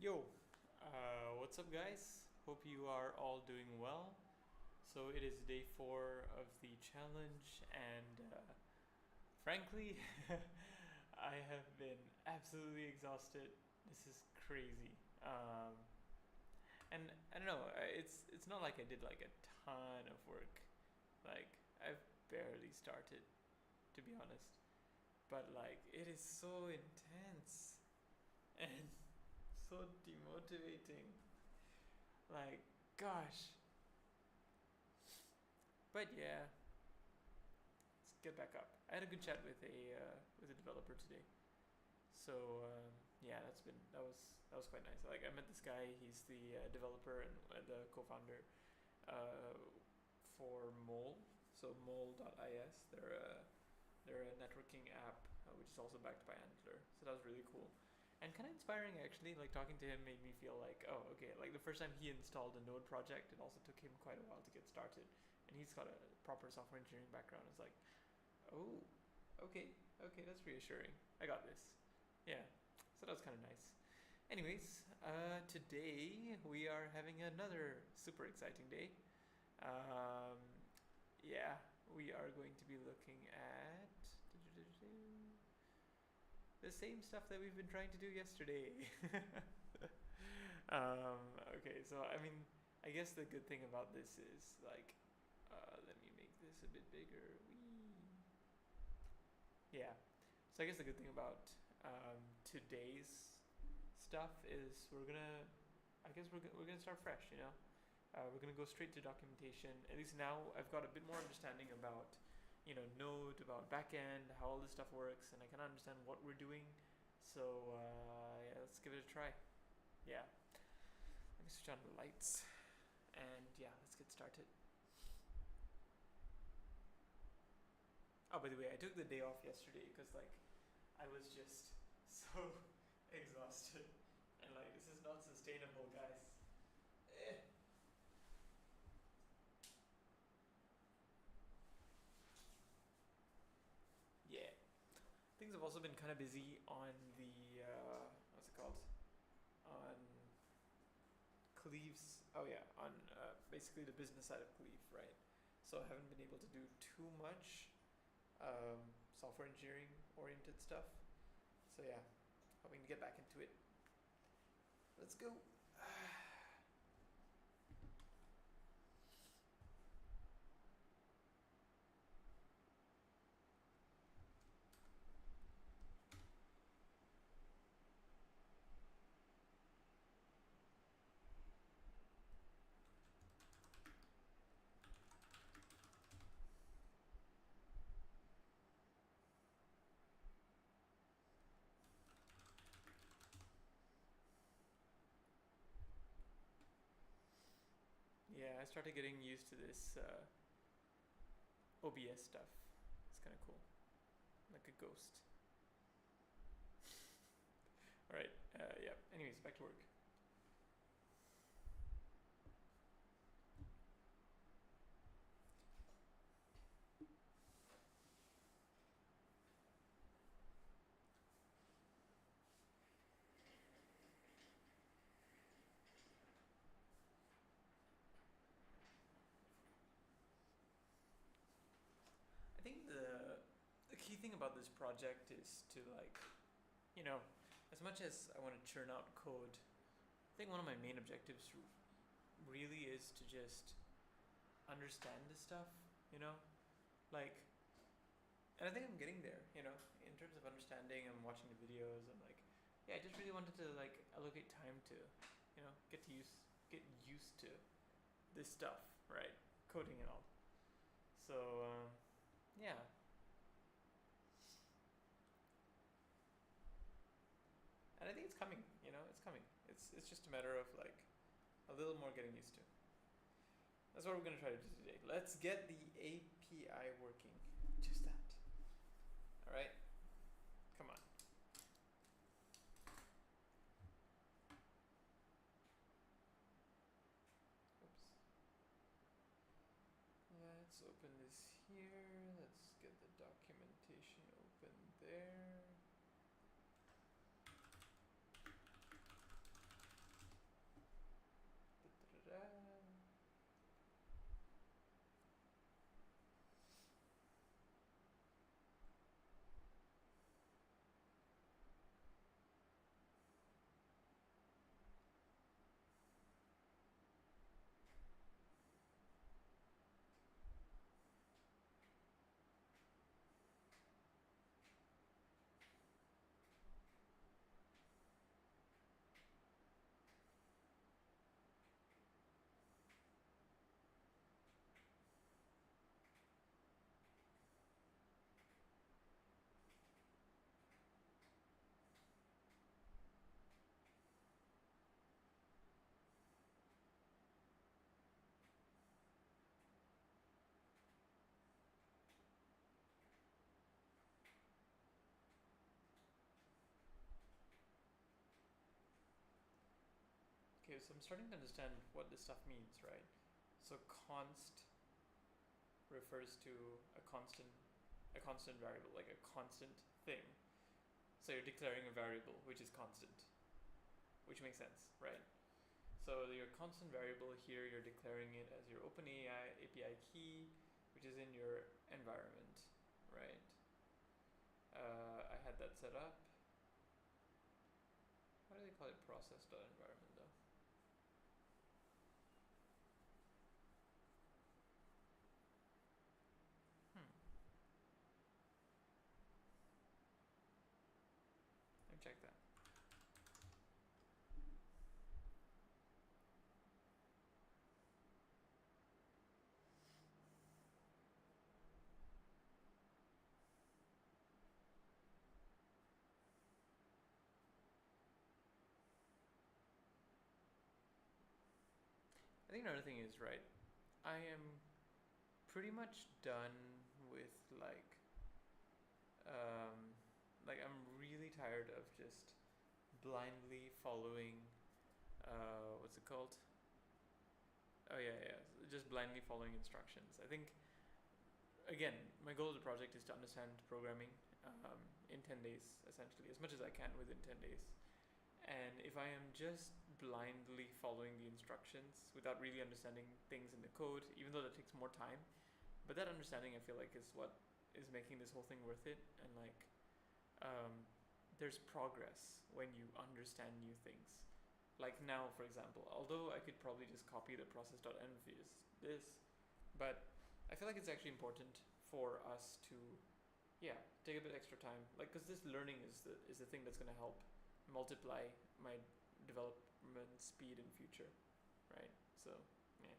Yo, what's up, guys? Hope you are all doing well. So, it is day 4 of the challenge, and frankly, I have been absolutely exhausted. This is crazy. And I don't know, it's not like I did like a ton of work. Like, I've barely started, to be honest. But, like, it is so intense and so demotivating. Like, gosh. But yeah, let's get back up. I had a good chat with a developer today. So yeah, that was quite nice. Like I met this guy. He's the developer and the co-founder uh, for Mole. So Mole.is. They're a networking app which is also backed by Antler. So that was really cool. And kind of inspiring actually. Like talking to him made me feel like, oh, okay. Like the first time he installed a Node project, it also took him quite a while to get started. And he's got a proper software engineering background. It's like, oh, okay, okay, that's reassuring. I got this. Yeah, so that was kind of nice. Anyways, today we are having another super exciting day. Um, yeah, we are going to be looking at the same stuff that we've been trying to do yesterday. Okay, so I mean, I guess the good thing about this is like, let me make this a bit bigger. Whee. Yeah, so I guess the good thing about today's stuff is I guess we're gonna start fresh. We're gonna go straight to documentation. At least now I've got a bit more understanding about, Node, about backend, how all this stuff works, and I kind of understand what we're doing. So yeah, let's give it a try. Yeah, let me switch on the lights, and yeah, let's get started. Oh, by the way, I took the day off yesterday because like I was just so exhausted, and like this is not sustainable, guys. Eh. Yeah, things have also been kind of busy on the what's it called, on Cleave's. Oh yeah, on basically the business side of Cleave, right? So I haven't been able to do too much software engineering oriented stuff. So yeah, hoping to get back into it. Let's go. Yeah, I started getting used to this OBS stuff. It's kind of cool, like a ghost. All right. Yeah. Anyways, back to work. I think the key thing about this project is to like, you know, as much as I want to churn out code, I think one of my main objectives really is to just understand this stuff. You know, like, and I think I'm getting there. In terms of understanding, I'm watching the videos. I'm like, yeah, I just really wanted to like allocate time to, get used to this stuff, right? Coding and all. So yeah, and I think it's coming. It's coming. It's just a matter of like a little more getting used to. That's what we're gonna try to do today. Let's get the API working. Just that. All right. Come on. Oops. Let's open this here. Let's get the documentation open there. Okay, so I'm starting to understand what this stuff means, right? So const refers to a constant variable, like a constant thing. So you're declaring a variable which is constant, which makes sense, right? So your constant variable here, you're declaring it as your OpenAI API key, which is in your environment, right? I had that set up. Why do they call it process.environment though? Hmm. Let me check that. I think another thing is, right, I am pretty much done with um, I'm really tired of just blindly following, what's it called? Oh yeah, yeah, just blindly following instructions. I think, again, my goal of the project is to understand programming in 10 days, essentially, as much as I can within 10 days. And if I am just blindly following the instructions without really understanding things in the code, even though that takes more time, but that understanding I feel like is what is making this whole thing worth it. And um, there's progress when you understand new things. Like now, for example, although I could probably just copy the process.env this, but I feel like it's actually important for us to, yeah, take a bit extra time, like, because this learning is the thing that's going to help multiply my development speed in future, right? So yeah,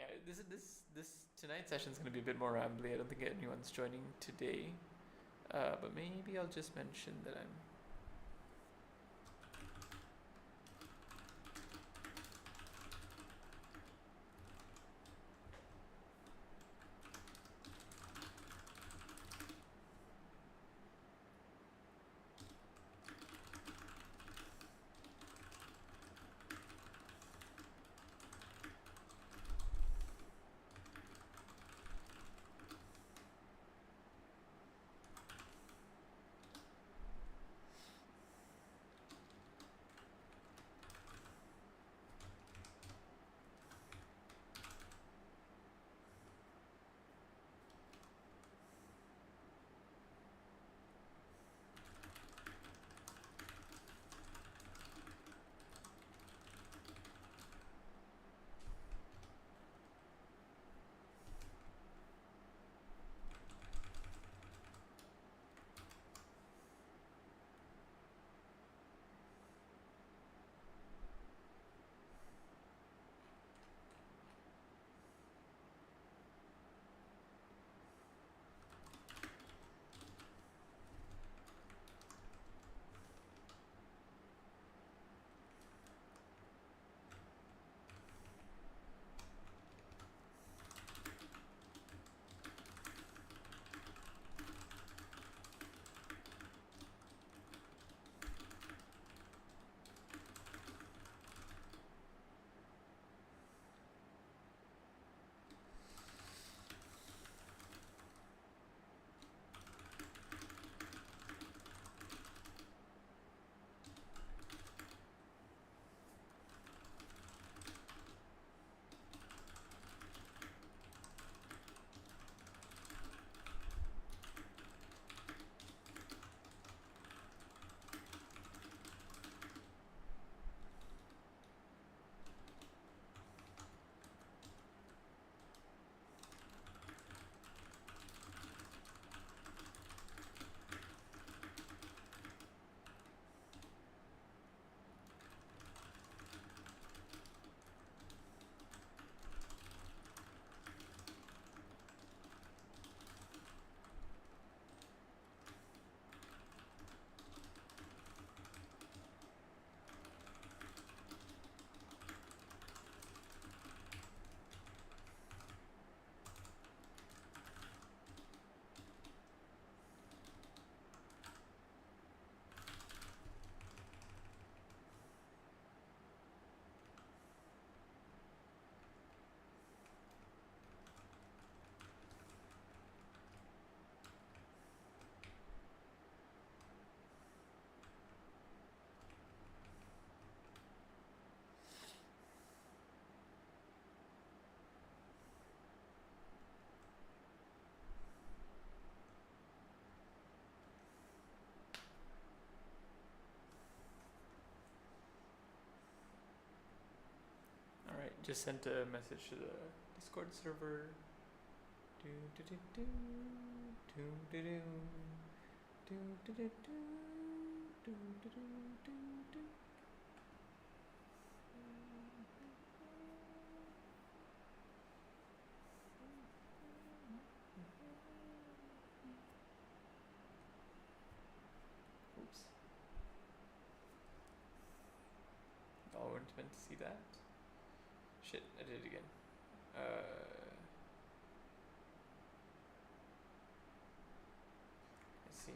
yeah. This tonight's session is going to be a bit more rambly. I don't think anyone's joining today, but maybe I'll just mention that I'm. Just sent a message to the Discord server. Do do do do do do do do do do do do do do. Oops. Oh, I weren't meant to see that. Shit, I did it again. Let's see.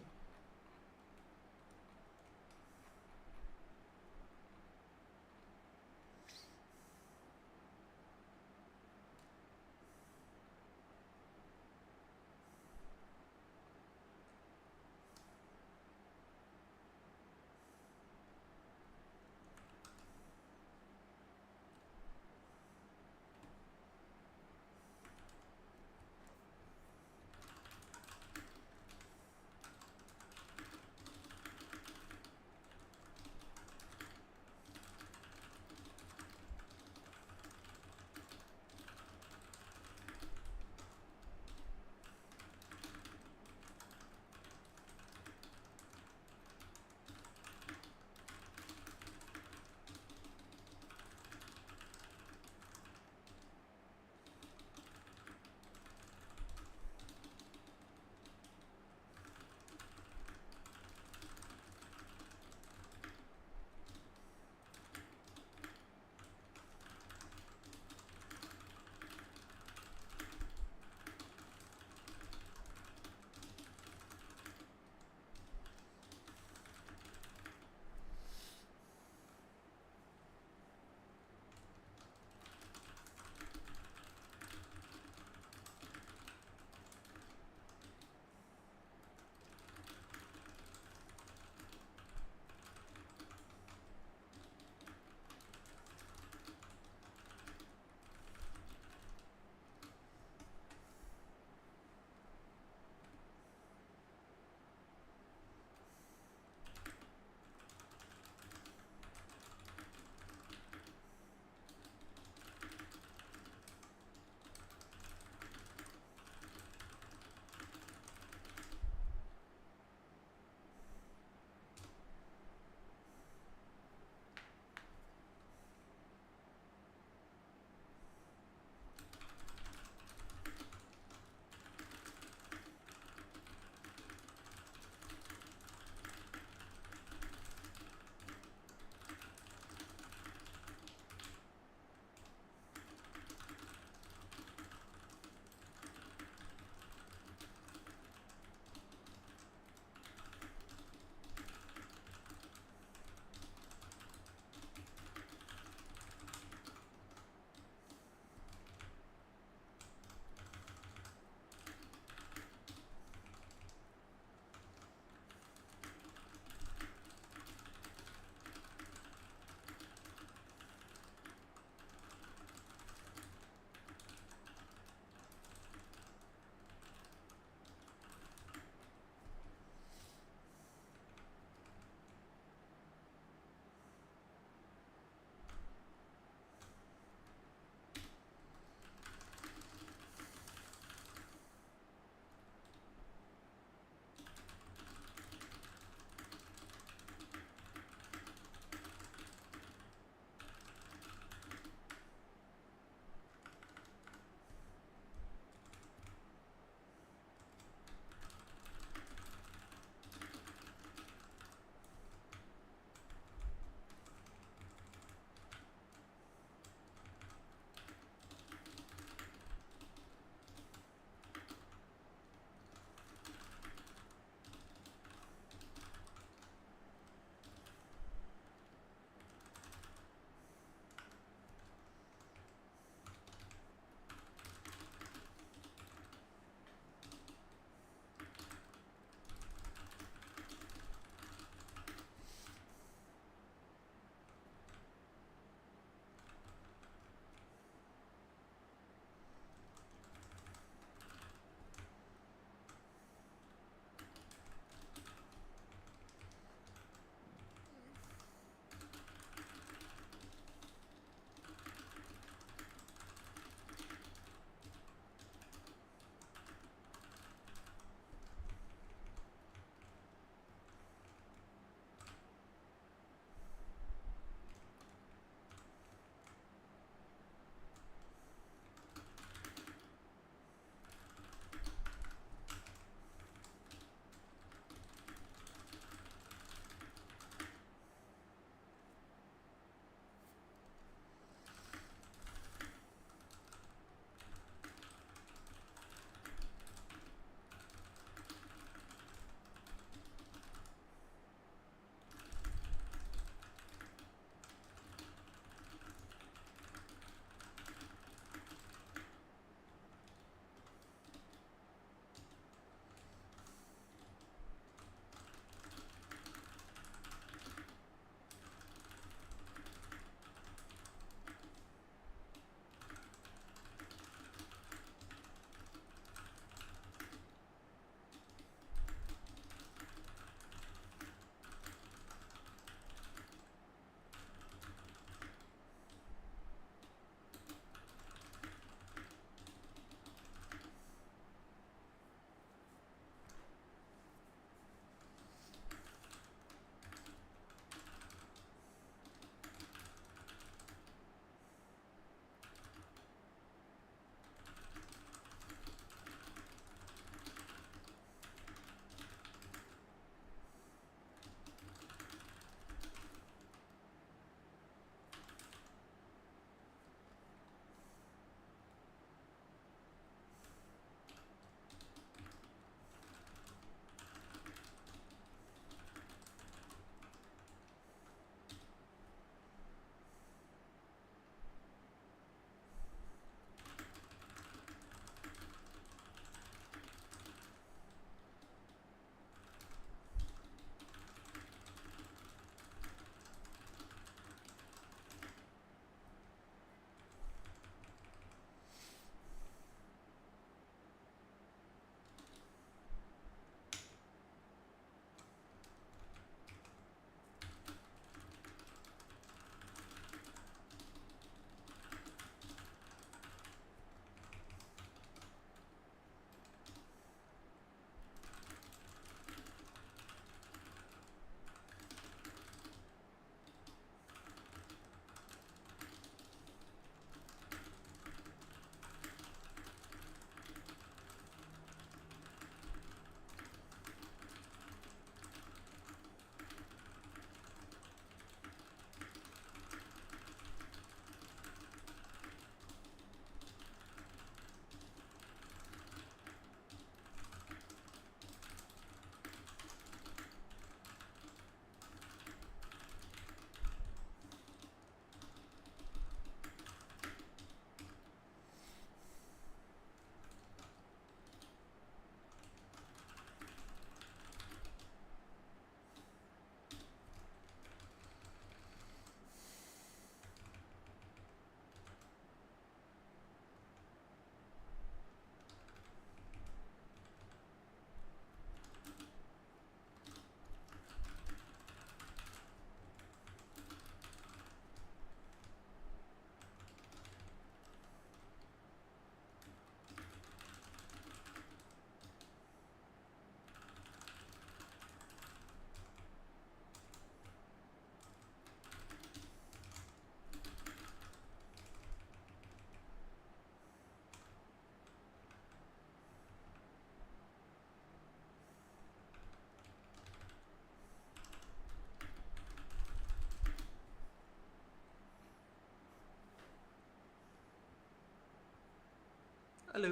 Hello.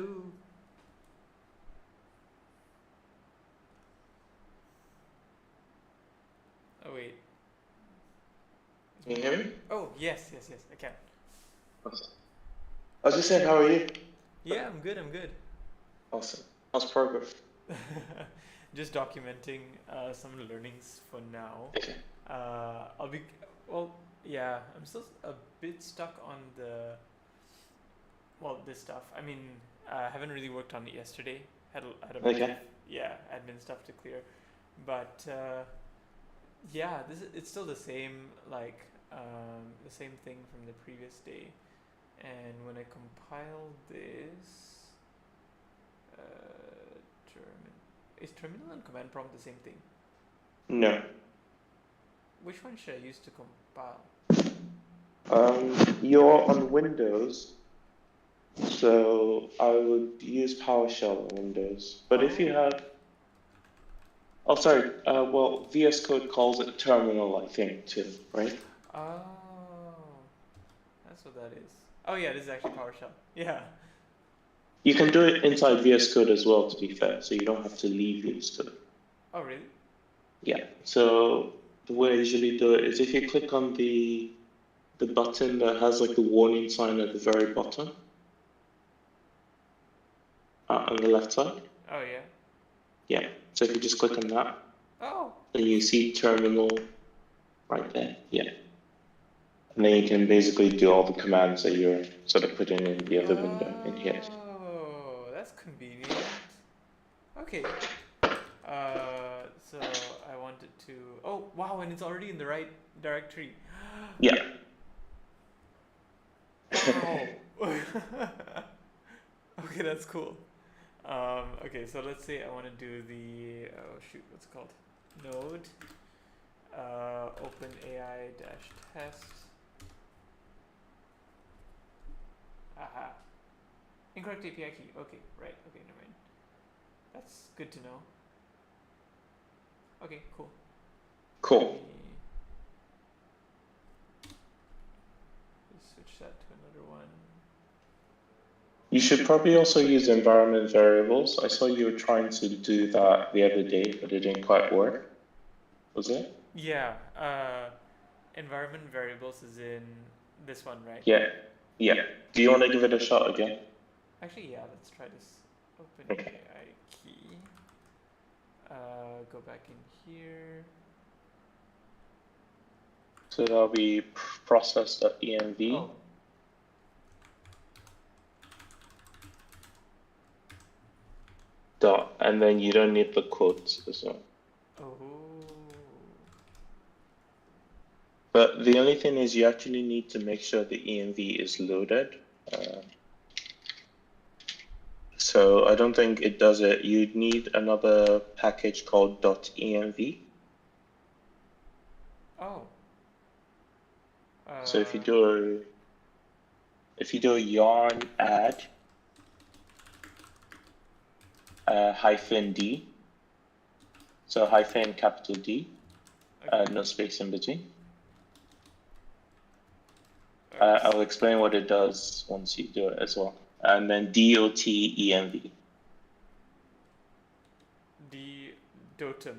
Oh wait. Is Can my you mic? hear me? Oh yes, yes, yes. I can. Awesome. I was just saying, how are you? Yeah, I'm good. I'm good. Awesome. How's progress? Just documenting some learnings for now. Okay. I'll be well. Yeah, I'm still a bit stuck on this stuff. I mean, I haven't really worked on it yesterday. Had a bunch of Okay. admin stuff to clear, but yeah, it's still the same the same thing from the previous day. And when I compile this, terminal is terminal and command prompt the same thing? No. Which one should I use to compile? You're on Windows, so I would use PowerShell on Windows. But if you Oh, have, oh, sorry. Well, VS Code calls it terminal, I think, too, right? oh, that's what that is. Oh yeah, this is actually PowerShell. Yeah. You can do it inside VS Code as well, to be fair, so you don't have to leave VS Code. Oh really? Yeah. So the way I usually do it is if you click on the button that has like the warning sign at the very bottom on the left side. Oh yeah. Yeah. So if you just click on that, Oh. then you see terminal right there. Yeah. And then you can basically do all the commands that you're sort of putting in the other window in here. Oh, that's convenient. Okay. So I wanted to. Oh wow, and it's already in the right directory. Yeah. Wow. Okay, that's cool. Okay, so let's say I want to do the what's it called? Node OpenAI dash test. Aha. Incorrect API key. Okay, right. Okay, never mind. That's good to know. Okay, cool. Let Cool. me just switch that to another one. You should probably also use environment variables. I saw you were trying to do that the other day, but it didn't quite work. Was it? Yeah. Environment variables is in this one, right? Yeah. Yeah. Do you want to give it a shot again? Actually, yeah. Let's try this. Okay. OpenAI key. Go back in here. So that'll be process.env. Oh. Dot, and then you don't need the quotes as well. Oh. But the only thing is you actually need to make sure the env is loaded. So I don't think it does it. You'd need another package called .env. Oh. So if you do a yarn add hyphen D, so hyphen capital D, Okay. no space in between. Alright. I'll explain what it does once you do it as well. And then DOTENV. The dotum.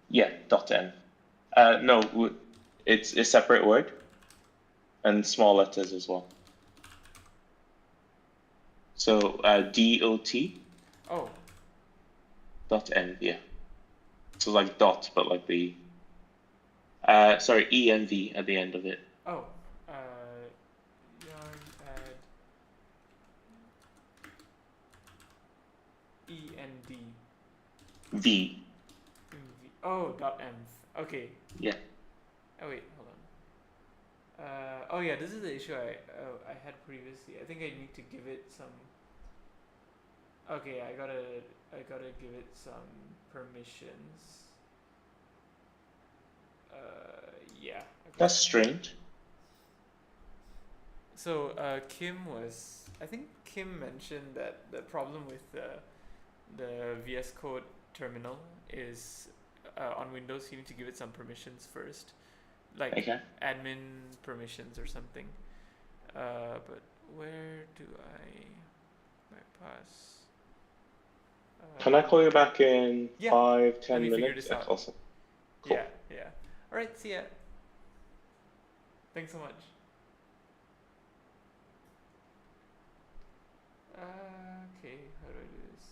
Yeah, .env. No, it's a separate word and small letters as well. So DOT Oh. .env, yeah. So like dot, but like the sorry, ENV at the end of it. Oh. Yarn add END. V. Oh, dot env. Okay. Yeah. Oh wait, hold on. Oh yeah, this is the issue I had previously. I think I need to give it some. Okay, I gotta give it some permissions. Yeah. Okay. That's strange. So I think Kim mentioned that the problem with the VS Code terminal is on Windows you need to give it some permissions first, like Okay. admin permissions or something. But where do I? bypass. Can I call you back in Yeah. 5, Let 10 me figure minutes? this out. Awesome. Cool. Yeah, yeah. All right, see ya. Thanks so much. Okay, how do I do this?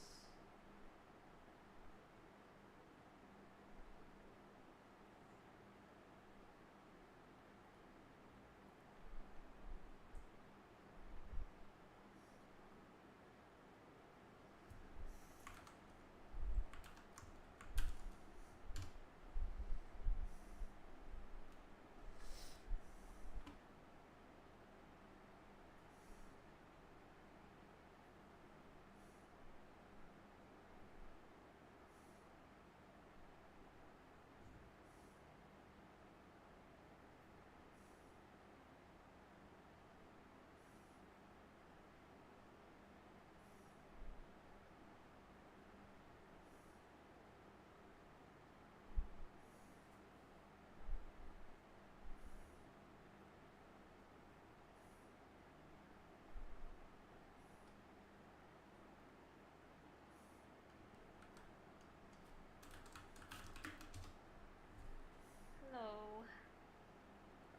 Hello.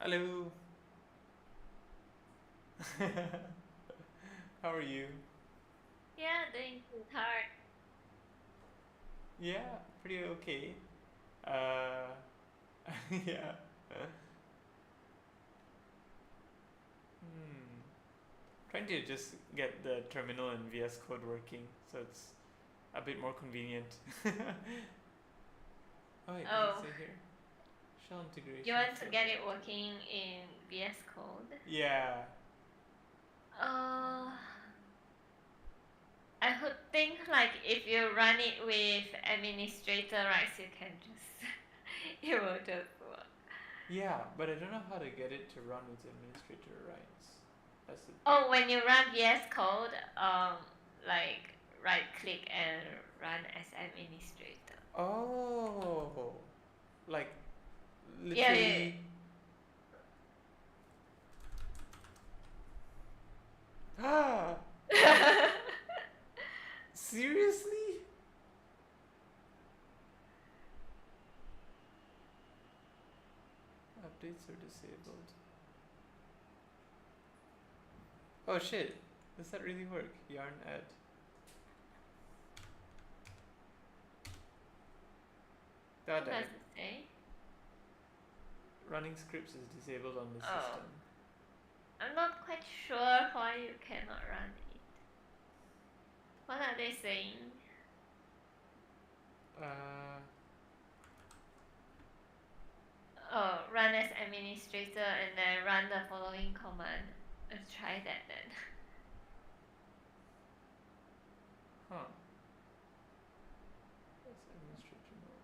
Hello. How are you? Yeah, doing good. Hard. Yeah, pretty okay. Uh, yeah. Hmm. Trying to just get the terminal and VS Code working, so it's a bit more convenient. Oh wait, does it Oh, say here? Shell integration. you want to failed. get it working in VS Code? Yeah. Uh, I would think like if you run it with administrator rights, you can just it will just work. Yeah, but I don't know how to get it to run with administrator rights. That's the Oh, when you run VS Code, like right click and run as administrator. Oh, like Yeah, literally. Ah, yeah. seriously? Updates are disabled. Oh shit! Does that really work? Yarn add. What That does it say? running scripts is disabled on the Oh. system. I'm not quite sure why you cannot run it. What are they saying? Oh, run as administrator and then run the following command. Let's try that then. Huh. That's administrator mode.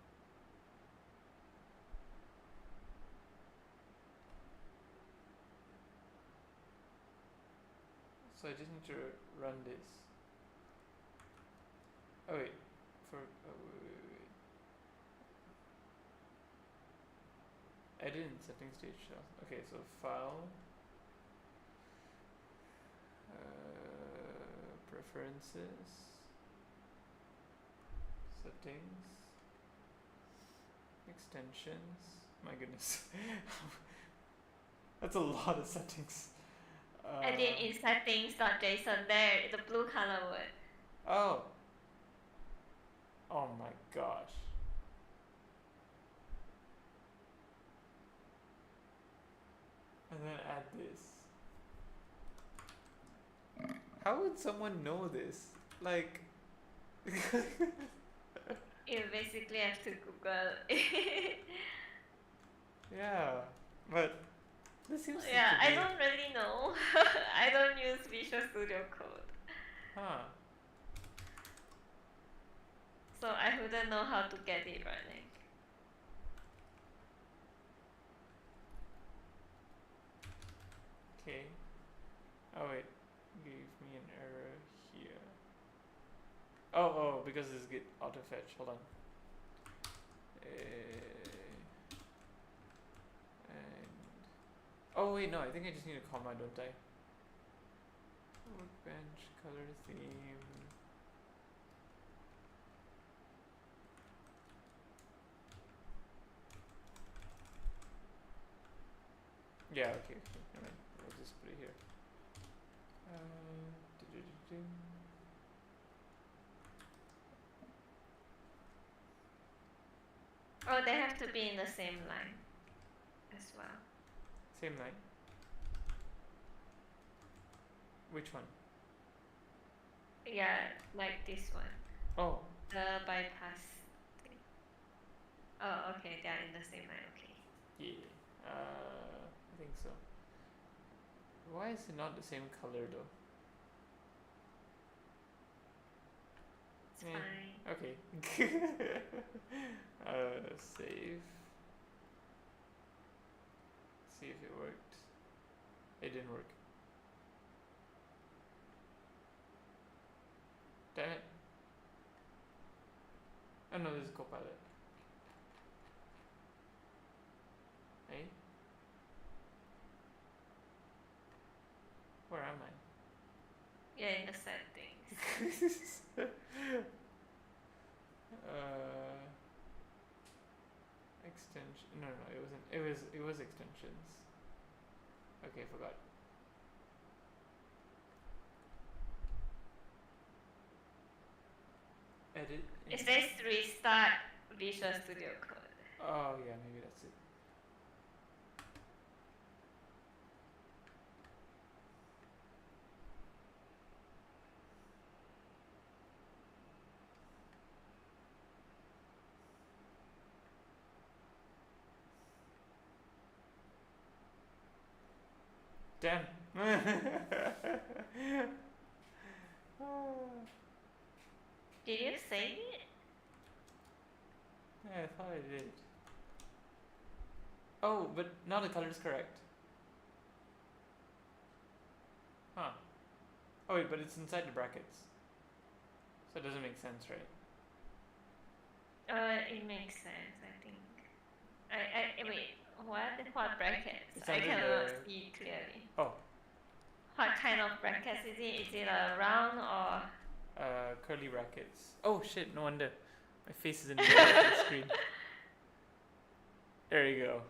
So I just need to run this. Oh wait, wait. Edit in settings stage shell. Okay, so file, preferences, settings, extensions. My goodness, that's a lot of settings. Edit in settings.json there, the blue color word. Oh. Oh my gosh. And then add this. How would someone know this? Like. You basically have to Google it. Yeah, but this seems Yeah, to be. I don't really know. I don't use Visual Studio Code. Huh. So I wouldn't know how to get it running. Okay. Oh wait, gave me an error here. Oh, because this git auto fetch. Hold on. And oh wait, no, I think I just need a comma, don't I? Workbench color theme. Yeah, okay, never mind. We'll just put it here. Do-do-do-do. Oh, they have to be in the same line as well. Same line. Which one? Yeah, like this one. Oh, The bypass thing. Oh, okay, they are in the same line, okay. yeah. I think so. Why is it not the same color though? It's Eh. fine. Okay. Save. See if it worked. It didn't work. Damn it. Oh no, this is Copilot. Hey? Where am I? Yeah, in the settings. Extension. No, it wasn't. It was extensions. Okay, forgot. Edit. It says restart Visual Studio Code. Oh yeah, maybe that's it. Damn. Did you save it? Yeah, I thought I did. Oh, but now the color is correct. Huh. Oh wait, but it's inside the brackets. So it doesn't make sense, right? It makes sense, I think. Wait, what brackets? It's I under cannot the- see clearly. Oh. What kind of brackets is it? Is it a round or? Curly brackets. Oh shit, no wonder. My face is in the middle of the screen. There you go.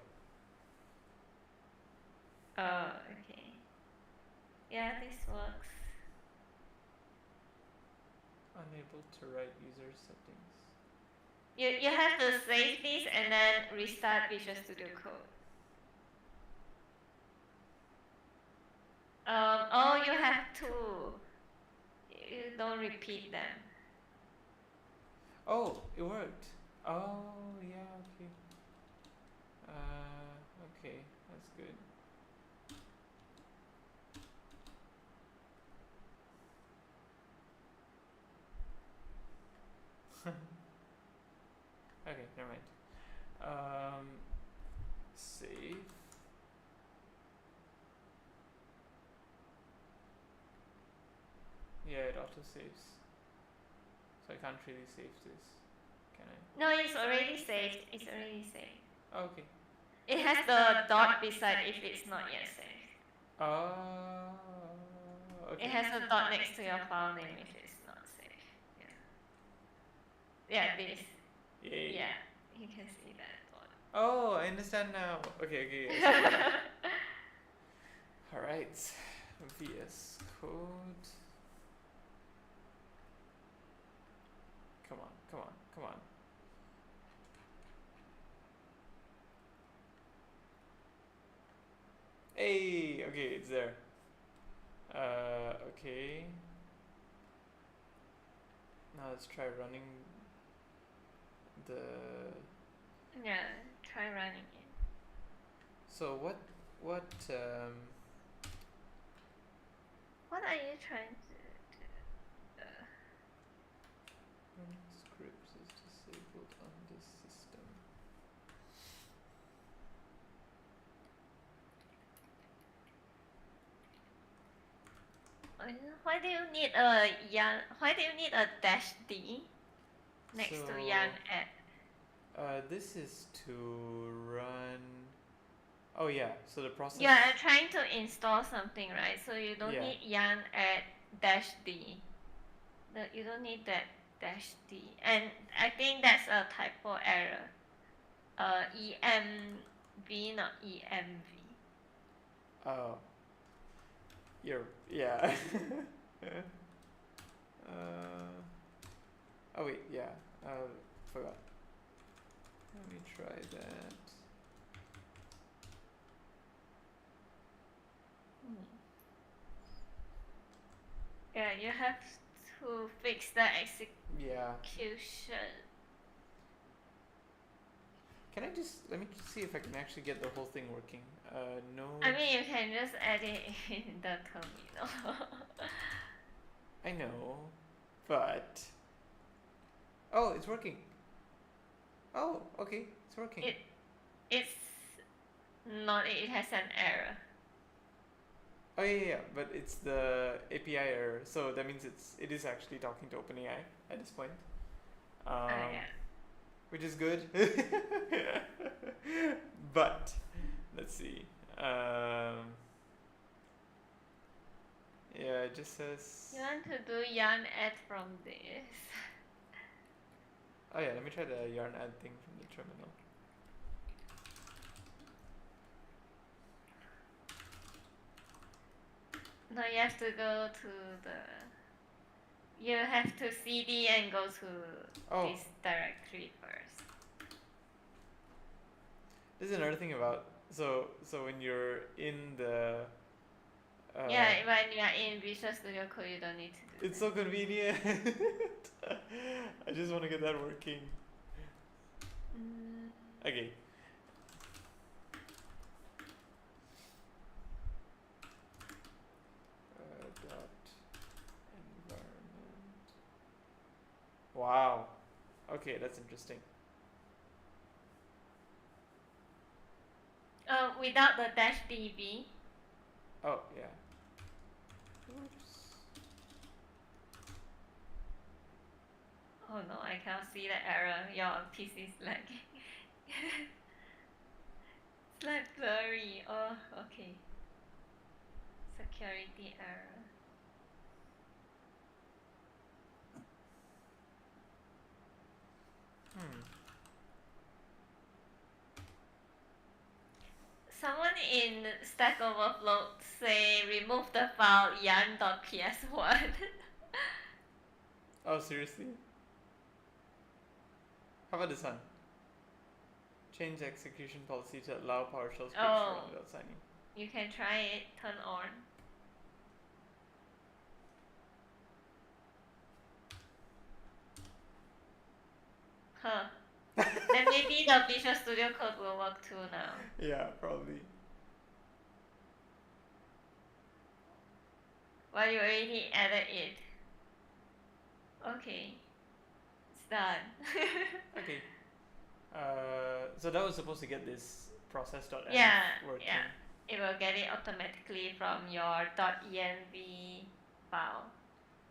Oh, okay. Yeah, this works. Unable to write user settings. You have to save this and then restart Visual Studio Code. Oh, you have to. You don't repeat them. Oh, it worked. Oh yeah, okay. Okay, that's good. Okay, never mind. Save. Yeah, it auto saves. So I can't really save this, can I? No, it's already saved. It's already saved. Oh, okay. It has the dot beside if it's not yet saved. Oh, okay. It has a dot next to your file name if it's not saved. Yeah, this. Yay. Yeah, you can see that dot. Oh, I understand now. Okay. Alright. VS Code. Come on. Hey, okay, it's there. Okay. Now let's try running the. Yeah, try running it. So what What are you trying to do? running scripts is disabled on this system. Why do you need a Why do you need a dash D next to yarn So- at? This is to run Oh yeah. So the process. You are trying to install something, right? So you don't Yeah. need yarn add -d. You don't need that -d, and I think that's a typo error. EMV, not EMV. Oh. Yeah. Oh wait, yeah. Forgot. Let me try that. Yeah, you have to fix the Yeah. execution. Can I just let me see if I can actually get the whole thing working? No. I mean, you can just add it in the terminal. I know, but oh, it's working. Oh, okay, it's working. It's not. It has an error. Oh yeah, but it's the API error, so that means it is actually talking to OpenAI at this point. Yeah. Which is good. But let's see. Yeah, it just says. You want to do yarn add from this? Oh yeah, let me try the yarn add thing from the terminal. No, you have to go to the. You have to cd and go to this directory first. This is another thing about so when you're in the. Yeah, when you are in Visual Studio Code, you don't need to do It's so convenient. I just want to get that working. Okay. Dot environment. Wow. Okay, that's interesting. Without the -db. Oh yeah. Oops. Oh no, I cannot see the error. Your PC is lagging. It's like blurry. Oh, okay. Security error. Someone in Stack Overflow say remove the file yarn.ps1. Oh seriously? How about this one? Change execution policy to allow PowerShell scripts to run without signing. You can try it. Turn on. Huh. Then maybe the Visual Studio Code will work too now. Yeah, probably. Well, you already added it. Okay. It's done. Okay. So that was supposed to get this process.env working. Yeah. It will get it automatically from your .env file.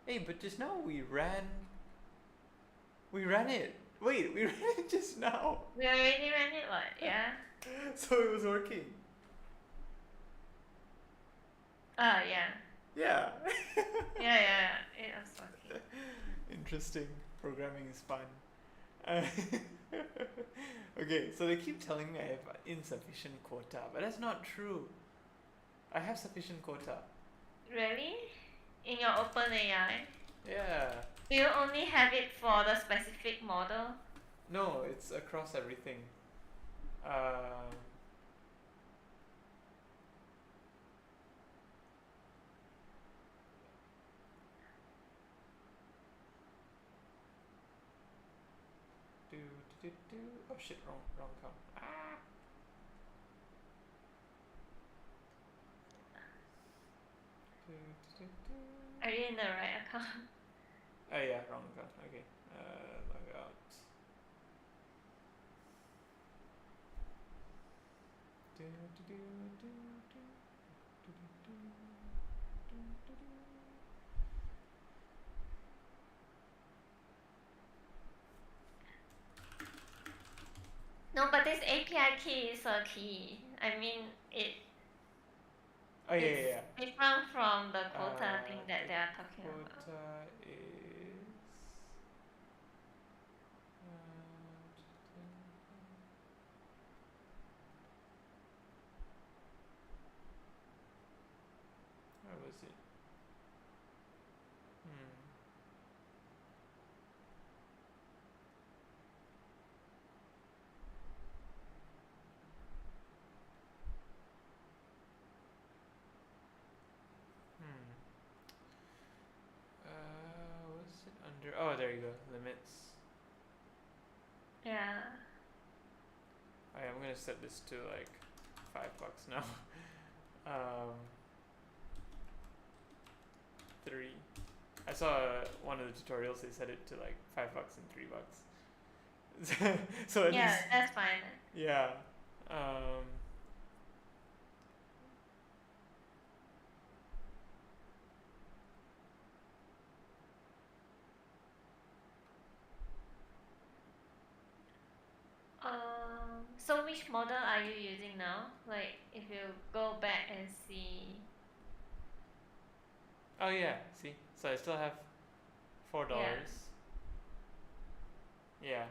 Hey, but just now we ran it. Wait, we ran it just now. We already ran it, what? Yeah? So it was working. Oh, yeah. Yeah. Yeah, it was working. Interesting. Programming is fun. Okay, so they keep telling me I have insufficient quota, but that's not true. I have sufficient quota. Really? In your OpenAI? Yeah. Do you only have it for the specific model? No, it's across everything. Oh shit, wrong account. Ah. Are you in the right account? Oh yeah, wrong account. Okay. Log out. No, but this API key is a key. I mean, Oh yeah, it's yeah, yeah. different from the quota thing that The they are talking about. quota is. Where was it? Hmm. Hmm. What's it under? Oh, there you go. Limits. Yeah. Alright, I'm gonna set this to like $5 now. um, 3. I saw one of the tutorials. They set it to like $5 and $3. So at Yeah, least, that's fine. yeah. Um, So which model are you using now? Like, if you go back and see. oh yeah. See, so I still have $4. Yeah.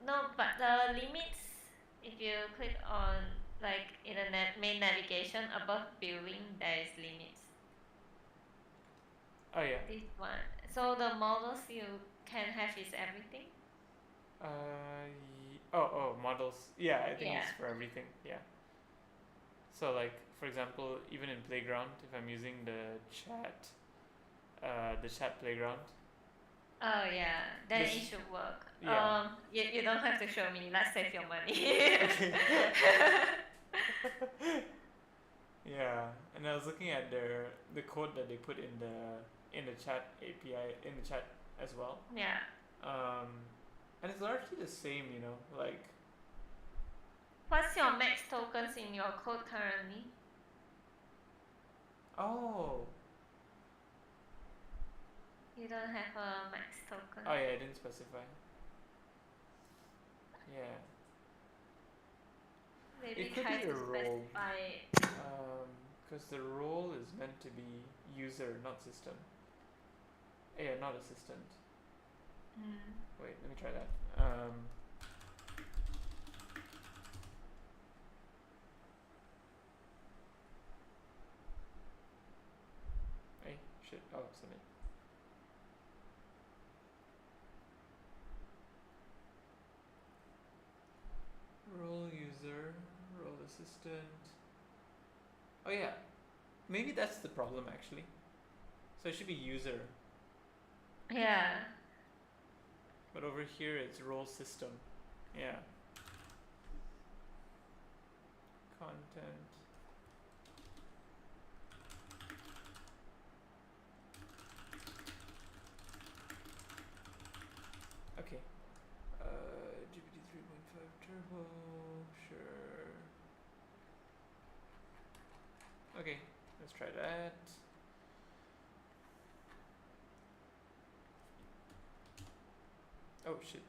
No, but the limits, if you click on like in the main navigation above billing, there is limits. Oh yeah. This one. So the models you can have is everything. Models. Yeah, I think Yeah. it's for everything. Yeah. So like, for example, even in Playground, if I'm using the chat Playground. Oh yeah, then This- it should work. Yeah. You don't have to show me. Let's save your money. Okay. Yeah, and I was looking at the code that they put in the chat API in the chat as well. Yeah. And it's largely the same, like. What's your max tokens in your code currently? Oh. You don't have a max token. Oh yeah, I didn't specify. Yeah. Maybe It could try be to a role. specify it. Because the role is meant to be user, not system. Yeah, not assistant. Wait, let me try that. Hey, shit. Oh, submit. Role user, role assistant. Oh yeah, maybe that's the problem actually. So it should be user, Yeah. but over here it's role system. Yeah. Content. Okay. GPT 3.5 Turbo. Sure. Okay, let's try that. Oh shit.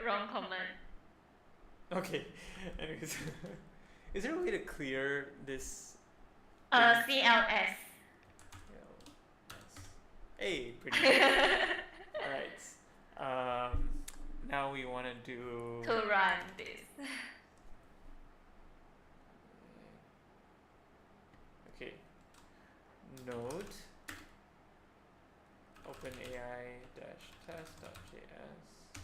Wrong command. Okay. Anyways, is there a way to clear this? CLS. Hey, pretty good. Alright. Now we want to do. To run this. Okay. Node. OpenAI test.js.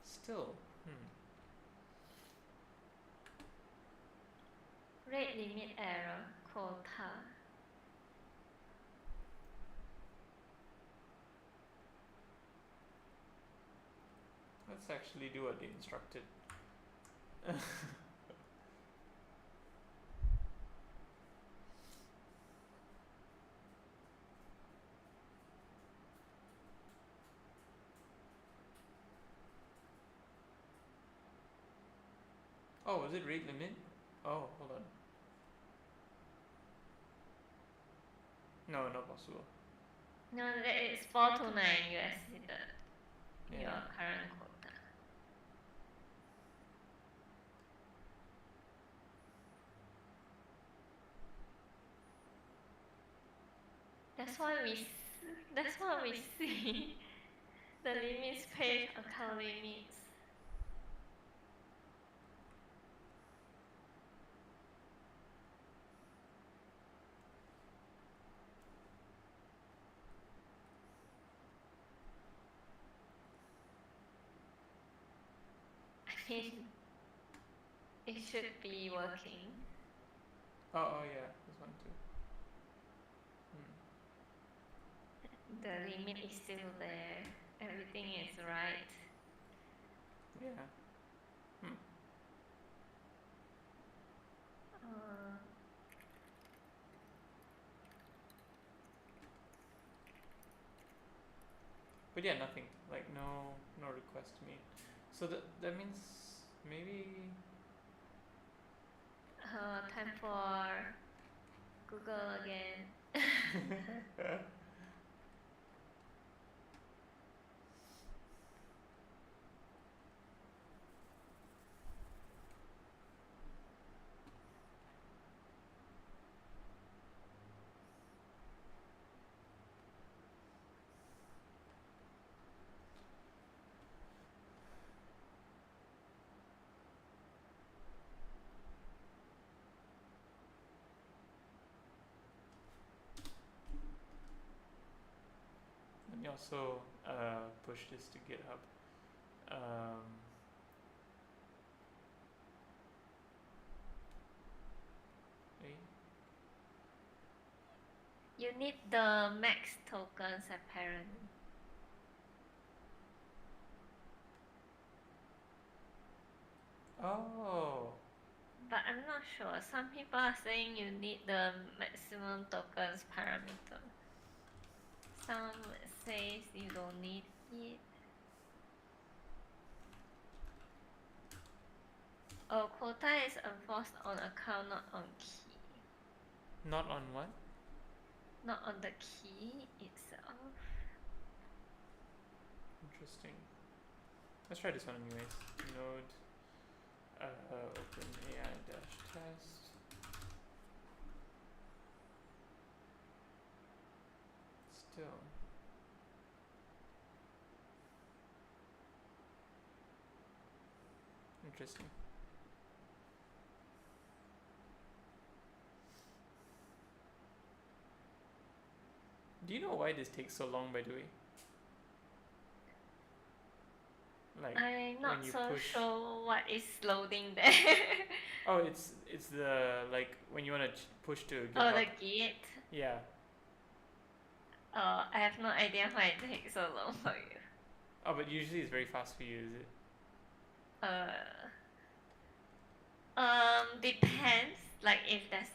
Still. Rate limit error quota. Let's actually do what they instructed. Oh, was it rate limit? Oh, hold on. No, not possible. No, it's 4 to 9 USD, your Yeah. current quota. That's what we see. The limits page account limits. I mean, it should be working. Oh yeah, this one too. The limit is still there. Everything is right. Yeah. But yeah, nothing. Like no request to meet. So that means maybe. Time for Google again. Let me also push this to GitHub. Hey. You need the max tokens apparently. Oh. But I'm not sure. Some people are saying you need the maximum tokens parameter. Some says you don't need it. Oh, quota is enforced on account, not on key. Not on what? Not on the key itself. Interesting. Let's try this one anyways. Node open AI dash test. Still. Interesting. Do you know why this takes so long, by the way? Like I'm not when you so push. sure what is loading there. Oh, it's the like when you want to push to GitHub. Oh, the git. Yeah. I have no idea why it takes so long for you. Oh, but usually it's very fast for you, is it? Depends. Like if there's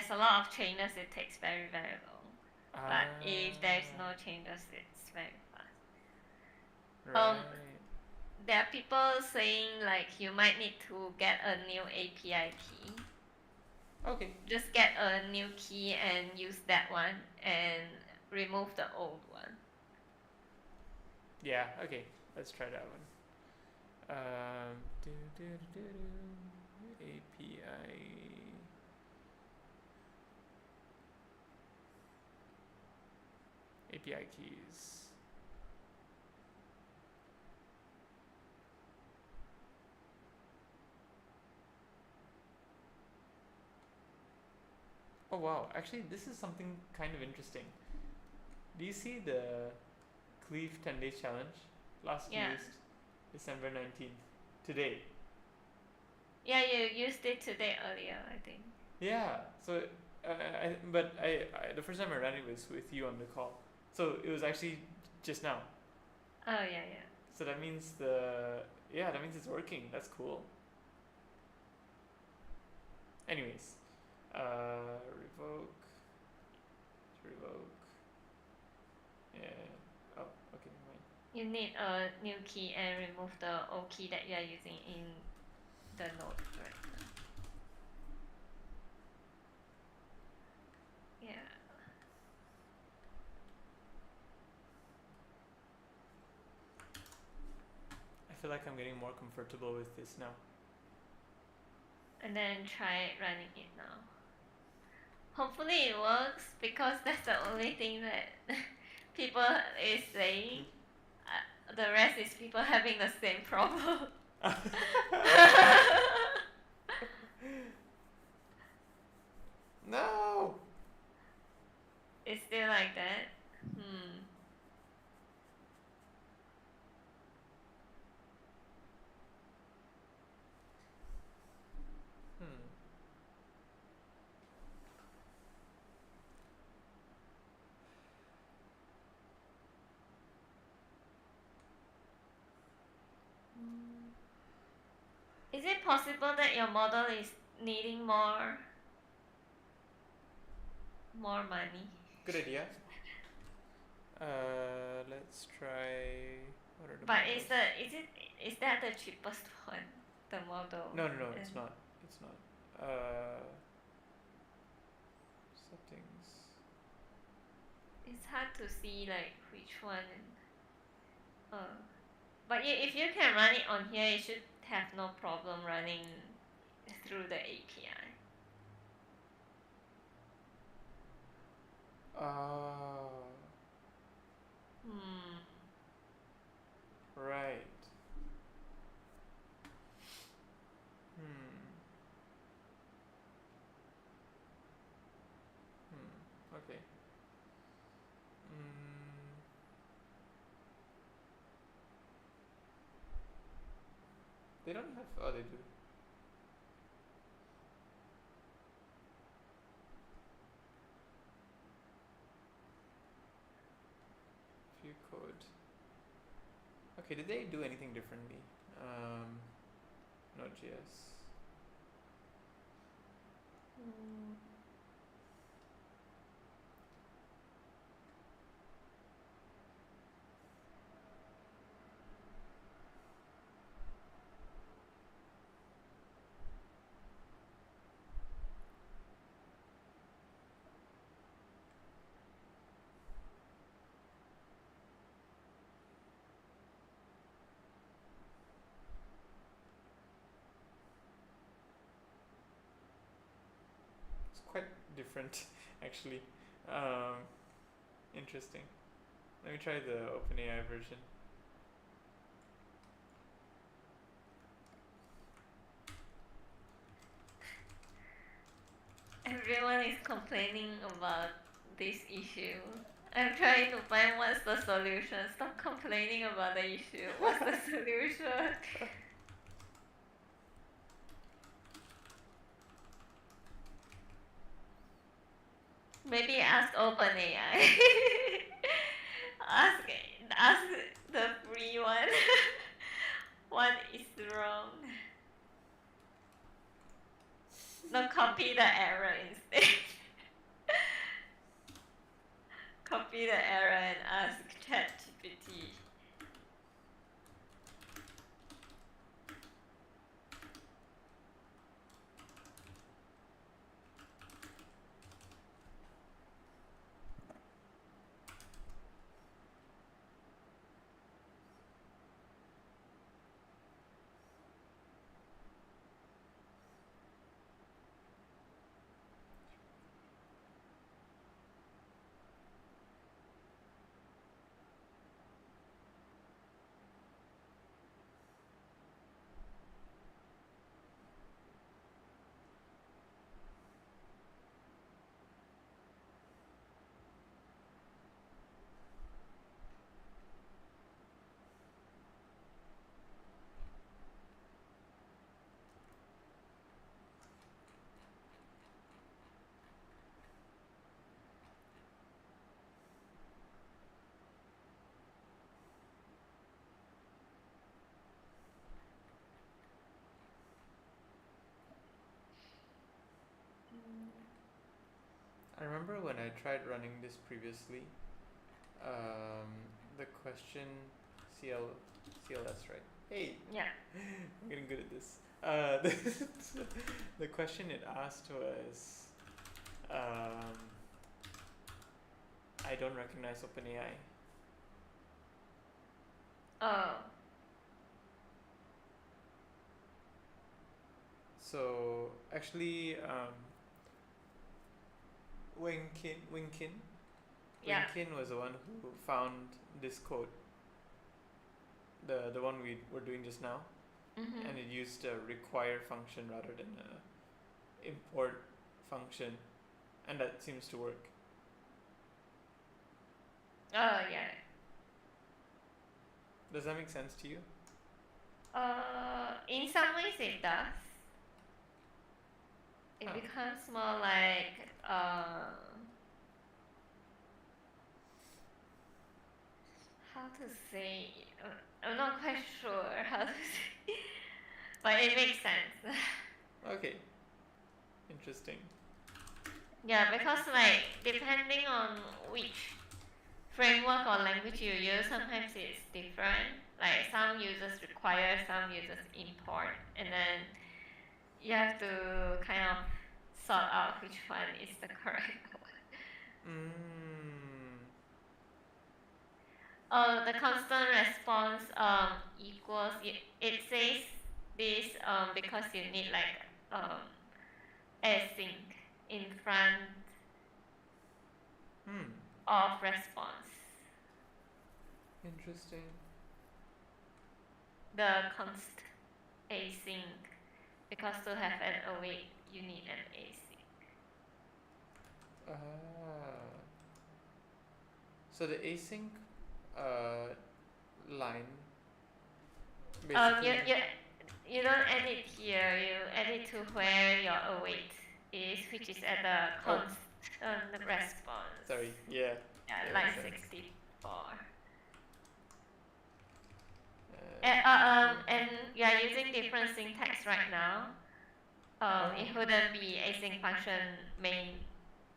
a lot of changes, it takes very long. But if there's no changes, it's very fast. Right. There are people saying like you might need to get a new API key. Okay. Just get a new key and use that one and remove the old one. Yeah, okay. Let's try that one. API keys. Oh wow, actually this is something kind of interesting. Do you see the Cleave 10 days challenge? Last used December 19th. Today. Yeah, you used it today earlier, I think. Yeah, so I the first time I ran it was with you on the call. So it was actually just now. Oh yeah. So that means that means it's working. That's cool. Anyways, revoke. Yeah. Oh, okay, never mind. You need a new key and remove the old key that you are using in the node director. Yeah. feel like I'm getting more comfortable with this now. And then try running it now. Hopefully it works because that's the only thing that people is saying. The rest is people having the same problem. No. It's still like that. Is it possible that your model is needing more money? Good idea. Let's try. What are the But models? is that the cheapest one? The model? No, it's not. It's not. Settings. It's hard to see like which one. But if you can run it on here, it should have no problem running through the API. Right. Okay. They don't have. Oh, they do. View code. Okay, did they do anything differently? Node.js. It's quite different, actually. Interesting. Let me try the OpenAI version. Everyone is complaining about this issue. I'm trying to find what's the solution. Stop complaining about the issue. What's the solution? Maybe ask OpenAI. ask the free one. What is wrong? No, copy the error instead. Copy the error and ask ChatGPT. I remember when I tried running this previously, the question CLS, right? Hey! Yeah. I'm getting good at this. The question it asked was, I don't recognize OpenAI. Oh. So actually, Wing Yeah. Kin was the one who found this code, the one we were doing just now, Mm-hmm. and it used a require function rather than a import function, and that seems to work. Oh yeah. Does that make sense to you? In some ways it does. It Oh. becomes more like how to say it? I'm not quite sure how to say it, but it makes sense. Okay. Interesting. Yeah, because like depending on which framework or language you use, sometimes it's different. Like some uses require, some uses import, and then you have to kind of sort out which one is the correct one. The constant response equals it says this because you need like async in front of response. Interesting. The const async, because to have an await you need an async. So the async line You, basically. you don't add it here, you add it to where your await is, which is at the constant response. Sorry, yeah. Yeah, that line makes sense. 64. And you are using different syntax right now. It wouldn't be async function main.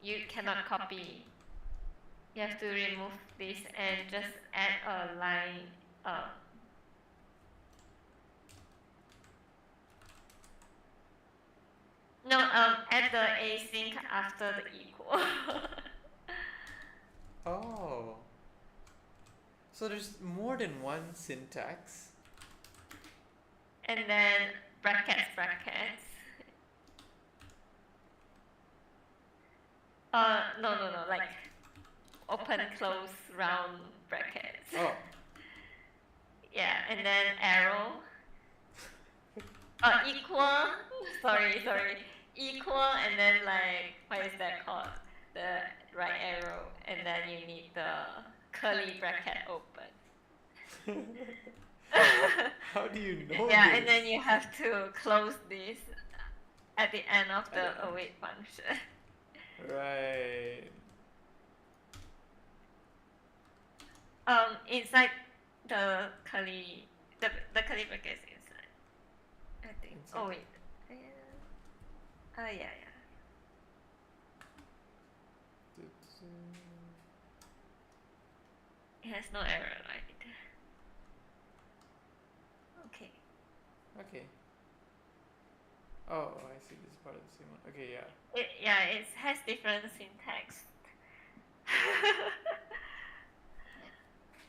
You cannot copy. You have to remove this and just add a line. No, add the async after the equal. Oh. So there's more than one syntax. And then brackets. No, like open, close, round brackets. Oh. Yeah, and then arrow. Equal. Sorry. Equal, and then like, what is that called? The right arrow, and then you need the curly bracket open. How do you know Yeah, this? and then you have to close this at the end of the await function. Right. Inside the curly, the curly brackets inside, I think. Inside. Oh wait. Yeah. It has no error, right? Okay. Okay. Oh, I see. This is part of the same one. Okay, yeah. It has different syntax.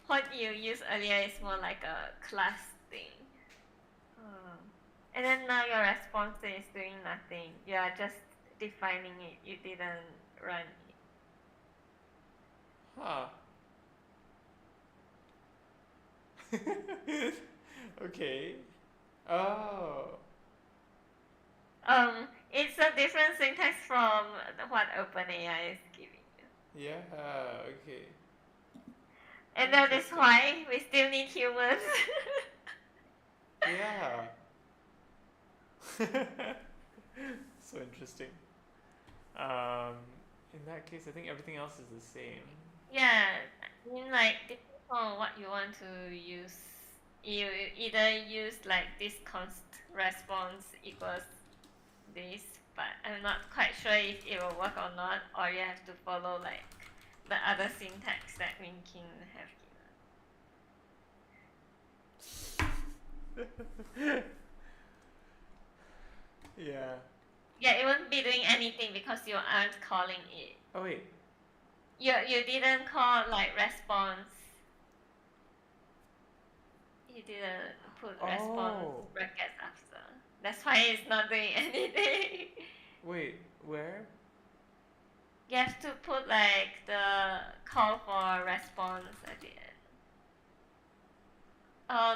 What you used earlier is more like a class thing. And then now your response is doing nothing. You are just defining it. You didn't run it. Huh. Okay. Oh. It's a different syntax from what OpenAI is giving you. Yeah, okay. And that is why we still need humans. Yeah. So interesting. In that case, I think everything else is the same. Yeah, I mean, like, depends on what you want to use. You either use like this const response equals this, but I'm not quite sure if it will work or not, or you have to follow like the other syntax that Winkin have given. Yeah. Yeah, it won't be doing anything because you aren't calling it. Oh wait. You didn't call like response. You didn't put response brackets after. That's why it's not doing anything. Wait, where? You have to put like the call for response at the end.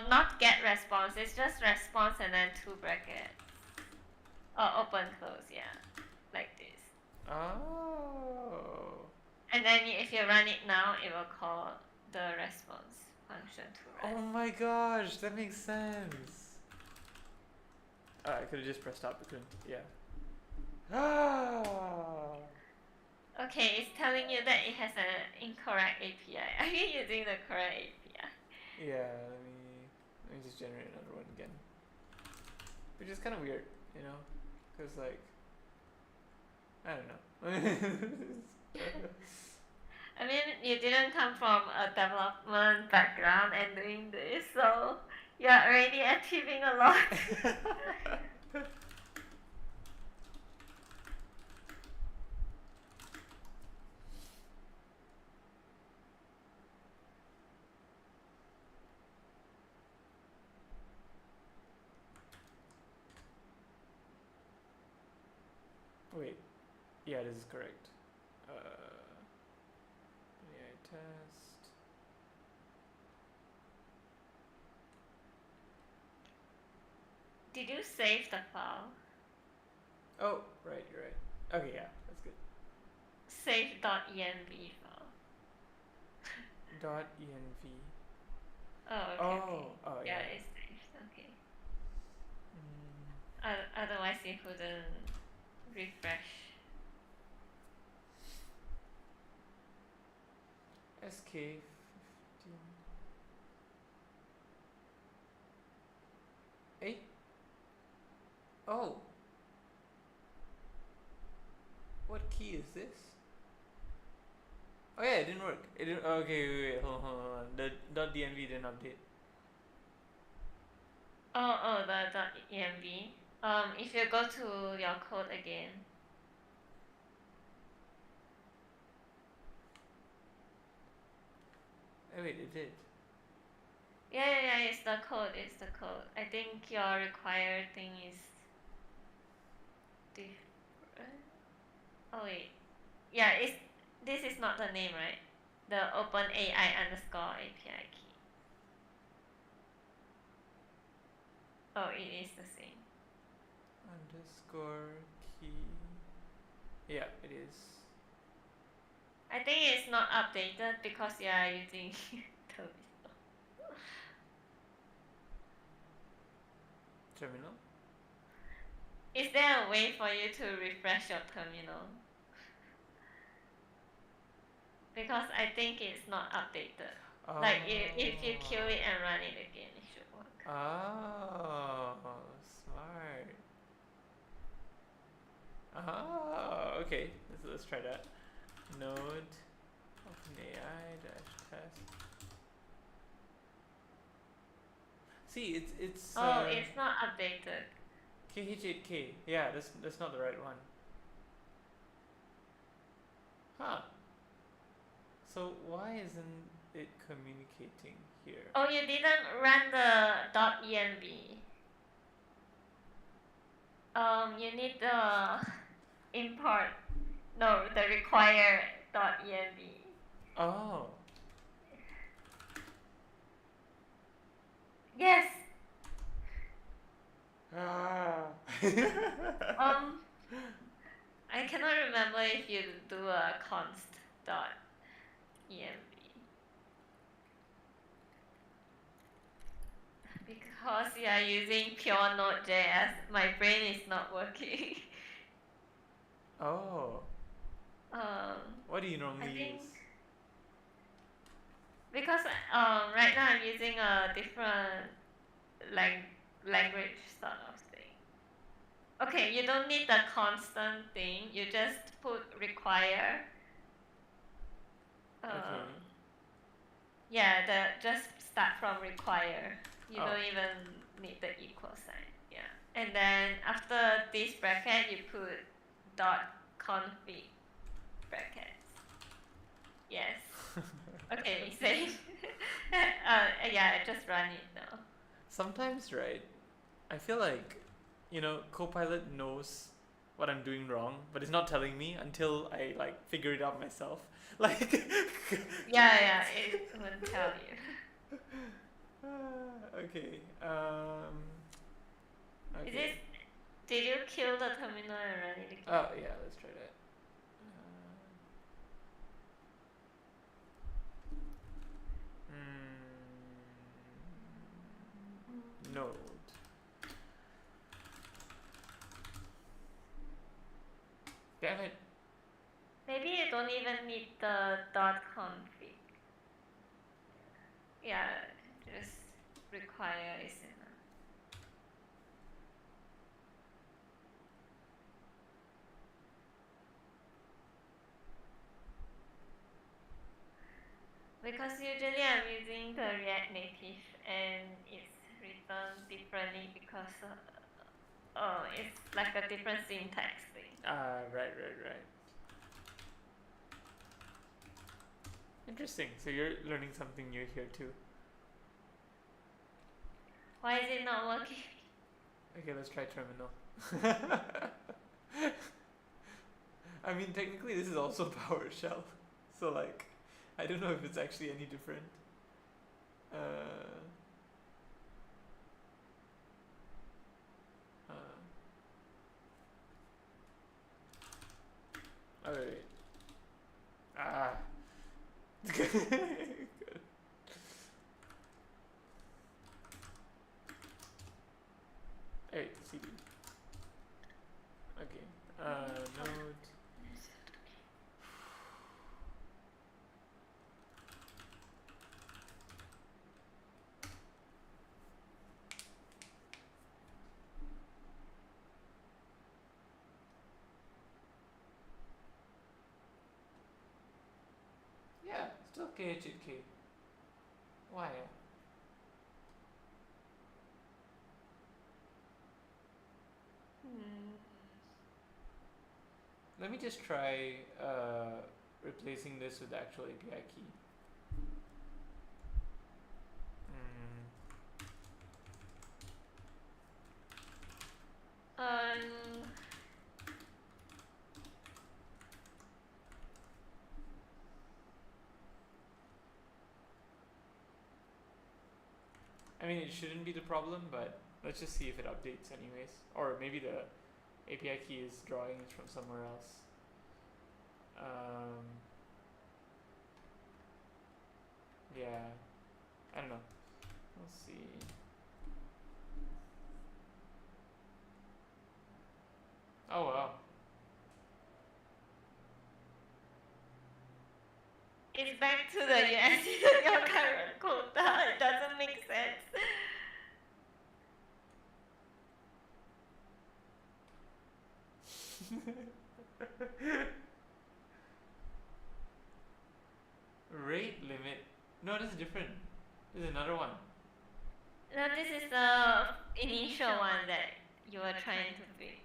Not get response, it's just response and then 2 brackets. Oh, open, close, yeah. Like this. Oh. And then if you run it now, it will call the response function to Oh rest. my gosh, that makes sense. I could have just pressed stop, but couldn't. Yeah. Ah. Okay, it's telling you that it has an incorrect API. Are you using the correct API? Yeah. Let me just generate another one again. Which is kind of weird, you know, because like I don't know. I mean, you didn't come from a development background and doing this, so you're already achieving a lot. Wait. Yeah, this is correct. AI test. Did you save the file? Oh, right, you're right. Okay, yeah, that's good. Save.env file. .env. Oh, okay, okay. Oh, Yeah, yeah. it's saved, okay. Mm. Otherwise it wouldn't refresh. SK15. Hey. Oh. What key is this? Oh yeah, it didn't work. It didn't. Okay, wait, hold on. The .dnv didn't update. Oh, the .env. If you go to your code again. Oh wait, it did. Yeah, it's the code, I think your required thing is different. Oh wait. Yeah, this is not the name, right? The OpenAI_API key. Oh, it is the same. Underscore key. Yeah, it is. I think it's not updated because you are using Terminal. Is there a way for you to refresh your terminal? Because I think it's not updated. Like if you kill it and run it again, it should work. Oh, smart. Oh, okay. Let's try that. Node OpenAI -test. See, it's. It's not updated. KH8K. Yeah, that's not the right one. Huh. So why isn't it communicating here? Oh, you didn't run the .env. You need the import. No, the require .env. Oh. Yes. Ah. I cannot remember if you do a const.env. Because you are using pure Node.js, my brain is not working. Oh. What do you I normally think use? because right now I'm using a different language sort of thing. Okay, you don't need the constant thing. You just put require. Okay. Yeah, just start from require. You Oh. don't even need the equal sign. Yeah, and then after this bracket, you put .config brackets. Yes. Okay, save. Yeah, just run it now. Sometimes, right? I feel like Copilot knows what I'm doing wrong, but it's not telling me until I like figure it out myself. Like, Yeah, it will tell you. okay. Is Okay. it? Did you kill the terminal and run it again? Oh yeah, let's try that. Node. Damn it. Maybe you don't even need the .config. Yeah, just require is enough. Because usually I'm using the React Native and it's written differently because it's like a different syntax thing. Right. Interesting. So you're learning something new here too. Why is it not working? Okay, let's try terminal. I mean, technically this is also PowerShell, so like, I don't know if it's actually any different. Oh wait. Good. Hey, CD. Okay. Node. Yeah, still KHK. Why? Let me just try replacing this with the actual API key. I mean, it shouldn't be the problem, but let's just see if it updates anyways. Or maybe the API key is drawing it from somewhere else. Yeah, I don't know. Let's see. Oh wow. It's back to the US your current quota. It doesn't make sense. Rate limit. No, this is different. This is another one. No, this is the initial one that you were trying to fix.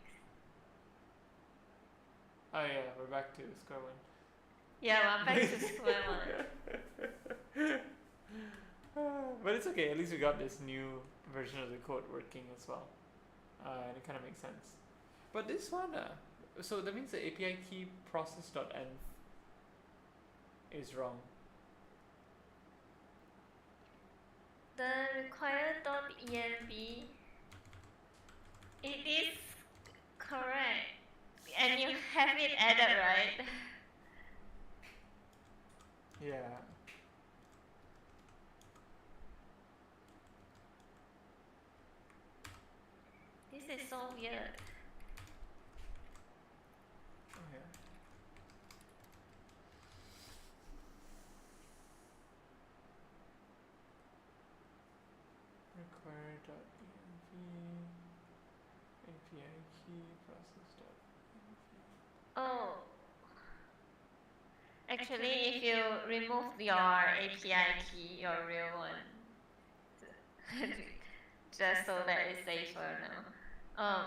Oh yeah, we're back to square one. Yeah, we're back to square one. But it's okay, at least we got this new version of the code working as well. And it kind of makes sense. But this one, so that means the API key process.env is wrong. The required.env, it is correct. And you have it added, right? Yeah. This is so weird. Oh yeah. Require.env API key process.env. Oh. Actually, if you remove your API key, your real one, just so that it's safer now.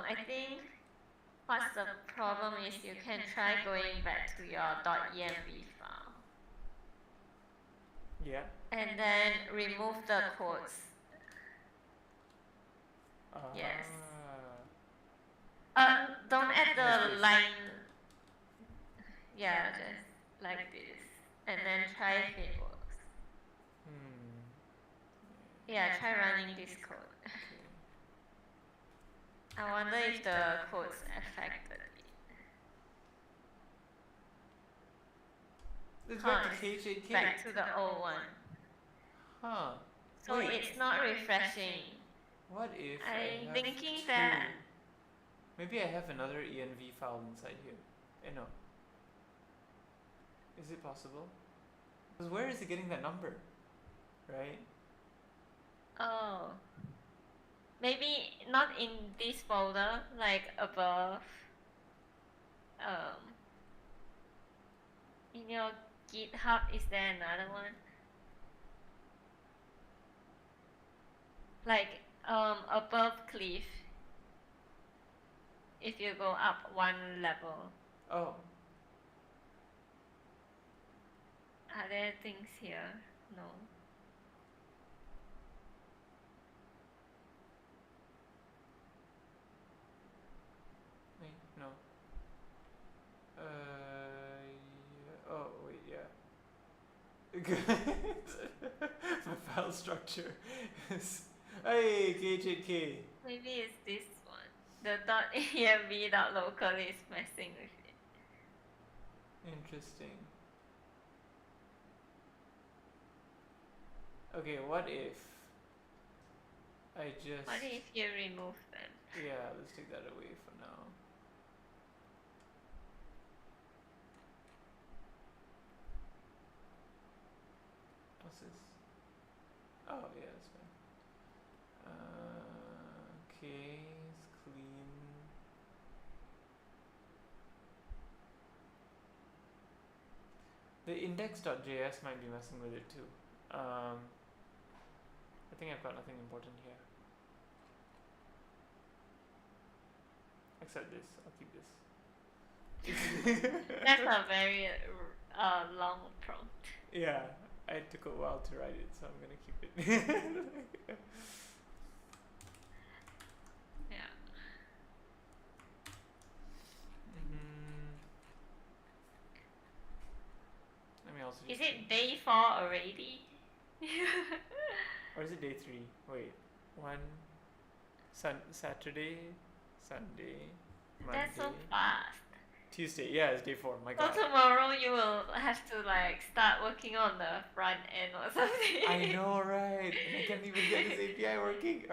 I think what's the problem is you can try going back to your .env file. Yeah. And then remove the quotes. Yes. don't add Yes, the please. line. Yeah, just like this, and then try if it works. Yeah, try running this code. Okay. I wonder if the code's affected it. It's Huh, back to KJK. Back to the old one. Huh. So Wait. it's not refreshing. What if I'm I have thinking two? that- Maybe I have another env file inside here. No. Is it possible? Because where is it getting that number? Right? Oh. Maybe not in this folder, like above. In your GitHub, is there another one? Like above Cliff. If you go up one level. Oh. Are there things here? No. Wait, no. Yeah. Oh, wait, yeah. My file structure is. Hey, KJK. Maybe it's this one. The .env.local is messing with it. Interesting. Okay, what if I just. What if you remove them? Yeah, let's take that away for now. What's this? Oh, yeah, that's fine. Okay, it's clean. The index.js might be messing with it too. I think I've got nothing important here. Except this, I'll keep this. That's a very long prompt. Yeah, it took a while to write it, so I'm gonna keep it. Yeah. Let me also Is just it day 4 already? or is it day 3? Wait, Saturday, Sunday, Monday, That's so fast. Tuesday. Yeah, it's day 4. My So God. tomorrow you will have to like start working on the front end or something. I know, right? And I can't even get this API working.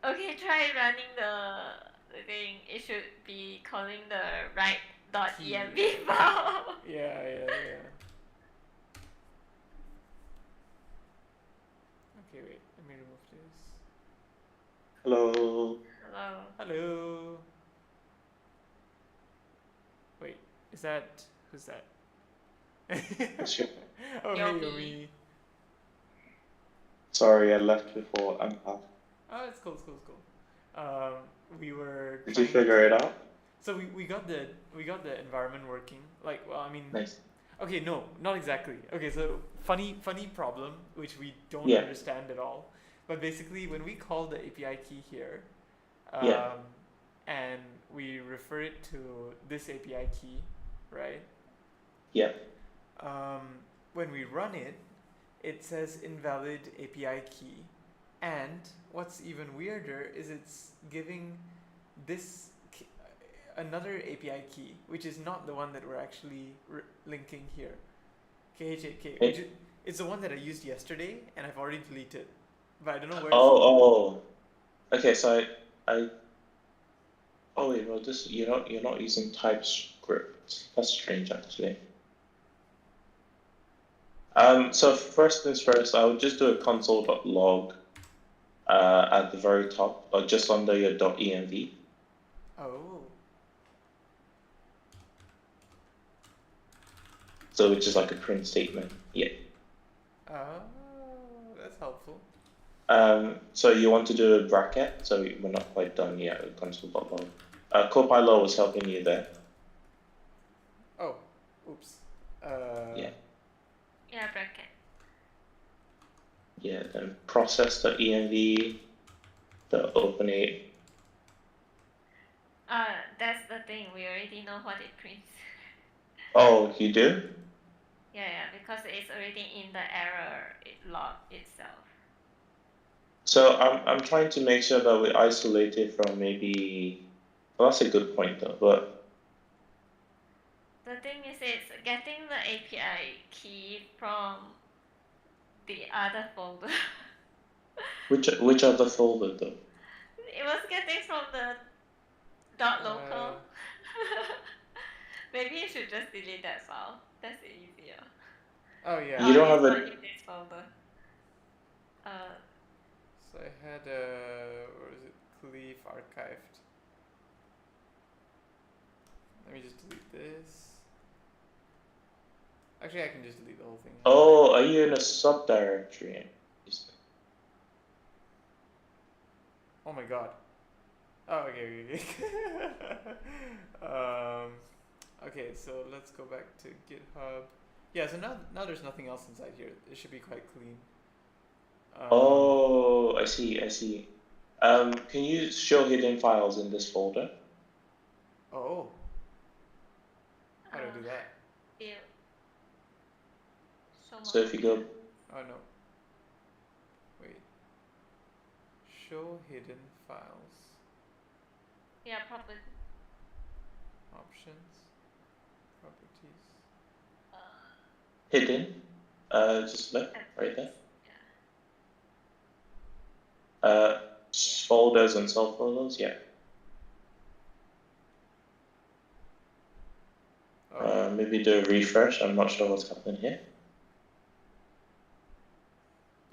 Okay, try running the thing. It should be calling the right.env file. Yeah. Okay, wait. Let me remove this. Hello. Hello. Hello. Wait, is that who's that? Sure. Oh, hey, Yomi. Yomi. Sorry, I left before unpack. Oh, it's cool. We were. Did you trying figure to- it out? So we got the environment working. Like, well, I mean. Nice. Okay, no, not exactly. Okay, so funny problem which we don't Yeah. understand at all. But basically, when we call the API key here, Yeah. and we refer it to this API key, right? Yeah. When we run it, it says invalid API key, and what's even weirder is it's giving this another API key, which is not the one that we're actually linking here. KHAK, which it's the one that I used yesterday, and I've already deleted, but I don't know where. Oh. Okay, so I. Oh wait, well, this you're not using TypeScript. That's strange, actually. So first things first, I would just do a console.log at the very top, or just under your .env. Oh. So which is like a print statement. Yeah. Oh, that's helpful. So you want to do a bracket, so we're not quite done yet with console.log. Copilot was helping you there. Oh, oops. Yeah. Yeah, bracket. Yeah, then process.env, the open it. That's the thing. We already know what it prints. Oh, you do? Yeah, because it's already in the error log itself. So I'm trying to make sure that we isolate it from maybe. Well, that's a good point though. But The thing is, it's getting the API key from the other folder. which other folder though? It was getting from the .local. Maybe you should just delete that file. That's easier. Oh yeah. You don't it's have not a. in this folder. So I had what is it? Cleave archived. Let me just delete this. Actually, I can just delete the whole thing. Oh, are you in a subdirectory? Oh my god. Oh, okay. Okay, so let's go back to GitHub. Yeah, so now there's nothing else inside here. It should be quite clean. Oh, I see. Can you show hidden files in this folder? Oh. How do I do that? View. So if you go. Oh no. Wait. Show hidden files. Yeah, probably. Options. Properties. Hidden. Just look right there. Yeah. Folders and subfolders, yeah. Oh. Maybe do a refresh. I'm not sure what's happening here.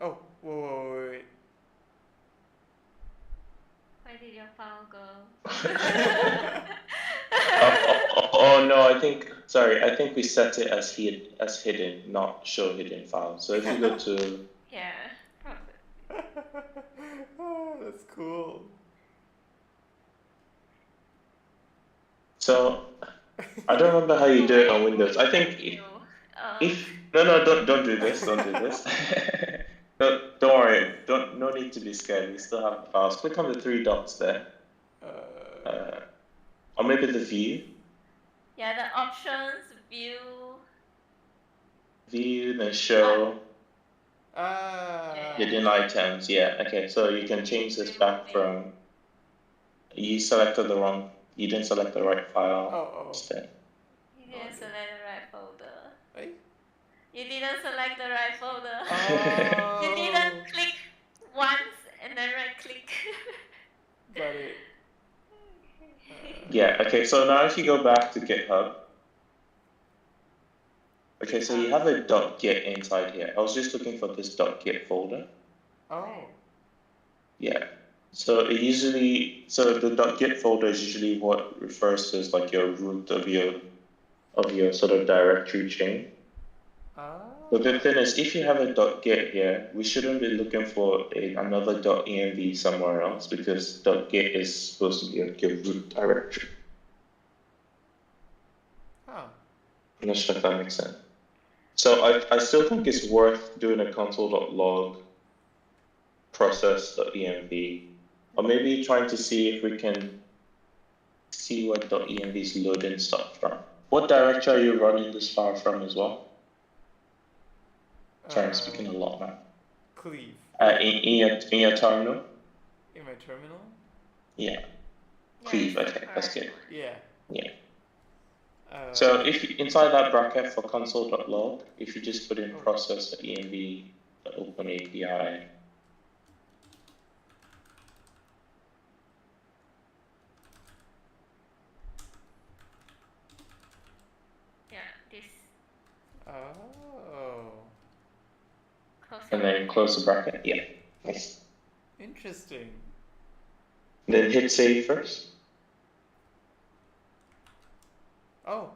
Oh, whoa, wait. Where did your file go? Oh no, I think we set it as hidden, not show hidden file. So if you go to Yeah, probably. Oh, that's cool. So I don't remember how you do it on Windows. I think if no, don't do this. Don't do this. Don't worry. No need to be scared. We still have the files. Click on the three dots there. Or maybe the view. Yeah, the options, view. View, then show. Yeah. Hidden items. Yeah. Okay. So you can change this back from. You selected the wrong. You didn't select the right file. Oh. Instead. You didn't select the right folder. Hey? You didn't select the right folder. Oh. You didn't click once and then right click. Got it. Yeah, okay, so now if you go back to GitHub, okay, so you have a .git inside here. I was just looking for this .git folder. Oh. Yeah, so the .git folder is usually what refers to as like your root of your sort of directory chain. But the thing is, if you have a .git here, we shouldn't be looking for another .env somewhere else because .git is supposed to be like your root directory. Huh. I'm not sure if that makes sense. So I still think it's worth doing a console.log process.env, or maybe trying to see if we can see what .env is loading stuff from. What directory are you running this file from as well? Sorry, I'm speaking a lot now. Cleave. In your terminal? In my terminal? Yeah. Cleave, okay, that's good. Yeah. So if inside that bracket for console.log, if you just put in process.env, the open API. Yeah, this. Oh. And then close the bracket. Yeah. Nice. Interesting. Then hit save first. Oh.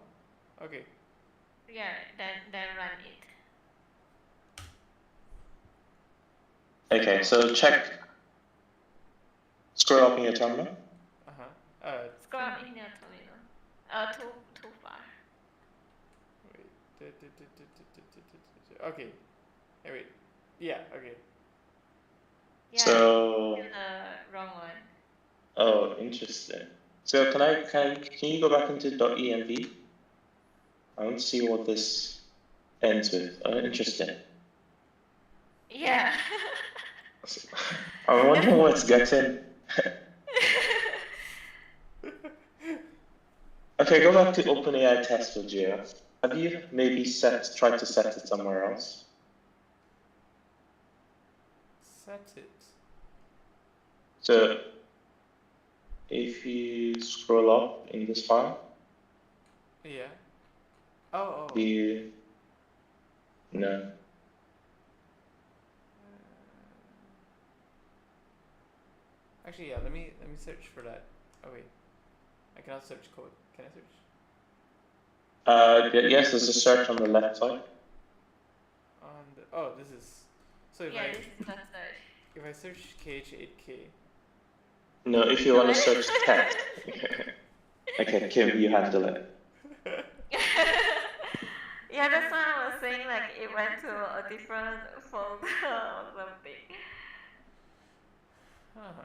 Okay. Yeah, then run it. Okay, so check. Scroll up in your terminal. Scroll up in your terminal. Too far. Wait. Okay. Hey, wait. Yeah. Okay. Yeah. So. The wrong one. Oh, interesting. So can you go back into .env? I want to see what this ends with. Interesting. Yeah. I wonder what's getting. Okay, go back to OpenAI TestFlow.js. Have you maybe tried to set it somewhere else? Set it. So if you scroll up in this file. Yeah. Oh. No. Actually, yeah. Let me search for that. Oh wait, I cannot search code. Can I search? Yes, there's a search on the left side. This is. So if this is the search. If I search KH8K. No, if you want to search text. Okay, Kim, you handle it. Yeah, that's why I was saying like it went to a different folder or something.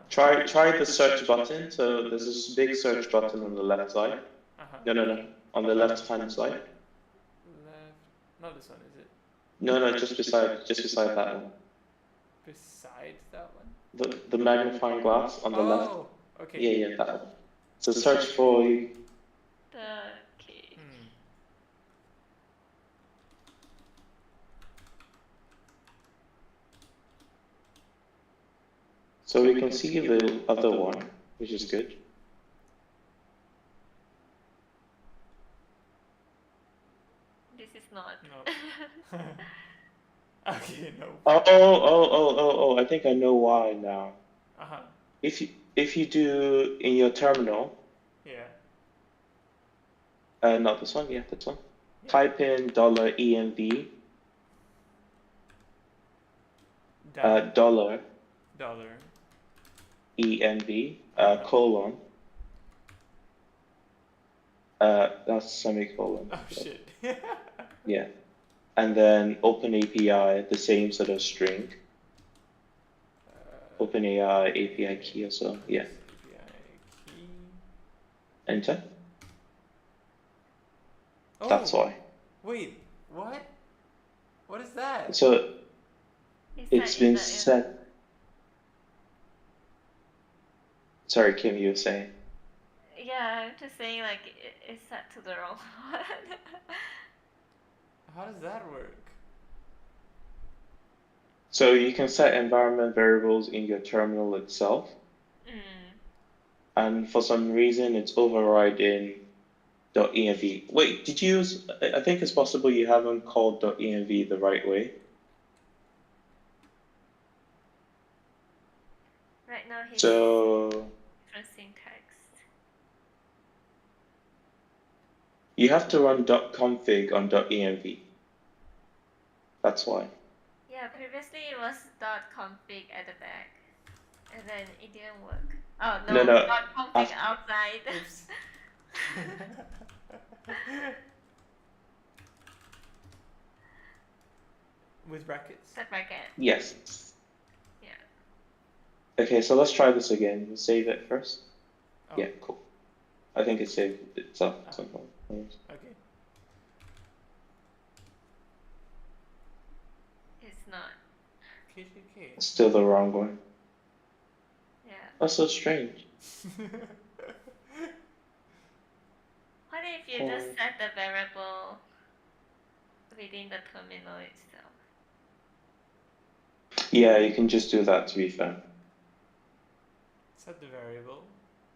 Try the search button. So there's this big search button on the left side. No. On the left hand side. Left. Not this one, is it? No, just beside that one. Beside that one? The magnifying glass on the left. Oh, okay. Yeah, that one. So search for the key. So we can see the other one, which is good. This is not. No. Okay, no. Oh, I think I know why now. If you do in your terminal. Yeah. Not this one, yeah, this one. Yeah. Type in $env. Dollar. env, colon. That's semicolon. Oh shit. Yeah. And then OpenAPI, the same sort of string. OpenAI API key as well. Yeah. API key. Enter. Oh, that's why. Wait, what? What is that? So it's been set. Sorry, Kim, you were saying? Yeah, I'm just saying like it's set to the wrong one. How does that work? So you can set environment variables in your terminal itself. And for some reason, it's overriding .env. Wait, did you use, I think it's possible you haven't called .env the right way. Right now he's different syntax. You have to run .config on .env. That's why. Yeah, previously it was .config at the back, and then it didn't work. Oh no, .config outside. Oops. With brackets? The bracket. Yes. Yeah. Okay, so let's try this again. We'll save it first. Oh. Yeah, cool. I think it saved itself. Okay. It's not. KJK. It's still the wrong one. Yeah. That's so strange. What if you just set the variable within the terminal itself? Yeah, you can just do that, to be fair. Set the variable?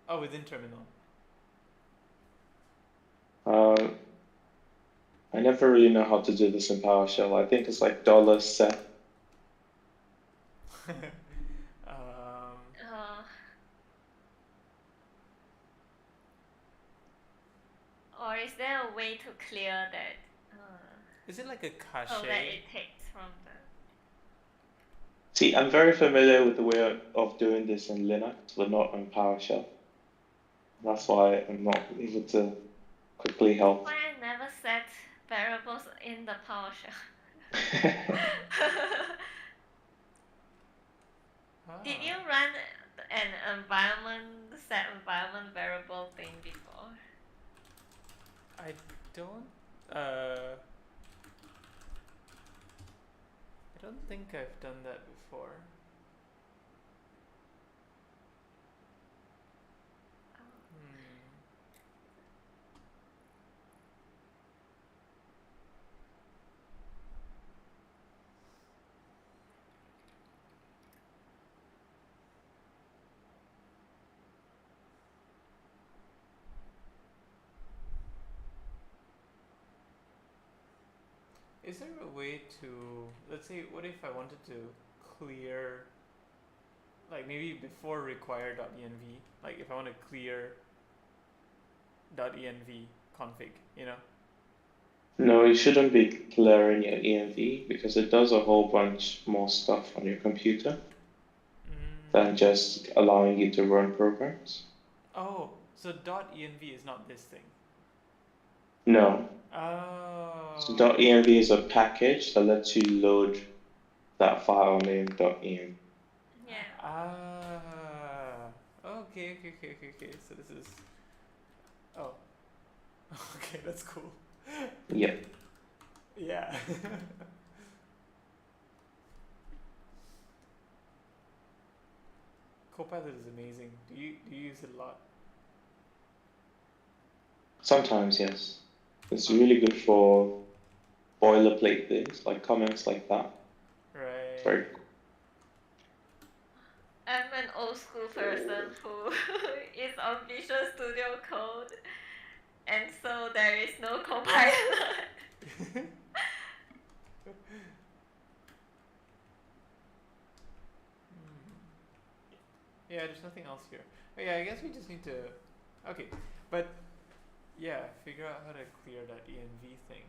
Oh, within terminal. I never really know how to do this in PowerShell. I think it's like $set. Or is there a way to clear that? Is it like a cache? So that it takes from the... See, I'm very familiar with the way of doing this in Linux, but not in PowerShell. That's why I'm not able to quickly help. Why I never set variables in the PowerShell. Did you run an set environment variable thing before? I don't think I've done that before. Is there a way to, let's say, what if I wanted to clear, like maybe before require.env, like if I want to clear .env config, you know? No, you shouldn't be clearing your env because it does a whole bunch more stuff on your computer than just allowing you to run programs. Oh, so .env is not this thing. No. Oh. So .env is a package that lets you load that file name .env. Yeah. Okay. So this is. Oh. Okay, that's cool. Yep. Yeah. Copilot is amazing. Do you use it a lot? Sometimes, yes. It's really good for boilerplate things, like comments like that. Right. Very cool. I'm an old school person who is on Visual Studio Code, and so there is no Copilot. Yeah, there's nothing else here. Oh, yeah, I guess we just need to. Okay, but yeah, figure out how to clear that env thing.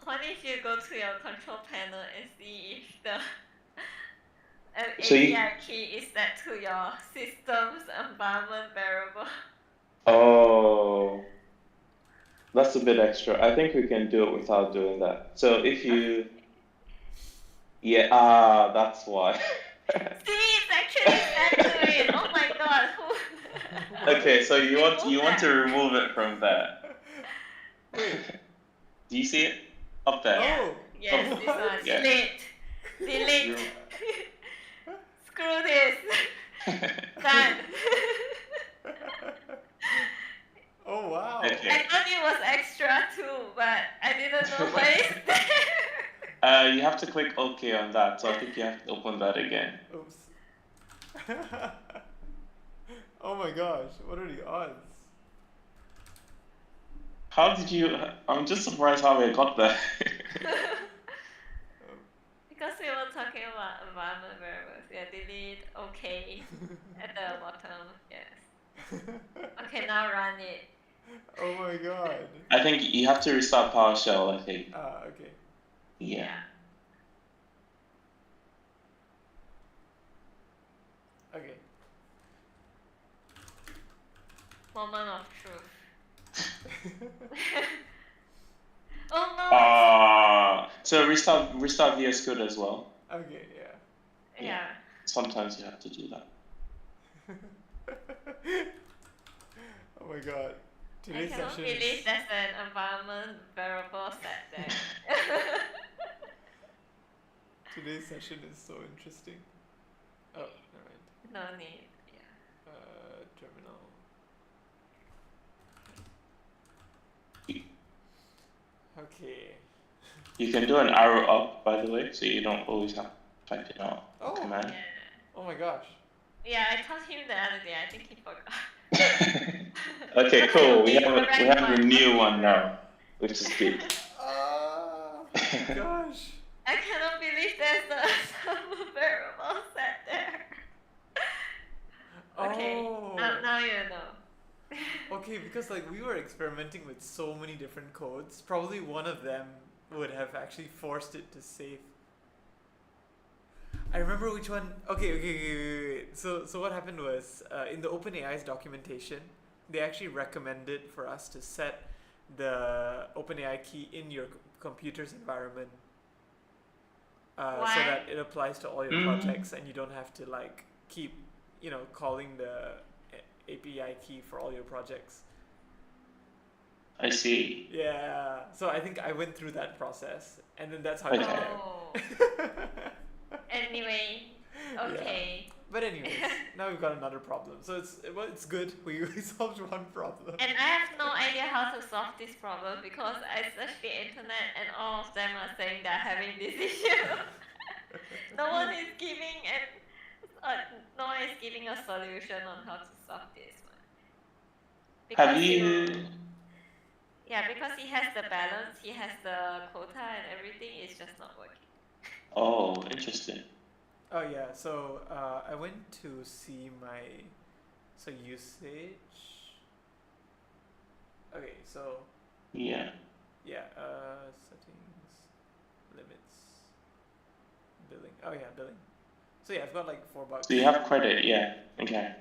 What if you go to your control panel and see if the So API key is set to your system's environment variable? Oh, that's a bit extra. I think we can do it without doing that. So if you, yeah, that's why. See, it's actually set to it. Oh my god, who? Okay, so you want Remove to that. remove it from there. Wait. Do you see it up there? Oh. Yes, this one. Yeah. Delete. Screw this. Done. Oh wow. Okay. I thought it was extra too, but I didn't know why it's there. You have to click OK on that, so I think you have to open that again. Oops. Oh my gosh, what are the odds? How did you? I'm just surprised how I got there. Because we were talking about environment variables. Yeah, delete, OK at the bottom. Yes. Okay, now run it. Oh my god. I think you have to restart PowerShell, I think. Okay. Yeah. Okay. Moment of truth. Oh no! So restart VS Code as well. Okay, yeah. Yeah. Sometimes you have to do that. Oh my god. I Today's cannot session believe is... there's an environment variable set there. Today's session is so interesting. Oh, never mind. No need. Yeah. Terminal. Okay. You can do an arrow up, by the way, so you don't always have to type it out. Oh. Command. Yeah. Oh my gosh. Yeah, I taught him the other day. I think he forgot. Okay, cool. We have a new Okay. one now, which is good. Oh gosh. I cannot believe there's some variable set there. Okay, Oh. now you know. Okay, because like we were experimenting with so many different codes, probably one of them would have actually forced it to save. I remember which one. Okay. Wait. So what happened was in the OpenAI's documentation, they actually recommended for us to set the OpenAI key in your computer's environment, so Why? that it applies to all your projects and you don't have to like keep, calling the API key for all your projects. I see. Yeah. So I think I went through that process, and then that's how Okay. I got Oh. there. Anyway, okay. But anyways, now we've got another problem. So it's good. We solved one problem. And I have no idea how to solve this problem because I searched the internet and all of them are saying they're having this issue. No one is giving a solution on how to solve this one. Have you? Yeah, because he has the balance, he has the quota and everything. It's just not working. Oh, interesting. Oh yeah. So I went to see my usage. Okay. So Yeah. settings, limits, billing. Oh yeah, billing. So yeah, I've got like $4. So you have credit, yeah. Okay.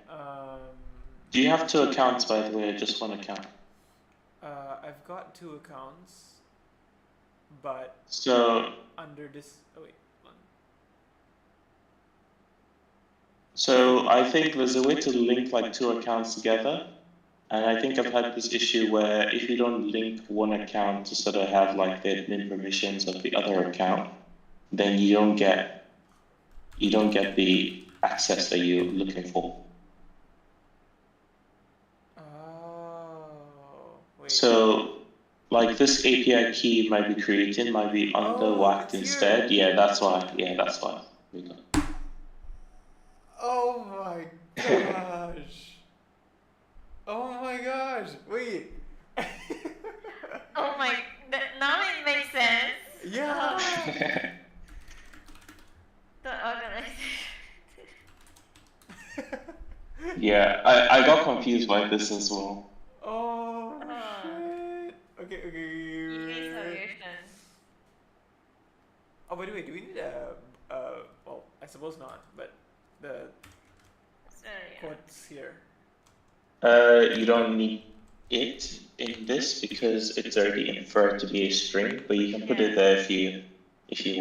Do you have 2 accounts, by the way, or just 1 account? I've got 2 accounts, but So under this. Oh wait, one. So I think there's a way to link like 2 accounts together. And I think I've had this issue where if you don't link one account to sort of have like the admin permissions of the other account, then you don't get the access that you're looking for. Oh, wait. So like this API key might be created, might be under WACT instead. Here. Yeah, that's why. Yeah, that's why. Oh my gosh. Oh my gosh. Wait. Oh my, now it makes sense. Yeah. The organization. Yeah, I got confused by this as well. Oh shit. Okay. Easy solution. Oh, by the way, do we need well, I suppose not, but the quotes here. You don't need it in this because it's already inferred to be a string, but you can put it there if you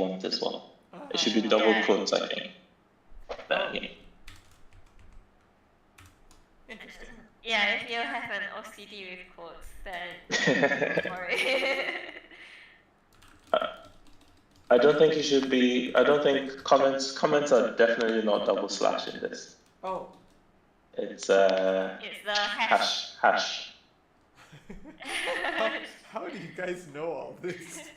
want as well. It should be double quotes, I think. Yeah. Interesting. Yeah, if you have an OCD with quotes, then go for it. I don't think you should be. I don't think comments are definitely not double slash in this. Oh. It's the hash. Hash. How do you guys know all this?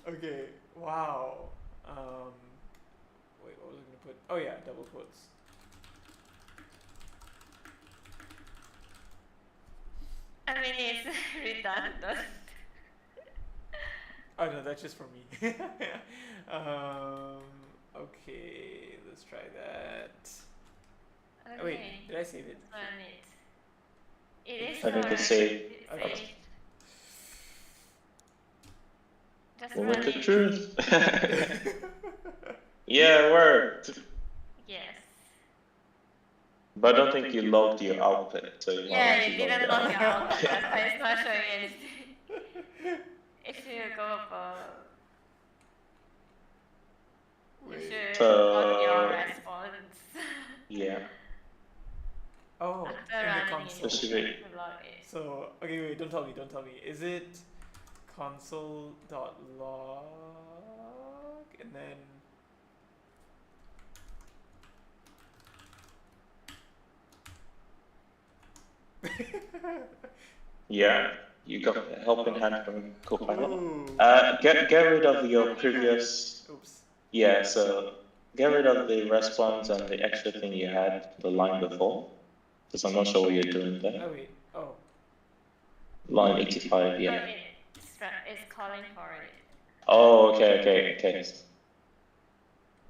Okay. Wow. Wait, what was I gonna put? Oh yeah, double quotes. I mean, it's redundant. Oh no, that's just for me. Okay, let's try that. Okay. Oh, wait, did I save it? Run it. It is I think it's saved. Okay. Just What run the it. truth? Yeah, it worked. Yes. But I don't think you logged your output, so you Yeah, you didn't log your output. That's why it's not showing anything. If you go for, you should log your response. Yeah. Oh, After in the running console. This should be- to log it. So, okay, wait, don't tell me. Is it console.log and then Yeah, you got help in hand from Copilot. Ooh. Get rid of your previous. Oops. Yeah, so get rid of the response and the extra thing you had the line before, because I'm not sure what you're doing there. Oh wait. Oh. Line 85, yeah. It's calling for it. Oh, okay.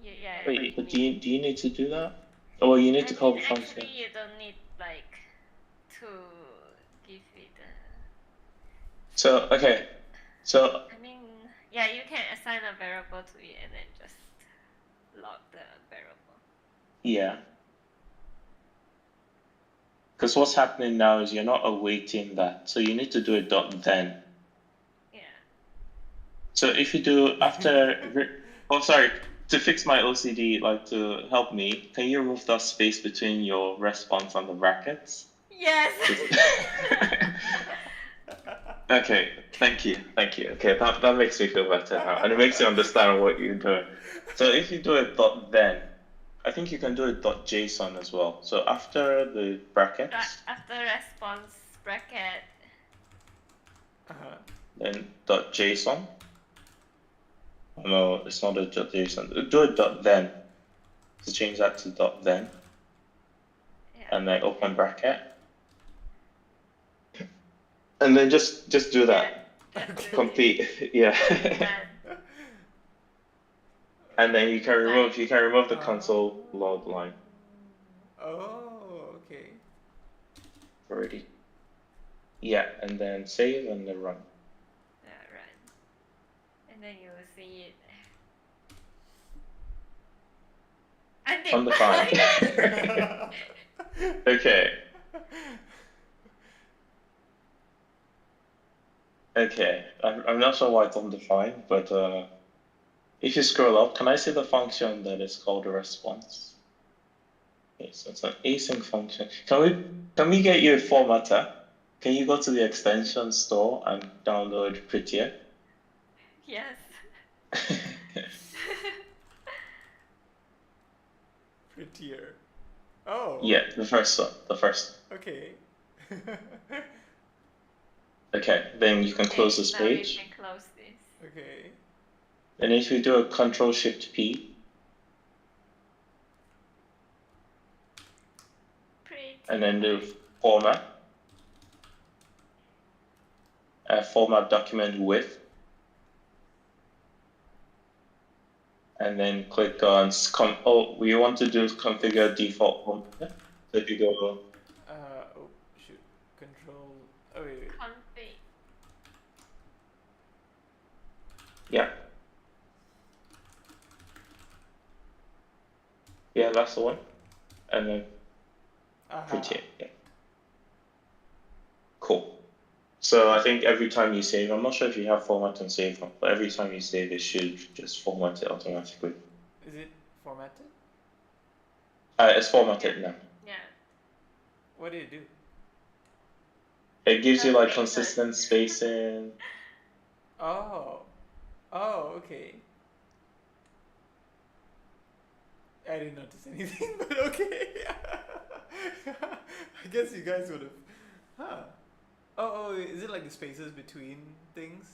Yeah. Wait, but do you need to do that? Oh, well, you need to call the function. Actually, you don't need like to give it. So okay, so I mean, yeah, you can assign a variable to it and then just log the variable. yeah. Because what's happening now is you're not awaiting that, so you need to do it .then. Yeah. So if you do after, oh sorry, to fix my OCD, like to help me, can you remove that space between your response and the brackets? Yes. Okay, thank you. Okay, that makes me feel better now, and it makes you understand what you're doing. So if you do a dot then, I think you can do a dot JSON as well. So after the brackets, After response bracket. then dot JSON. No, it's not a dot JSON. Do a dot then. So change that to dot then, and then open bracket, and then just do that. Complete. Yeah. And then you can remove the console log line. Oh, okay. Already. Yeah, and then save and then run. Yeah, run. And then you will see it. Undefined. Okay. Okay. I'm not sure why it's undefined, but if you scroll up, can I see the function that is called a response? Okay, so it's an async function. Can we get you a formatter? Can you go to the extension store and download Prettier? Yes. Prettier. Oh. Yeah, the first one. Okay. Okay, then you can close this page. Now you can close this. Okay. And if you do a Control-Shift-P, and then do format, format document with, and then click on we want to do configure default format. So if you go. Oh shoot. Control. Oh wait. Config. Yeah. Yeah, that's the one. And then Prettier. Yeah. Cool. So I think every time you save, I'm not sure if you have format and save, but every time you save, it should just format it automatically. Is it formatted? It's formatted now. Yeah. What do you do? It gives you like consistent spacing. Oh, okay. I didn't notice anything, but okay. I guess you guys would have. Huh. Oh, is it like the spaces between things?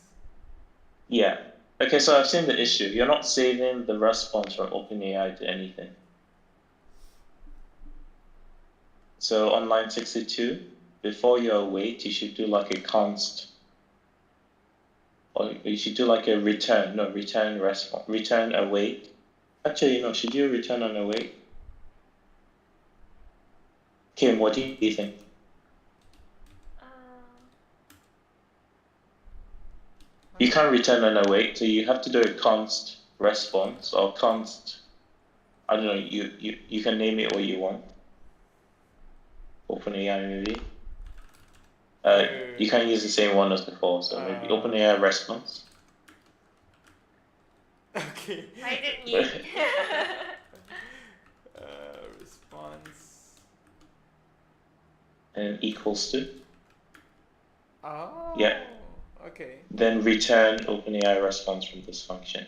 Yeah. Okay, so I've seen the issue. You're not saving the response from OpenAI to anything. So on line 62, before you await, you should do like a const. Or you should do like a return response. Return await. Actually, no, should you return on await? Kim, what do you think? You can't return on await, so you have to do a const response or const. I don't know. You can name it what you want. OpenAI maybe. You can use the same one as before, so maybe OpenAI response. Okay. I didn't need. Response. And equals to. Oh. Yeah. Okay. Then return OpenAI response from this function.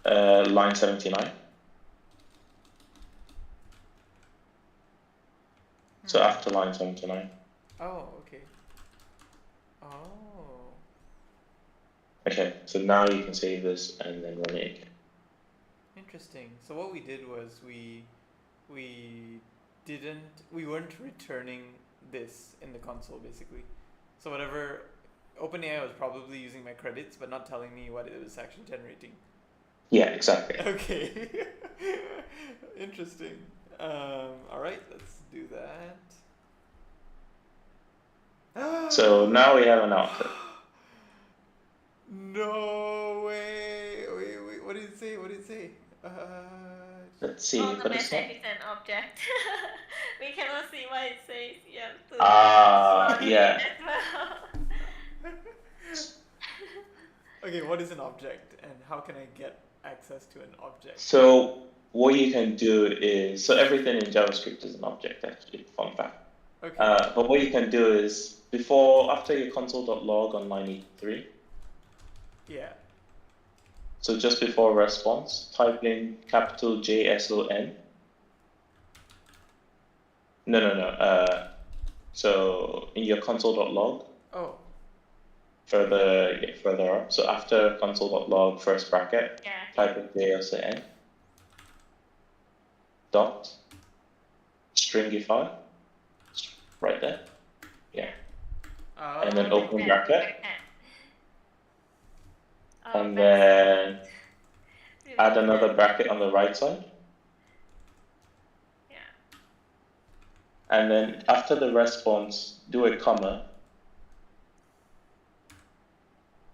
Line 79. So after line 79. Oh, okay. Oh. Okay, so now you can save this and then run it again. Interesting. So what we did was we weren't returning this in the console basically. So whatever OpenAI was probably using my credits but not telling me what it was actually generating. Yeah, exactly. Okay. Interesting. Alright, let's do that. So now we have an output. No way. Wait, what did it say? Let's see, the but it's not. message is an object. We cannot see what it says. You have to Yeah. Okay, what is an object and how can I get access to an object? So what you can do is, so everything in JavaScript is an object actually, fun fact. Okay. But what you can do is, after your console.log on line 83, Yeah. so just before response, type in capital JSON. No. So in your console.log, Oh, further up. So after console.log first bracket, Yeah. type in JSON dot stringify, right there. Yeah. And then open Yeah. bracket, Oh, and that's then add another bracket on the right side. Yeah. And then after the response, do a comma.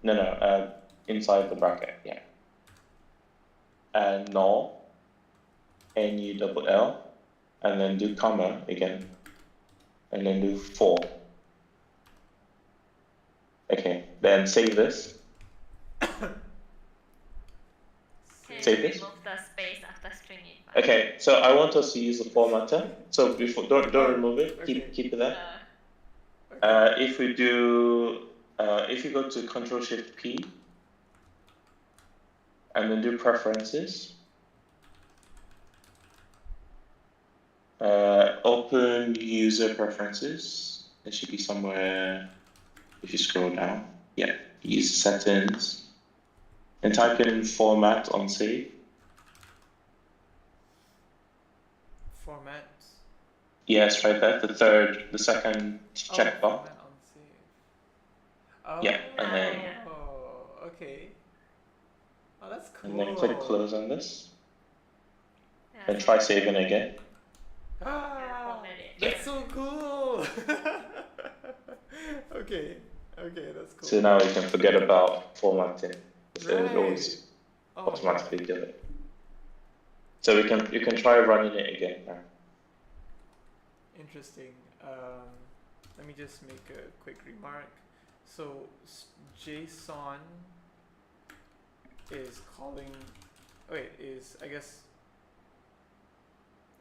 No, inside the bracket, yeah. And null, null, and then do comma again, and then do 4. Okay, then save this. Can Save you this? remove the space after stringify? Okay, so I want us to use the formatter. So don't remove it. Okay. Keep it there. okay. If you go to Ctrl+Shift+P and then do preferences, open user preferences. It should be somewhere if you scroll down. Yeah, user settings, and type in format on save. Format. Yes, right there. The second checkbox. Format on save. Oh. Yeah, and then okay. Oh, that's cool. and then click close on this, Yeah, and so try saving again. Ah, format it. that's so cool. Okay, that's cool. So now we can forget about formatting. So it would always Oh, automatically do it. So you can try running it again now. interesting. Let me just make a quick remark. So JSON is calling. Wait, I guess.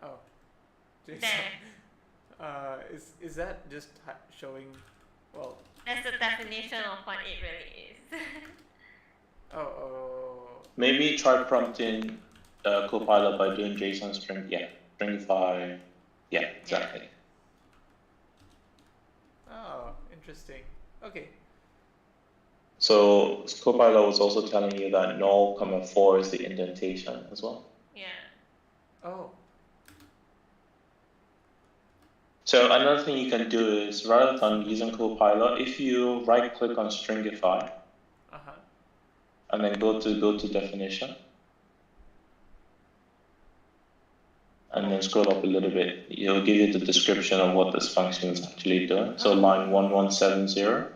Oh, JSON. Is that just showing? Well. That's the definition of what it really is. Oh. Maybe try prompting Copilot by doing JSON stringify. Yeah, exactly. Oh, interesting. Okay. So Copilot was also telling you that null, 4 is the indentation as well. Yeah. Oh. So another thing you can do is, rather than using Copilot, if you right click on stringify, and then go to definition, and then scroll up a little bit, it'll give you the description of what this function is actually doing. So line 1170,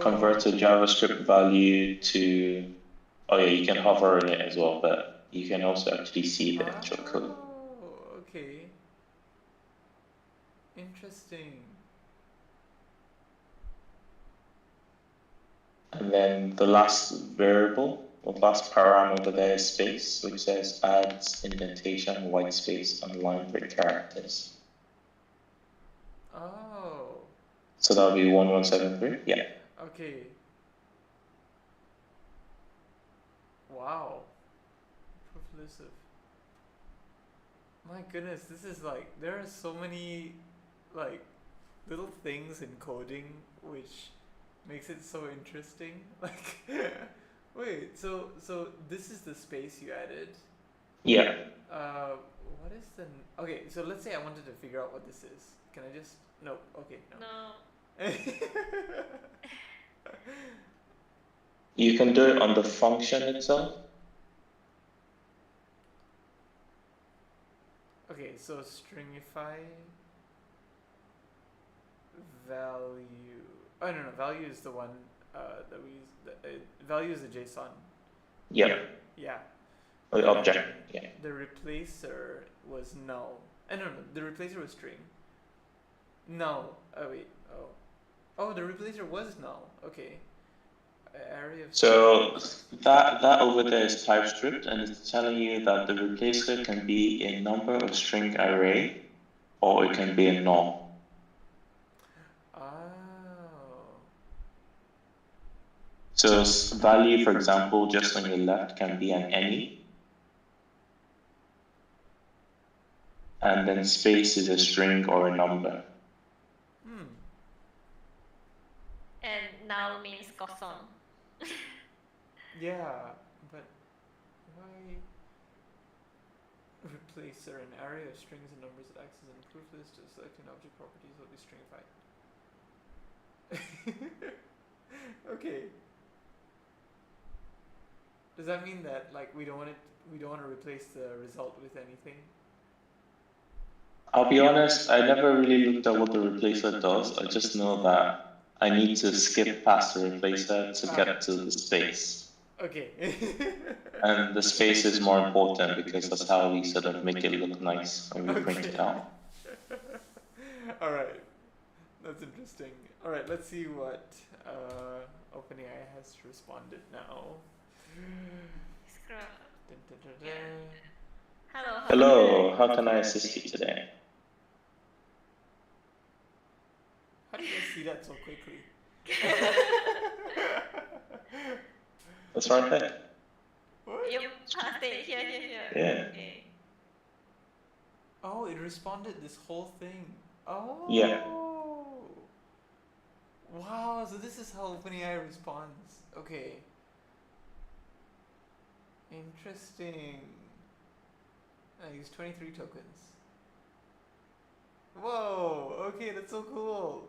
convert a JavaScript value to, oh yeah, you can hover in it as well, but you can also actually see the actual code. Oh, okay. Interesting. And then the last variable, or last parameter there is space, which says adds indentation, white space, and line break characters. Oh. So that'll be 1173, yeah. Okay. Wow. Prolific. My goodness, this is like, there are so many like little things in coding which makes it so interesting. Like, wait, so this is the space you added? Yeah. What is the? Okay, so let's say I wanted to figure out what this is. Can I just? No. Okay. No. You can do it on the function itself. Okay, so stringify value. Oh no, value is the one that we use. Value is the JSON. Yeah. Yeah. The object. Yeah. The replacer was null. No, the replacer was string. Null. Oh wait. Oh, the replacer was null. Okay. Array of So that over there is TypeScript, and it's telling you that the replacer can be a number or string array, or it can be a null. Oh. So value, for example, just on your left can be an any, and then space is a string or a number. And null means gosong. Yeah, but why replacer an array of strings and numbers that acts as an proof list to selecting object properties will be stringified. Okay. Does that mean that like we don't want to replace the result with anything? I'll be honest, I never really looked at what the replacer does. I just know that I need to skip past the replacer to get to the space. Okay. And the space is more important because that's how we sort of make it look nice when we print it out. Alright. That's interesting. Alright, let's see what OpenAI has responded now. Scroll. Dun, dun, dun, dun. Hello. Hello, how can I assist you today? How did I see that so quickly? That's right there. What? You passed it here. Yeah. Okay. Oh, it responded this whole thing. Oh. Yeah. Wow, so this is how OpenAI responds. Okay. Interesting. I use 23 tokens. Whoa, okay, that's so cool.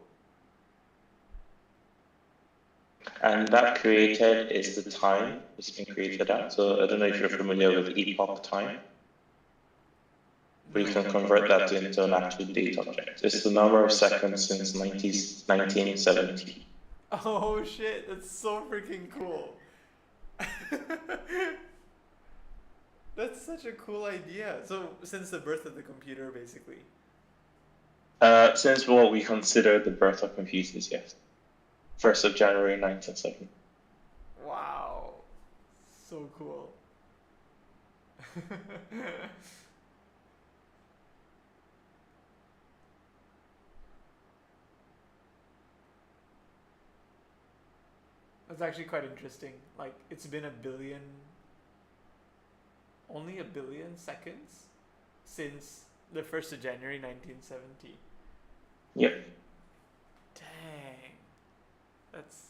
And that created is the time it's been created at. So I don't know if you're familiar with epoch time. We can convert that into an actual date object. It's the number of seconds since 1970. Oh shit, that's so freaking cool. That's such a cool idea. So, since the birth of the computer, basically. Since what we consider the birth of computers, yes. 1st of January 1970. Wow. So cool. That's actually quite interesting. Like, it's been only a billion seconds since the 1st of January 1970. Yep. Dang. That's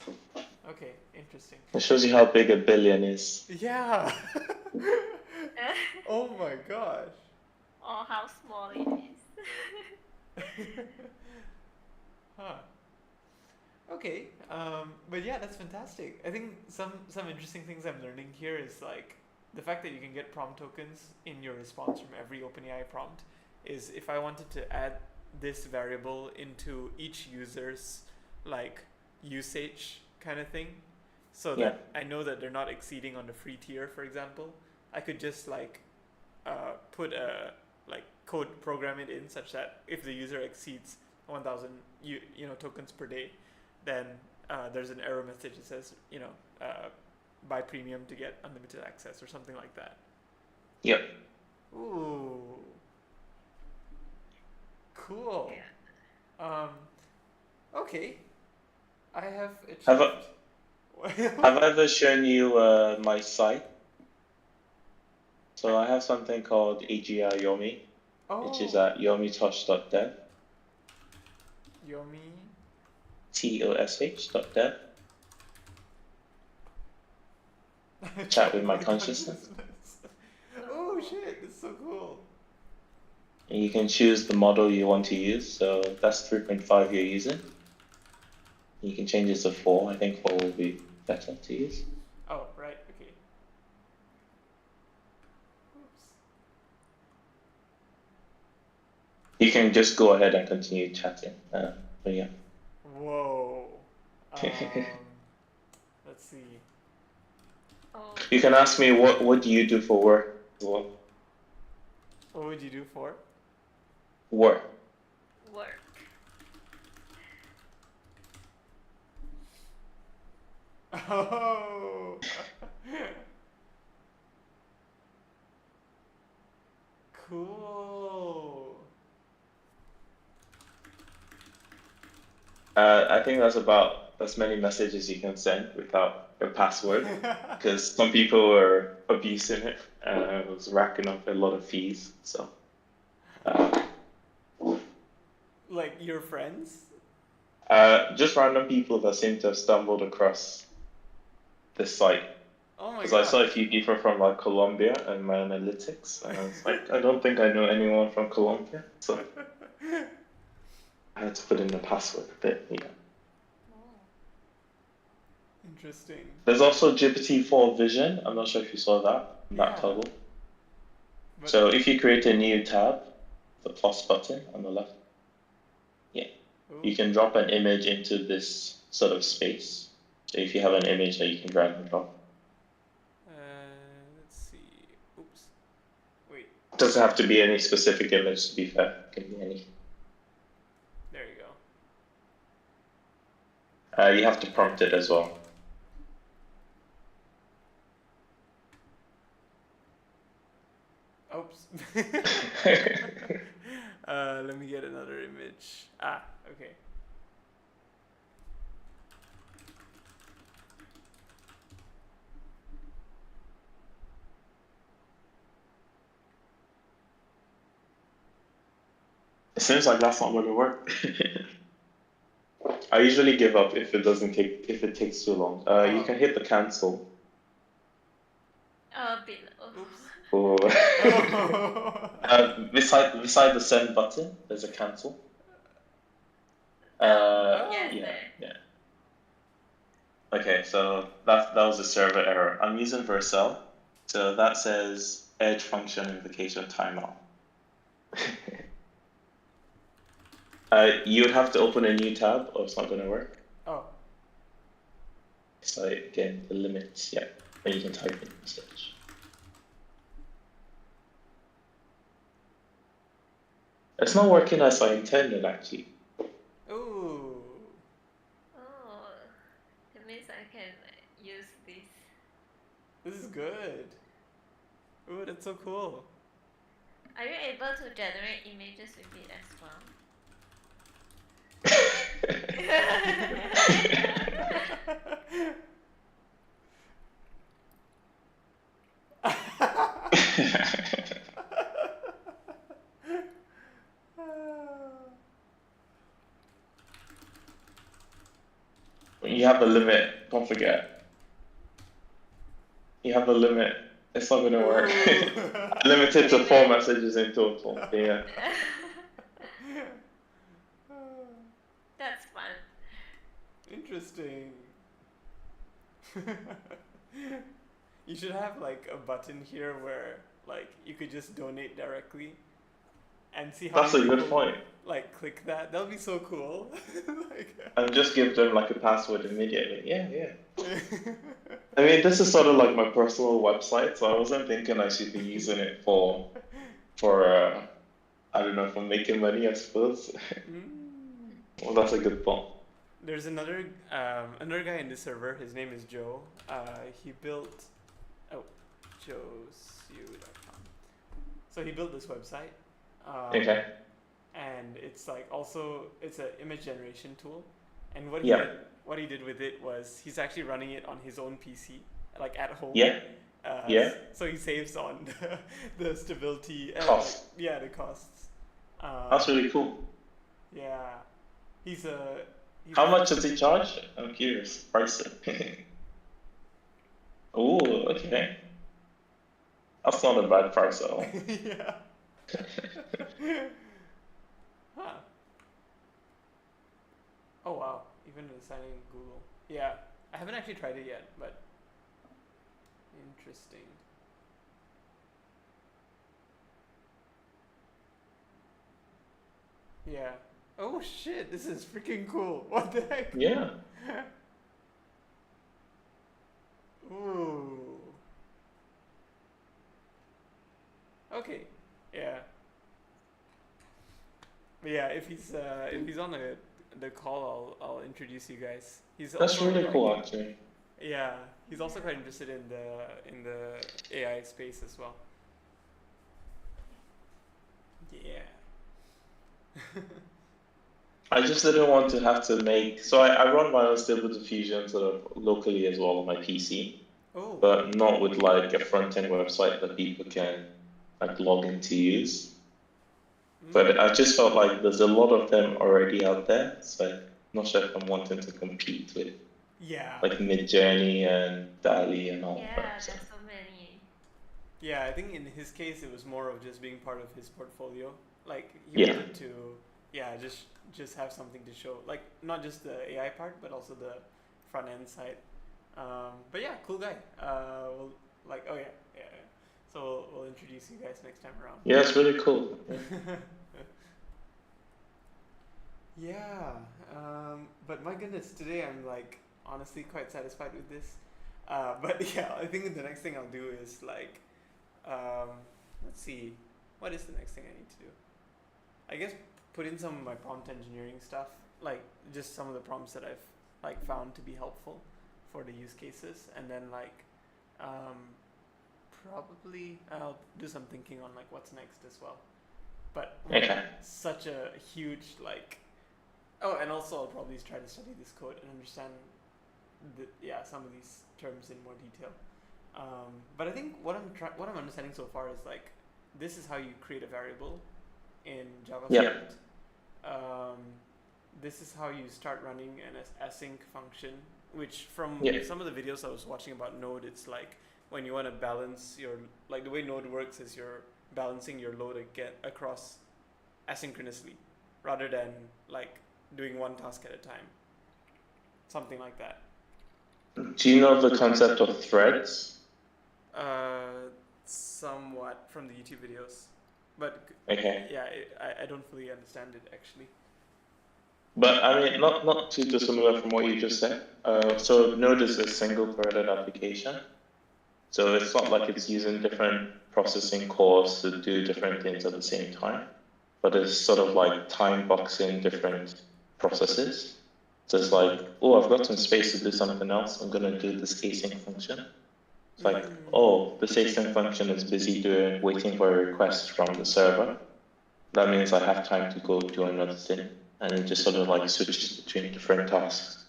okay, interesting. It shows you how big a billion is. Yeah. Oh my gosh. Or how small it is. Huh. Okay. But yeah, that's fantastic. I think some interesting things I'm learning here is like the fact that you can get prompt tokens in your response from every OpenAI prompt is if I wanted to add this variable into each user's like usage kind of thing, so that I know that they're not exceeding on the free tier, for example, I could just like put a like code program it in such that if the user exceeds 1,000 tokens per day, then there's an error message that says buy premium to get unlimited access or something like that. Yep. Ooh. Cool. Yeah. Okay. I have achieved. Have I ever shown you my site? So I have something called AGI Yomi, which is at yomitosh.dev. Yomi. TOSH.dev. Chat with my consciousness. Oh shit, that's so cool. And you can choose the model you want to use. So that's 3.5 you're using. You can change it to 4. I think 4 will be better to use. Oh, right, okay. Oops. You can just go ahead and continue chatting. But yeah. Whoa. Let's see. Oh. You can ask me what do you do for work? Well, What would you do for? work. Work. Oh. Cool. I think that's about as many messages you can send without a password, because some people were abusing it and it was racking up a lot of fees. So, uh, Like your friends? just random people that seem to have stumbled across this site. Oh my Because I saw a gosh. few people from like Colombia and my analytics, and I was like, I don't think I know anyone from Colombia, so I had to put in the password. But yeah, Oh. Interesting. there's also GPT-4 Vision. I'm not sure if you saw that in that Yeah, toggle. but So if you create a new tab, the plus button on the left, yeah, oh, you can drop an image into this sort of space. So if you have an image that you can drag and drop, let's see. Oops. Wait. it doesn't have to be any specific image. To be fair, it can be any. There you go. You have to prompt it as well. Oops. Let me get another image. Ah, okay. It seems like that's not going to work. I usually give up if it takes too long. You Oh, can hit the cancel. Below. oops. Or Oh. beside the send button, there's a cancel. Yes, Oh. Yeah, there. yeah. Okay, so that was a server error. I'm using Vercel, so that says Edge function invocation timeout. You would have to open a new tab, or it's not going to work. Oh. So again, the limits, yeah, and you can type in message. It's not working as I intended, actually. Ooh. Oh, that means I can use this. This is good. Ooh, that's so cool. Are you able to generate images with it as well? You have a limit, don't forget. You have a limit. It's not gonna work. I limited to 4 messages in total. Yeah. That's fun. Interesting. You should have like a button here where like you could just donate directly and see how That's a many good people point. like click that. That would be so cool. Like, And just give them like a password immediately. Yeah, yeah. I mean, this is sort of like my personal website, so I wasn't thinking I should be using it for I don't know, for making money, I suppose. Mm. Well, that's a good point. There's another guy in this server. His name is Joe. He built joesu.com. So he built this website. Okay. And it's like also it's an image generation tool. And Yeah. what he did with it was he's actually running it on his own PC, like at home. Yeah. Yeah. So he saves on the stability and Cost. yeah, the costs. That's really cool. Yeah, he's a How much does he charge? I'm curious. Pricing. Oh, okay. That's not a bad price at all. yeah. Huh. Oh wow, even the signing in Google. Yeah, I haven't actually tried it yet, but interesting. Yeah. Oh shit, this is freaking cool. What the heck? Yeah. Ooh. Okay. Yeah. But yeah, if he's on the call, I'll introduce you guys. He's That's also really like cool, actually. Yeah, he's also quite interested in the AI space as well. Yeah. I just didn't want to have to make. So I run my own Stable Diffusion sort of locally as well on my PC, Oh. but not with like a front end website that people can like log in to use. But I just felt like there's a lot of them already out there, so I'm not sure if I'm wanting to compete with Yeah. like Midjourney and DALL-E and all Yeah, that. So. there's so many. Yeah, I think in his case it was more of just being part of his portfolio. Like he Yeah. wanted to, yeah, just have something to show. Like not just the AI part, but also the front end side. But yeah, cool guy. We'll like, oh yeah, yeah. Yeah. So we'll introduce you guys next time around. Yeah, it's really cool. Yeah. But my goodness, today I'm like honestly quite satisfied with this. But yeah, I think the next thing I'll do is like, let's see, what is the next thing I need to do? I guess put in some of my prompt engineering stuff, like just some of the prompts that I've like found to be helpful for the use cases, and then like, probably I'll do some thinking on like what's next as well. But Okay. such a huge like, oh, and also I'll probably try to study this code and understand some of these terms in more detail. But I think what I'm understanding so far is like, this is how you create a variable in JavaScript. This is how you start running an async function, which from some of the videos I was watching about Node, it's like when you want to balance your, like the way Node works is you're balancing your load across asynchronously rather than like doing one task at a time. Something like that. Do you know the concept of threads? Somewhat from the YouTube videos, but Okay. yeah, I don't fully understand it actually. But I mean, not too dissimilar from what you just said. So Node is a single-threaded application. So it's not like it's using different processing cores to do different things at the same time, but it's sort of like time boxing different processes. So it's like, oh, I've got some space to do something else. I'm going to do this async function. It's like, oh, this async function is busy waiting for a request from the server. That means I have time to go do another thing. And it just sort of like switches between different tasks.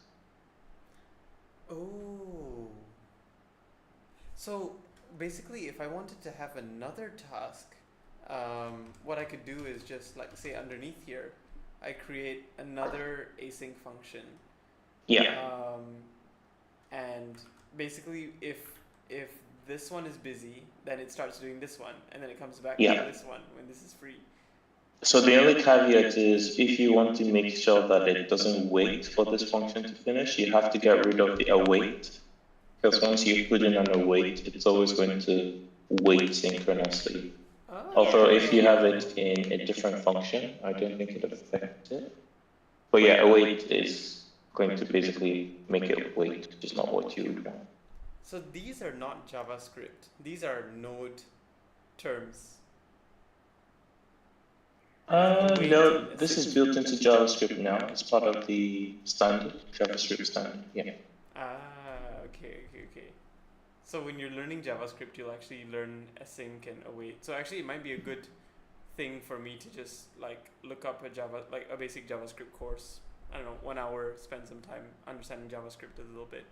Oh. So basically, if I wanted to have another task, what I could do is just like say underneath here, I create another async function. Yeah. And basically, if this one is busy, then it starts doing this one, and then it comes back to this one when this is free. So the only caveat is if you want to make sure that it doesn't wait for this function to finish, you have to get rid of the await. Because once you put in an await, it's always going to wait synchronously. Although if you have it in a different function, I don't think it affects it. But yeah, await is going to basically make it wait, which is not what you would want. So these are not JavaScript. These are Node terms. No, this is built into JavaScript now. It's part of the standard, JavaScript standard, yeah. Okay. So when you're learning JavaScript, you'll actually learn async and await. So actually it might be a good thing for me to just like look up a basic JavaScript course. I don't know, 1 hour, spend some time understanding JavaScript a little bit.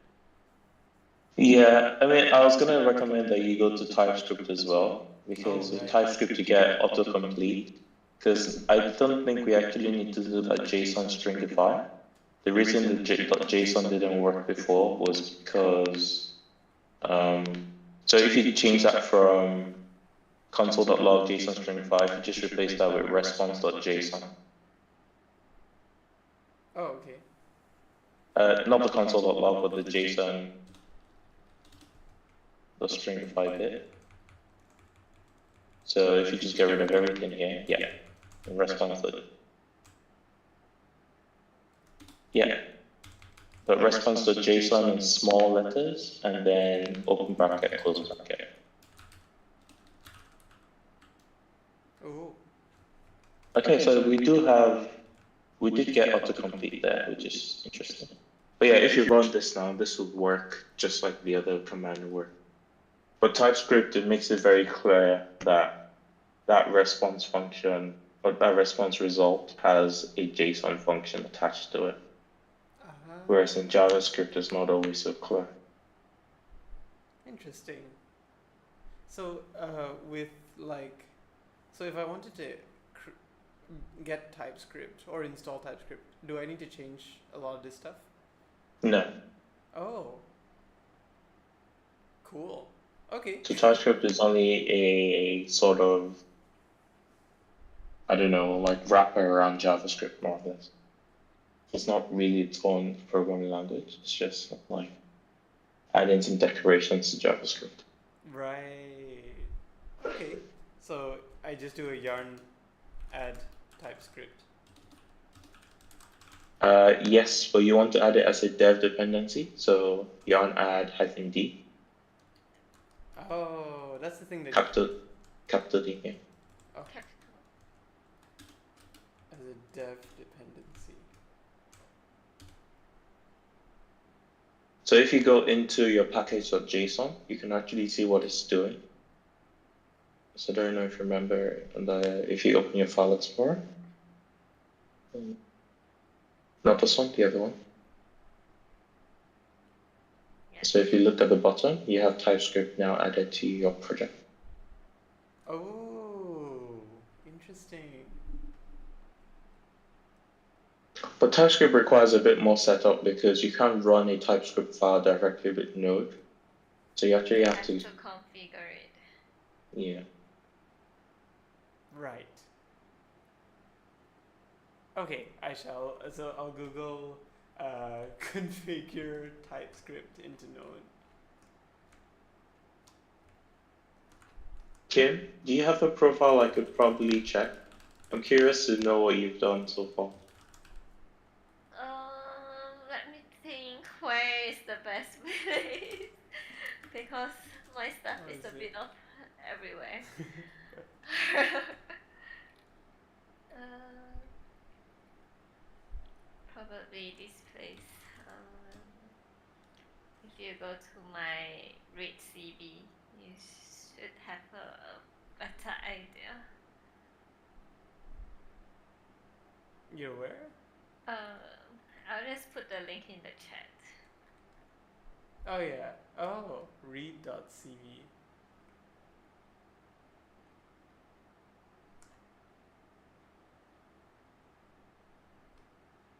Yeah, I mean, I was going to recommend that you go to TypeScript as well, because with TypeScript you get autocomplete. Because I don't think we actually need to do that JSON stringify. The reason the .json didn't work before was because, so if you change that from console.log JSON stringify, if you just replace that with response.json. Oh, okay. Not the console.log, but the JSON, the stringify bit. So if you just get rid of everything here, yeah. Response. Yeah. But response.json in small letters and then open bracket, close bracket. Oh. Okay, so we did get autocomplete there, which is interesting. But yeah, if you run this now, this will work just like the other command would. But TypeScript, it makes it very clear that that response function or that response result has a JSON function attached to it. Whereas in JavaScript, it's not always so clear. Interesting. So, with like, so if I wanted to get TypeScript or install TypeScript, do I need to change a lot of this stuff? No. Oh. Cool. Okay. So TypeScript is only a sort of, I don't know, like wrapper around JavaScript more or less. It's not really its own programming language. It's just like adding some decorations to JavaScript. Right. Okay. So I just do a yarn add TypeScript. Yes, but you want to add it as a dev dependency. So yarn add -d. Oh, that's the thing that capital D. Yeah. Oh. As a dev dependency. So if you go into your package.json, you can actually see what it's doing. So I don't know if you remember, if you open your file explorer. Not this one, the other one. Yes. So if you look at the bottom, you have TypeScript now added to your project. Oh, interesting. But TypeScript requires a bit more setup because you can't run a TypeScript file directly with Node. So you actually have to configure it. Yeah. Right. Okay, I shall. So I'll Google configure TypeScript into Node. Kim, do you have a profile I could probably check? I'm curious to know what you've done so far. Let me think where is the best place because my stuff is a bit of everywhere. Probably this place. If you go to my read CV, you should have a better idea. You're where? I'll just put the link in the chat. Oh yeah. Oh, read.cv.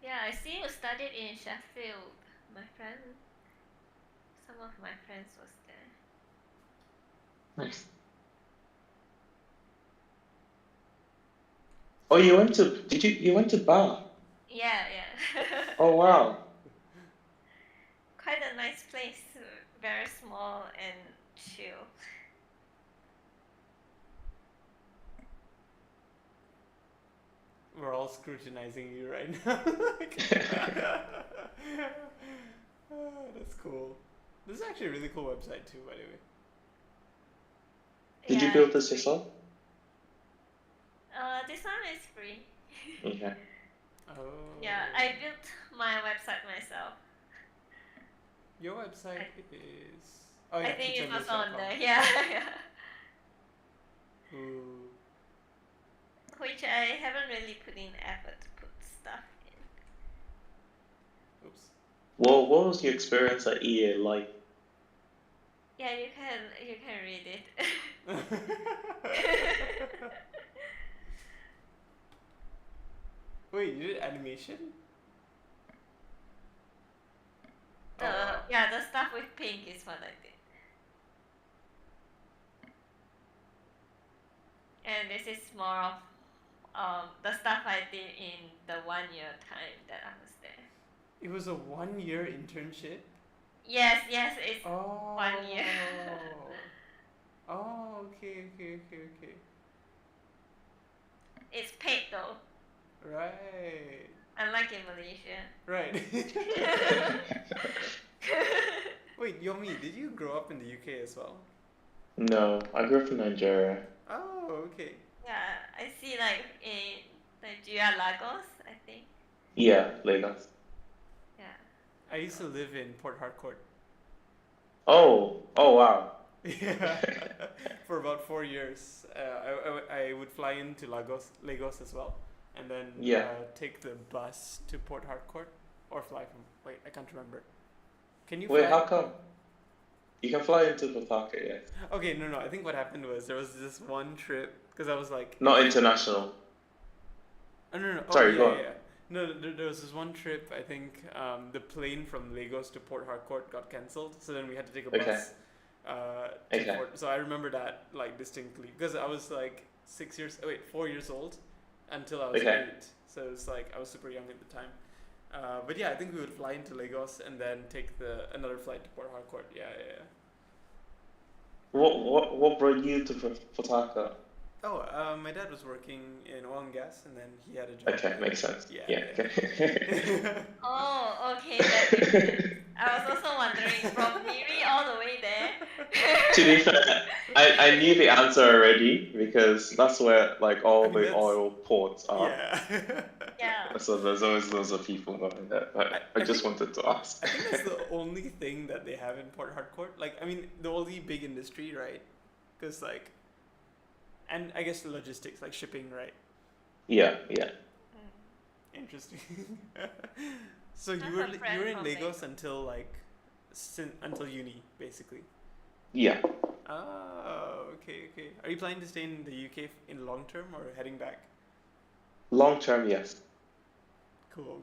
Yeah, I see you studied in Sheffield, my friend. Some of my friends was there. Nice. Oh, you went to? You went to Bar? Yeah. Oh wow. Quite a nice place, very small and chill. We're all scrutinizing you right now. That's cool. This is actually a really cool website too, by the way. Did you build this yourself? This one is free. Okay. Oh. Yeah, I built my website myself. Your website is. Oh yeah. I think it was on there. Yeah. Ooh. Which I haven't really put in effort to put stuff in. Oops. Well, what was your experience at EA like? Yeah, you can read it. Wait, you did animation? Yeah, the stuff with pink is what I did. And this is more of the stuff I did in the 1 year time that I was there. It was a 1 year internship? Yes, it's 1 year. Oh, okay. It's paid though. Right. Unlike in Malaysia. Right. Wait, Yomi, did you grow up in the UK as well? No, I grew up in Nigeria. Oh, okay. Yeah, I see like in Nigeria, Lagos, I think. Yeah, Lagos. Yeah. I used to live in Port Harcourt. Oh wow. Yeah, for about 4 years. I would fly into Lagos as well, and then Yeah. take the bus to Port Harcourt, or fly from. Wait, I can't remember. Can you Wait, fly? how come? You can fly into Pawtucket, yes. Okay, no. I think what happened was there was this one trip because I was like, Not international. oh no. Oh Sorry, go on. yeah. No, there was this one trip. I think the plane from Lagos to Port Harcourt got cancelled, so then we had to take a Okay. bus. To Okay. Port. So I remember that like distinctly because I was like 4 years old until I was Okay. 8. So it's like I was super young at the time. But yeah, I think we would fly into Lagos and then take another flight to Port Harcourt. Yeah. What brought you to Pawtucket? Oh, my dad was working in oil and gas, and then he had a job. Okay, makes sense. Yeah. Yeah. Okay. Oh, okay, that makes sense. I was also wondering from Miri all the way there. To be fair, I knew the answer already because that's where like all I mean, the that's- oil ports are. Yeah. Yeah. So there's always loads of people knowing that. I I just think- wanted to ask. I think that's the only thing that they have in Port Harcourt. Like, I mean, the only big industry, right? Because like, and I guess the logistics, like shipping, right? Yeah. Interesting. So I you have were a friend you were in from Lagos until like, until uni, basically. Yeah. Oh, okay. Are you planning to stay in the UK in long term or heading back? Long term, yes. Cool.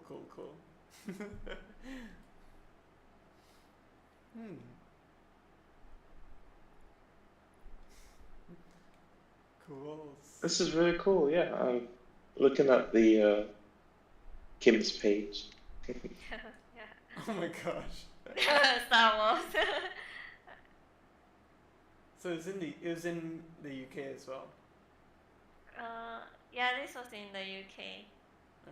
Cool. This is really cool. Yeah. I'm looking at the Kim's page. Yeah. Oh my gosh. Star Wars. So it was in the UK as well. Yeah, this was in the UK. Oh.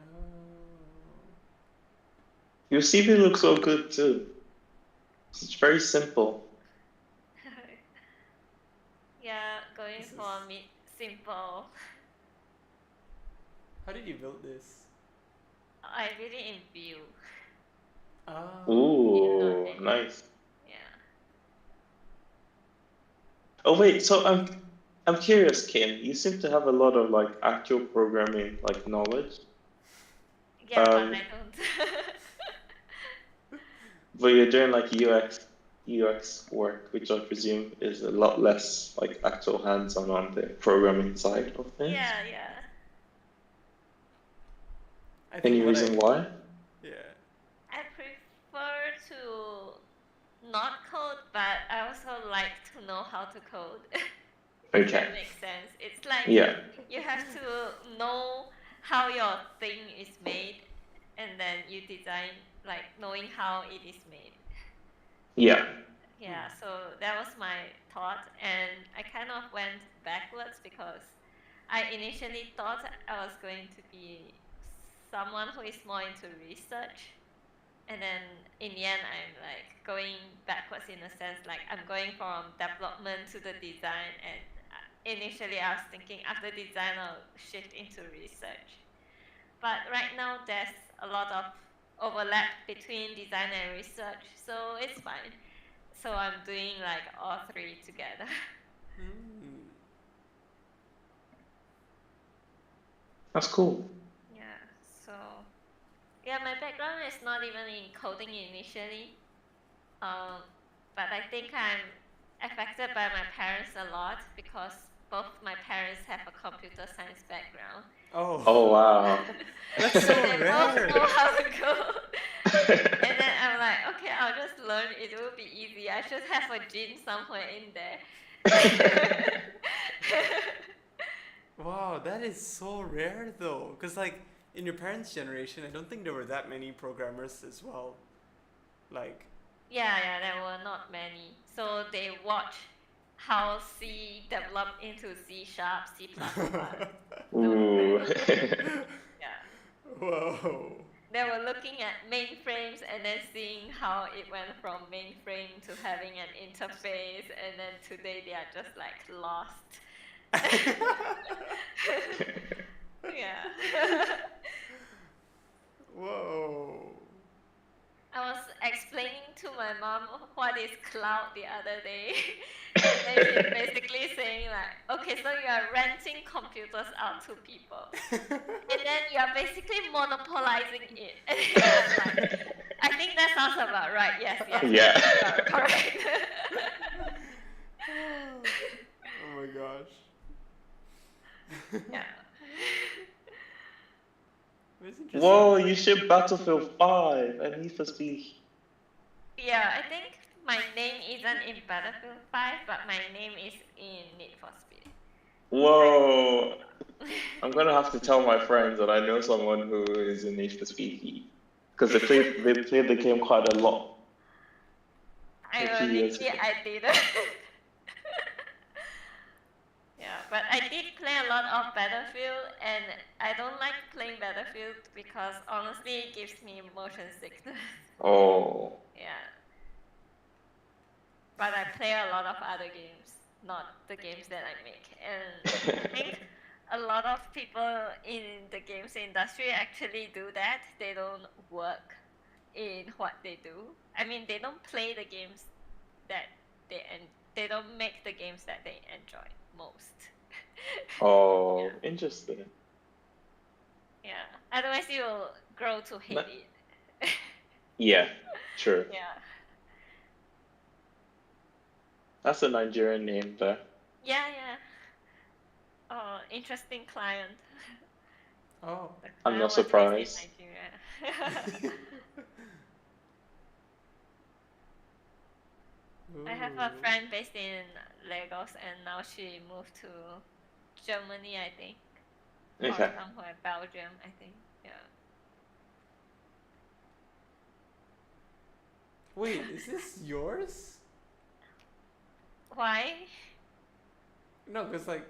Your CV looks so good too. It's very simple. Yeah, going This for simple. How did you build this? I really in view. Ah. Ooh, Yeah. nice. Yeah. Oh wait, so I'm curious, Kim. You seem to have a lot of like actual programming like knowledge, Yeah, but Um, I don't. but you're doing like UX work, which I presume is a lot less like actual hands-on on the programming side of things. Yeah. I think Any what reason why? Yeah. I prefer to not code, but I also like to know how to code. If Okay. that makes sense. It's like Yeah. you have to know how your thing is made, and then you design like knowing how it is made. Yeah. Yeah, so that was my thought, and I kind of went backwards because I initially thought I was going to be someone who is more into research, and then in the end, I'm like going backwards in a sense, like I'm going from development to the design, and initially I was thinking after design I'll shift into research. But right now there's a lot of overlap between design and research, so it's fine. So I'm doing like all three together. Hmm. That's cool. Yeah, so yeah, my background is not even in coding initially, but I think I'm affected by my parents a lot because both my parents have a computer science background. Oh. Oh wow. That's so They both rare. know how to code. And then I'm like, okay, I'll just learn. It will be easy. I should have a gene somewhere in there. Wow, that is so rare though. Cause like in your parents' generation, I don't think there were that many programmers as well. Like. Yeah, there were not many. So they watch how C developed into C#, C++. Ooh. Yeah. Whoa. They were looking at mainframes and then seeing how it went from mainframe to having an interface, and then today they are just like lost. Yeah. Whoa. I was what is cloud the other day. And then she's basically saying like, okay, so you are renting computers out to people. And then you are basically monopolizing it. And I'm like, I think that sounds about right. Yes, Yeah. you are correct. Oh my gosh. Yeah. It's interesting. Whoa, you ship Battlefield 5 and Need for Speed. Yeah, I think my name isn't in Battlefield 5, but my name is in Need for Speed. Whoa. I'm gonna have to tell my friends that I know someone who is in Need for Speed because they played the game quite a lot. Ironically, I didn't. Yeah, but I did play a lot of Battlefield, and I don't like playing Battlefield because honestly it gives me motion sickness. Oh. Yeah. But I play a lot of other games, not the games that I make. And I think a lot of people in the games industry actually do that. They don't work in what they do. I mean, they don't play the games that they don't make the games that they enjoy most. Oh, Yeah. interesting. Yeah. Otherwise, you will grow to hate it. Yeah, true. Yeah. That's a Nigerian name there. Yeah, yeah. Oh, interesting client. Oh. The I'm client not was based surprised. in Nigeria. I have a friend based in Lagos, and now she moved to Germany, I think, or Okay. somewhere, Belgium, I think. Yeah. Wait, is this yours? Why? No, cause like.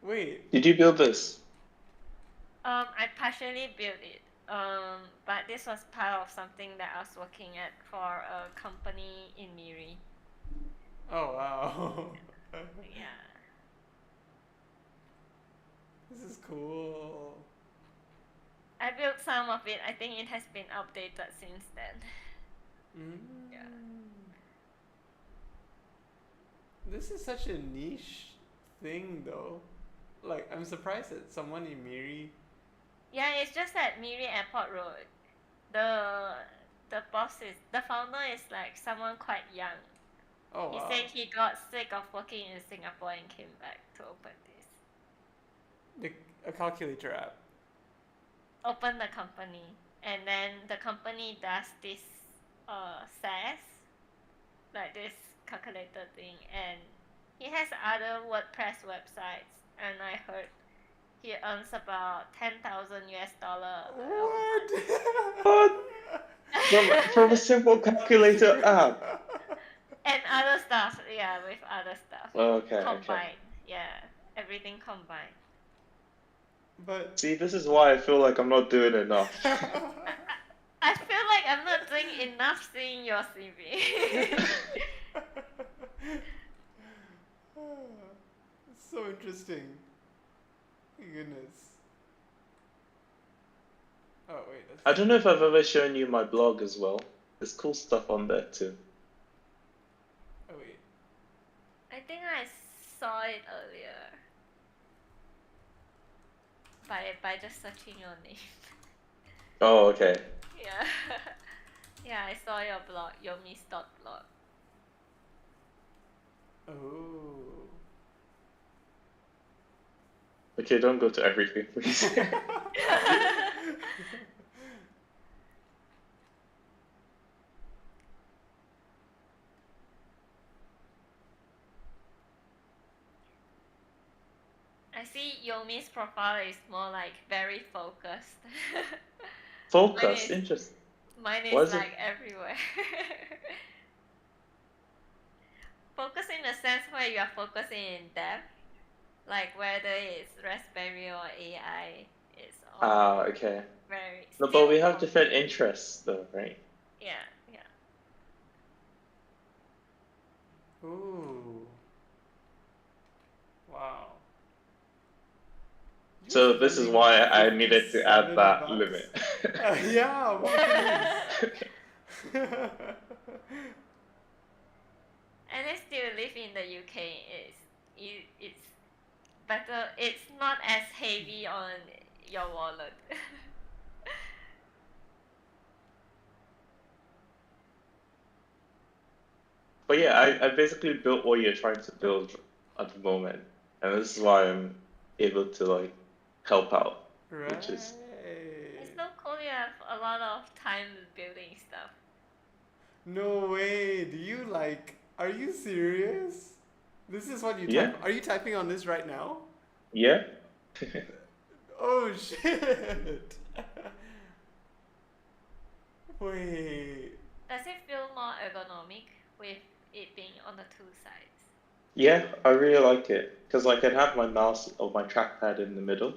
Wait. Did you build this? I partially built it. But this was part of something that I was working at for a company in Miri. Oh wow. Yeah. This is cool. I built some of it. I think it has been updated since then. Yeah. This is such a niche thing though. Like, I'm surprised that someone in Miri. Yeah, it's just at Miri Airport Road. The founder is like someone quite young. Oh He wow. said he got sick of working in Singapore and came back to open this. A calculator app. Open the company, and then the company does this SaaS, like this calculator thing, and he has other WordPress websites, and I heard he earns about $10,000 US. What? From a simple calculator app. And other stuff, yeah, with other stuff. Okay, combined. okay. Yeah, everything combined. But See, this is why I feel like I'm not doing enough. I feel like I'm not doing enough seeing your CV. It's so interesting. My goodness. Oh wait, that's... I don't know if I've ever shown you my blog as well. There's cool stuff on there too. Oh wait. I think I saw it earlier. By just searching your name. Oh, okay. Yeah. Yeah, I saw your blog, yomis.blog. Oh. Okay, don't go to everything, please. I see Yomi's profile is more like very focused. Focus, interesting. Mine Why is is it- like everywhere. Focus in the sense where you are focusing in depth, like whether it's Raspberry or AI, it's all Ah, okay. very. No, still but we have focused. different interests though, right? Yeah, yeah. Ooh. Wow. So this is why I needed to add that limit. Yeah, my goodness. And I still live in the UK. It's better. It's not as heavy on your wallet. But yeah, I basically built what you're trying to build at the moment, and this is why I'm able to like help out, which is It's so cool. You have a lot of time building stuff. No way. Do you like? Are you serious? This is what you Yeah. type. Are you typing on this right now? yeah. Oh shit. Wait. Does it feel more ergonomic with it being on the two sides? Yeah, I really like it because I can have my mouse or my trackpad in the middle,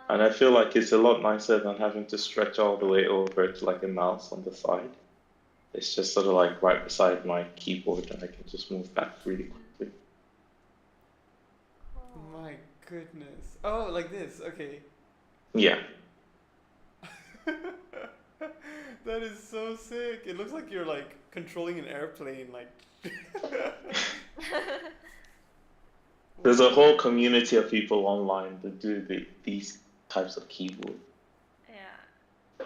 and I feel like it's a lot nicer than having to stretch all the way over to like a mouse on the side. It's just sort of like right beside my keyboard, and I can just move back really quickly. My goodness. Oh, like this. Okay. Yeah. That is so sick. It looks like you're like controlling an airplane. Like. There's a whole community of people online that do these types of keyboard. Yeah.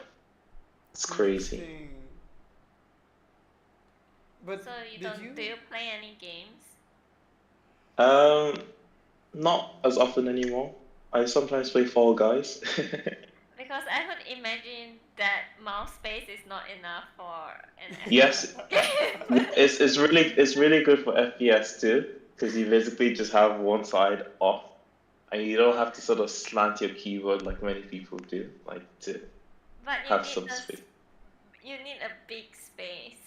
It's crazy. Interesting. But So do you play any games? Not as often anymore. I sometimes play Fall Guys. Because I would imagine that mouse space is not enough for an Yes, FPS. it's really good for FPS too, because you basically just have one side off, and you don't have to sort of slant your keyboard like many people do, like to But have some space. you need a big space.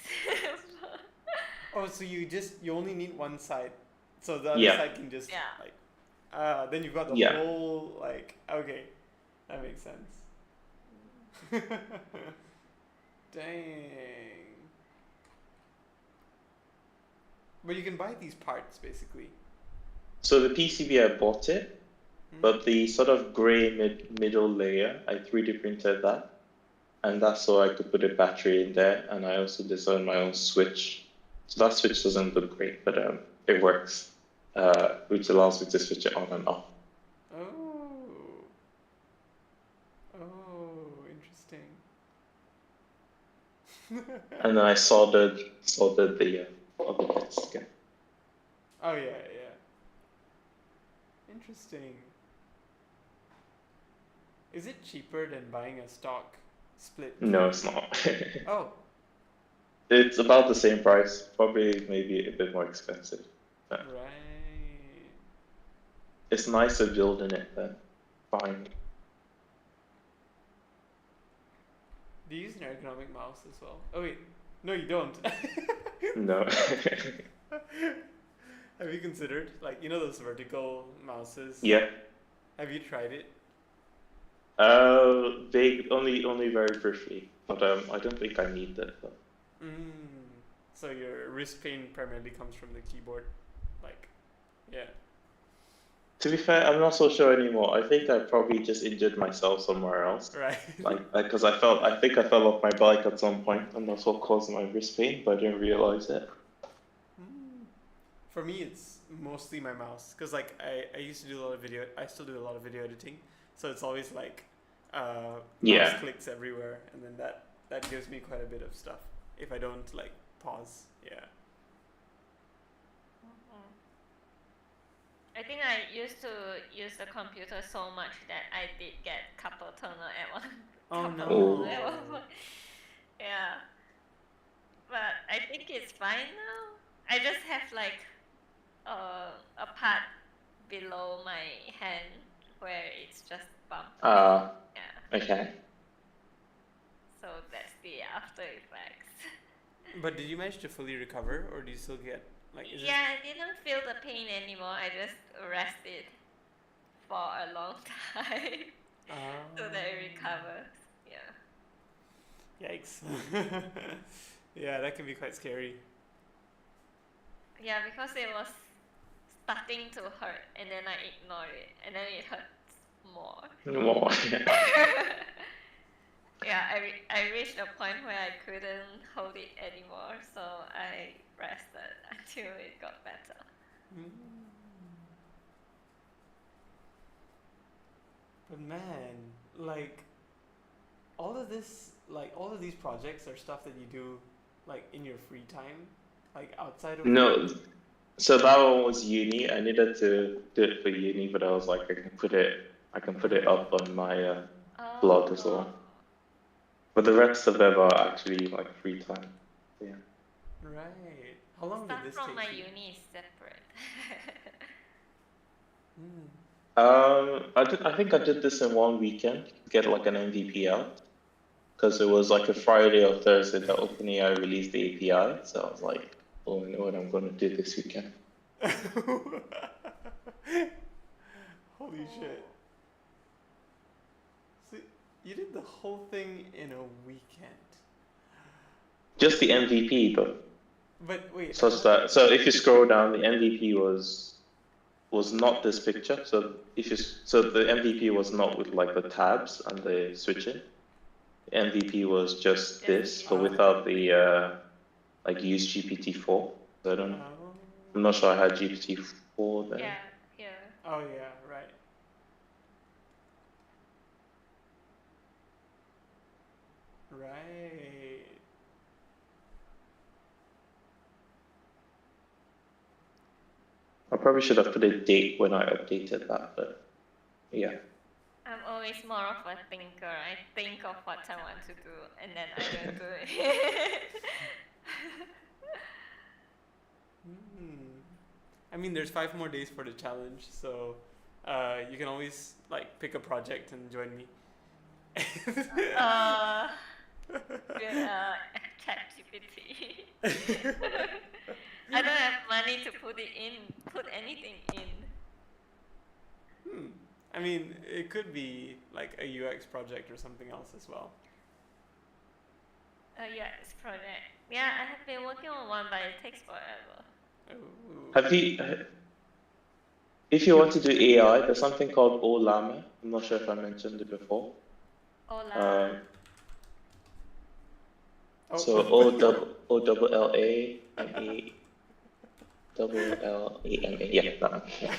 oh, so you only need one side, so the other Yeah. side can just Yeah. like. Then you've got the Yeah. whole like. Okay, that makes sense. Dang. But you can buy these parts basically. So the PCB, I bought it, but the sort of gray middle layer, I 3D printed that, and that's so I could put a battery in there, and I also designed my own switch. So that switch doesn't look great, but it works, which allows me to switch it on and off. Oh, interesting. And then I soldered the other bits again. Oh yeah. Interesting. Is it cheaper than buying a stock split? No, it's not. Oh. It's about the same price, probably maybe a bit more expensive. Right. It's nicer building it than buying it. Do you use an ergonomic mouse as well? Oh wait, no, you don't. No. Have you considered like those vertical mouses? Yeah. Have you tried it? Only very briefly, but I don't think I need that though. So your wrist pain primarily comes from the keyboard, like, yeah. To be fair, I'm not so sure anymore. I think I probably just injured myself somewhere else. Right. Like, because I think I fell off my bike at some point, and that's what caused my wrist pain, but I didn't realize it. For me, it's mostly my mouse, because like I used to do a lot of video. I still do a lot of video editing, so it's always like mouse clicks everywhere, and then that gives me quite a bit of stuff if I don't like pause. Yeah. I think I used to use the computer so much that I did get carpal tunnel at one. Oh no. Tunnel at one point. Yeah. But I think it's fine now. I just have like a part below my hand where it's just bumped. Yeah. Okay. So that's the after effects. But did you manage to fully recover, or do you still get like? I didn't feel the pain anymore. I just rested for a long time so that it recovers. Yeah. Yikes. Yeah, that can be quite scary. Yeah, because it was starting to hurt, and then I ignored it, and then it hurts more. More. I reached a point where I couldn't hold it anymore, so I rested until it got better. But man, like all of this, like all of these projects are stuff that you do like in your free time, like outside of No, work. so that one was uni. I needed to do it for uni, but I was like, I can put it up on my blog as well. But the rest of them are actually like free time. Yeah. Right. How long Stuff did this from take my you? uni is separate. I think I did this in one weekend to get like an MVP out because it was like a Friday or Thursday that OpenAI released the API. So I was like, oh, I know what I'm going to do this weekend. Holy shit. So you did the whole thing in a weekend. Just the MVP though. But wait. So if you scroll down, the MVP was not this picture. So the MVP was not with like the tabs and the switching. The MVP was just this, but without the like use GPT-4. So I'm not sure I had GPT-4 then. Yeah. Oh yeah, right. Right. I probably should have put a date when I updated that, but yeah. I'm always more of a thinker. I think of what I want to do and then I don't do it. I mean, there's 5 more days for the challenge, so you can always like pick a project and join me. ChatGPT. I don't have money to put anything in. I mean, it could be like a UX project or something else as well. A UX project. Yeah, I have been working on one, but it takes forever. Have you? If you want to do AI, there's something called Ollama. I'm not sure if I mentioned it before. Ollama. So OLLAMA. Yeah, that one. Yeah.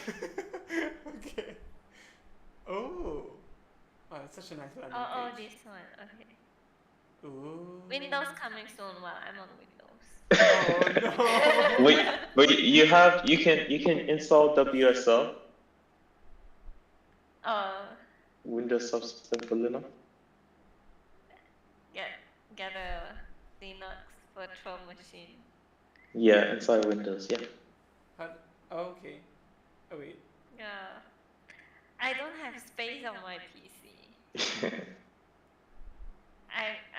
Okay. Oh, that's such a nice landing page. This one. Okay. Ooh. Windows coming soon. Well, I'm on Windows. Oh no. Wait, you can install WSL. Windows Subsystem for Linux. Get a Linux virtual machine. Yeah, inside Windows, yeah. Okay. Oh wait. Yeah. I don't have space on my PC.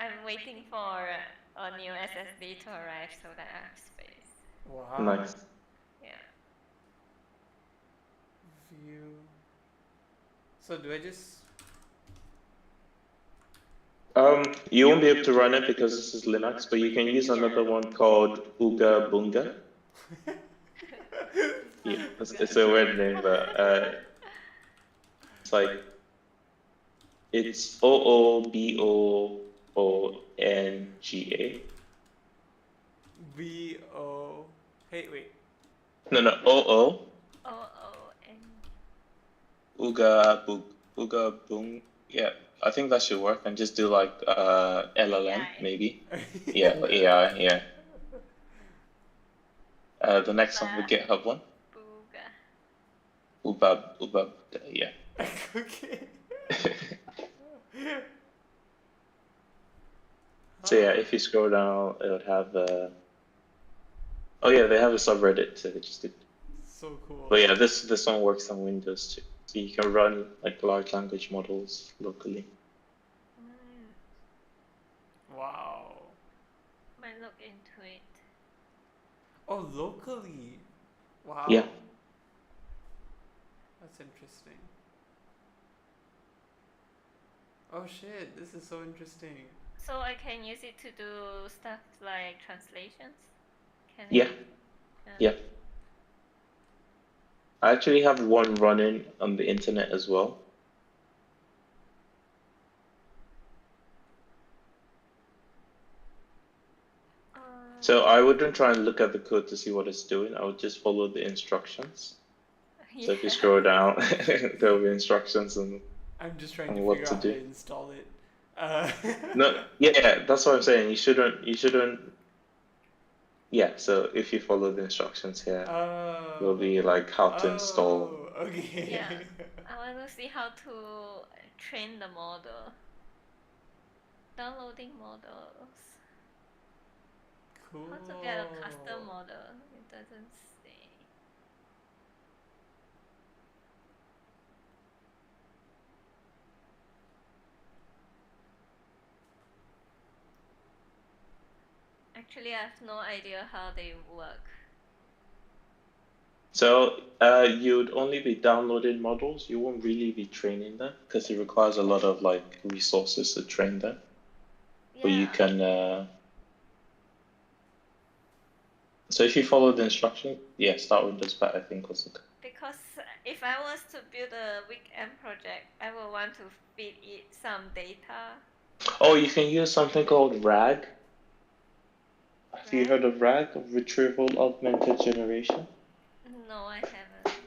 I'm waiting for a new SSD to arrive so that I have space. Wow. Nice. Yeah. View. So do I just... You won't be able to run it because this is Linux, but you can use another one called Ooga Boonga. Yeah, it's a weird name, but it's OOBOONGA. BO. Hey, wait. No, OO. OON. Ooga Boong. Yeah, I think that should work. And just do like LLM AI. maybe. Yeah, AI. Yeah. The next one, the GitHub one. Ubab. Yeah. Okay. So yeah, if you scroll down, it would have. Oh yeah, they have a subreddit, so they just did. So cool. But yeah, this one works on Windows too, so you can run like large language models locally. Wow. Might look into it. Oh, locally. Wow. Yeah. That's interesting. Oh shit, this is so interesting. So I can use it to do stuff like translations? Yeah. I actually have one running on the internet as well. So I wouldn't try and look at the code to see what it's doing. I would just follow the instructions. So if you Yeah. scroll down, there will be instructions I'm just trying and to what figure to out how do. to install it. No, yeah, that's what I'm saying. You shouldn't. Yeah, so if you follow the instructions here, it'll be like how to install. Oh, okay. Yeah. I want to see how to train the model. Downloading models. Cool. How to get a custom model? It doesn't say. Actually, I have no idea how they work. So you'd only be downloading models. You won't really be training them because it requires a lot of like resources to train them. But you Yeah. can. So if you follow the instruction, yeah, start with this part. I think was okay. Because if I was to build a weekend project, I will want to feed it some data. Oh, you can use something called RAG. Have you RAG? heard of RAG, Retrieval Augmented Generation? No, I haven't.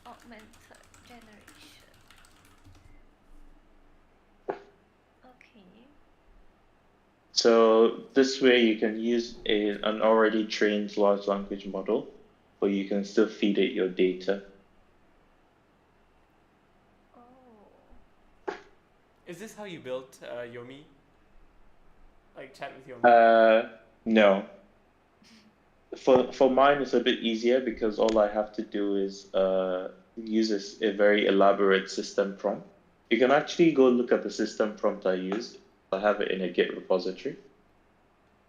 Augmented generation. Okay. So this way you can use an already trained large language model, but you can still feed it your data. Oh. Is this how you built Yomi? Like chat with Yomi? No. For mine, it's a bit easier because all I have to do is use a very elaborate system prompt. You can actually go look at the system prompt I used. I have it in a Git repository.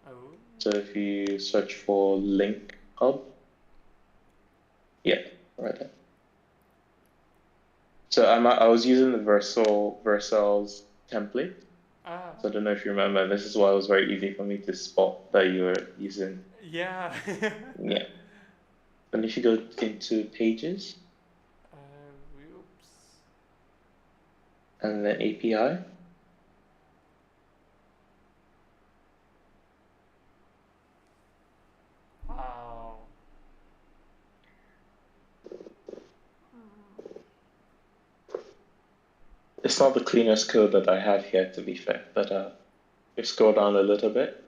Oh. So if you search for link hub, yeah, right there. So I was using the Vercel's template. Ah. So I don't know if you remember. This is why it was very easy for me to spot that you were using. Yeah. Yeah. And if you go into pages Oops. and then API, Wow. it's not the cleanest code that I have here, to be fair. But if you scroll down a little bit,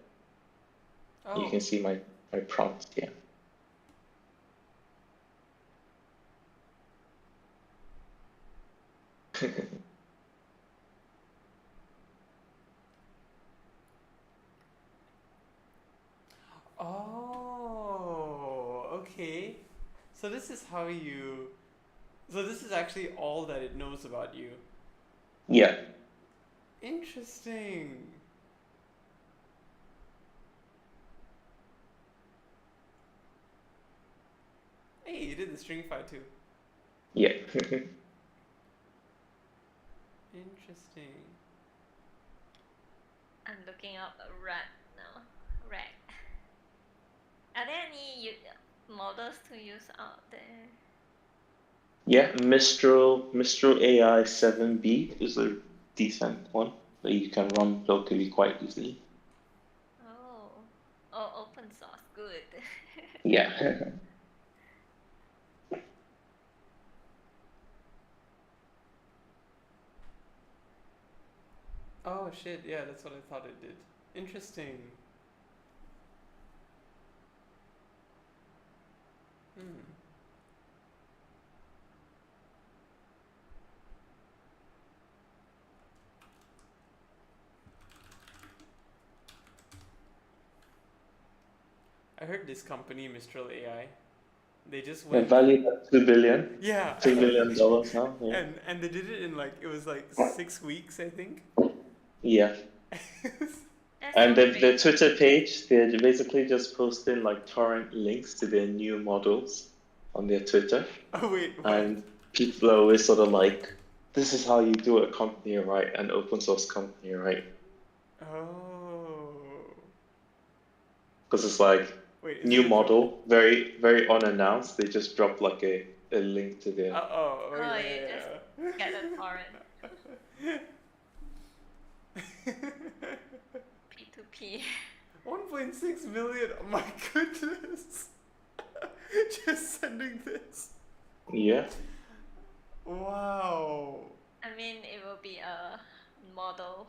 Oh. you can see my prompt here. Oh, okay. So this is how you. So this is actually all that it knows about you. Yeah. Interesting. Hey, you did the string fight too. Yeah. Interesting. I'm looking up a RAG now. RAG. Are there any models to use out there? Yeah, Mistral AI 7B is a decent one that you can run locally quite easily. Oh, open source, good. Yeah. Oh shit, yeah, that's what I thought it did. Interesting. Hmm. I heard this company, Mistral AI, they just They're went. valued at $2 billion. Yeah. $2 billion now. Yeah. And they did it in like, it was like 6 weeks, I think. Yeah. That's And so their great. Twitter page, they're basically just posting like torrent links to their new models on their Twitter. Oh wait, what? And people are always sort of like, this is how you do a company right, an open source company right. Oh. Because it's like, Wait, is new it a model, very, very unannounced. They just drop like a link to their. Oh, Oh, yeah, you just get a torrent. yeah. P2P. p. 1.6 million. Oh my goodness. Just sending this. Yeah. Wow. I mean, it will be a model.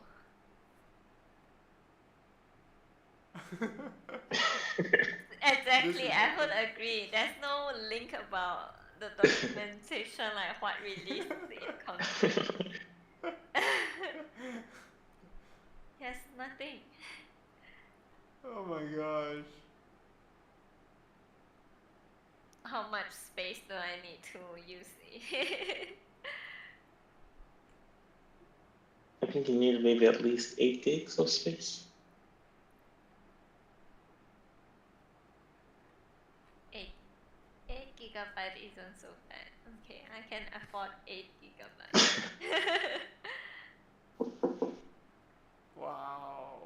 Exactly, I would agree. There's no link about the documentation, like what release it contains. Yes, nothing. Oh my gosh. How much space do I need to use it? I think you need maybe at least 8 gigs of space. 8 gigabyte isn't so bad. Okay, I can afford 8 gigabytes. Wow.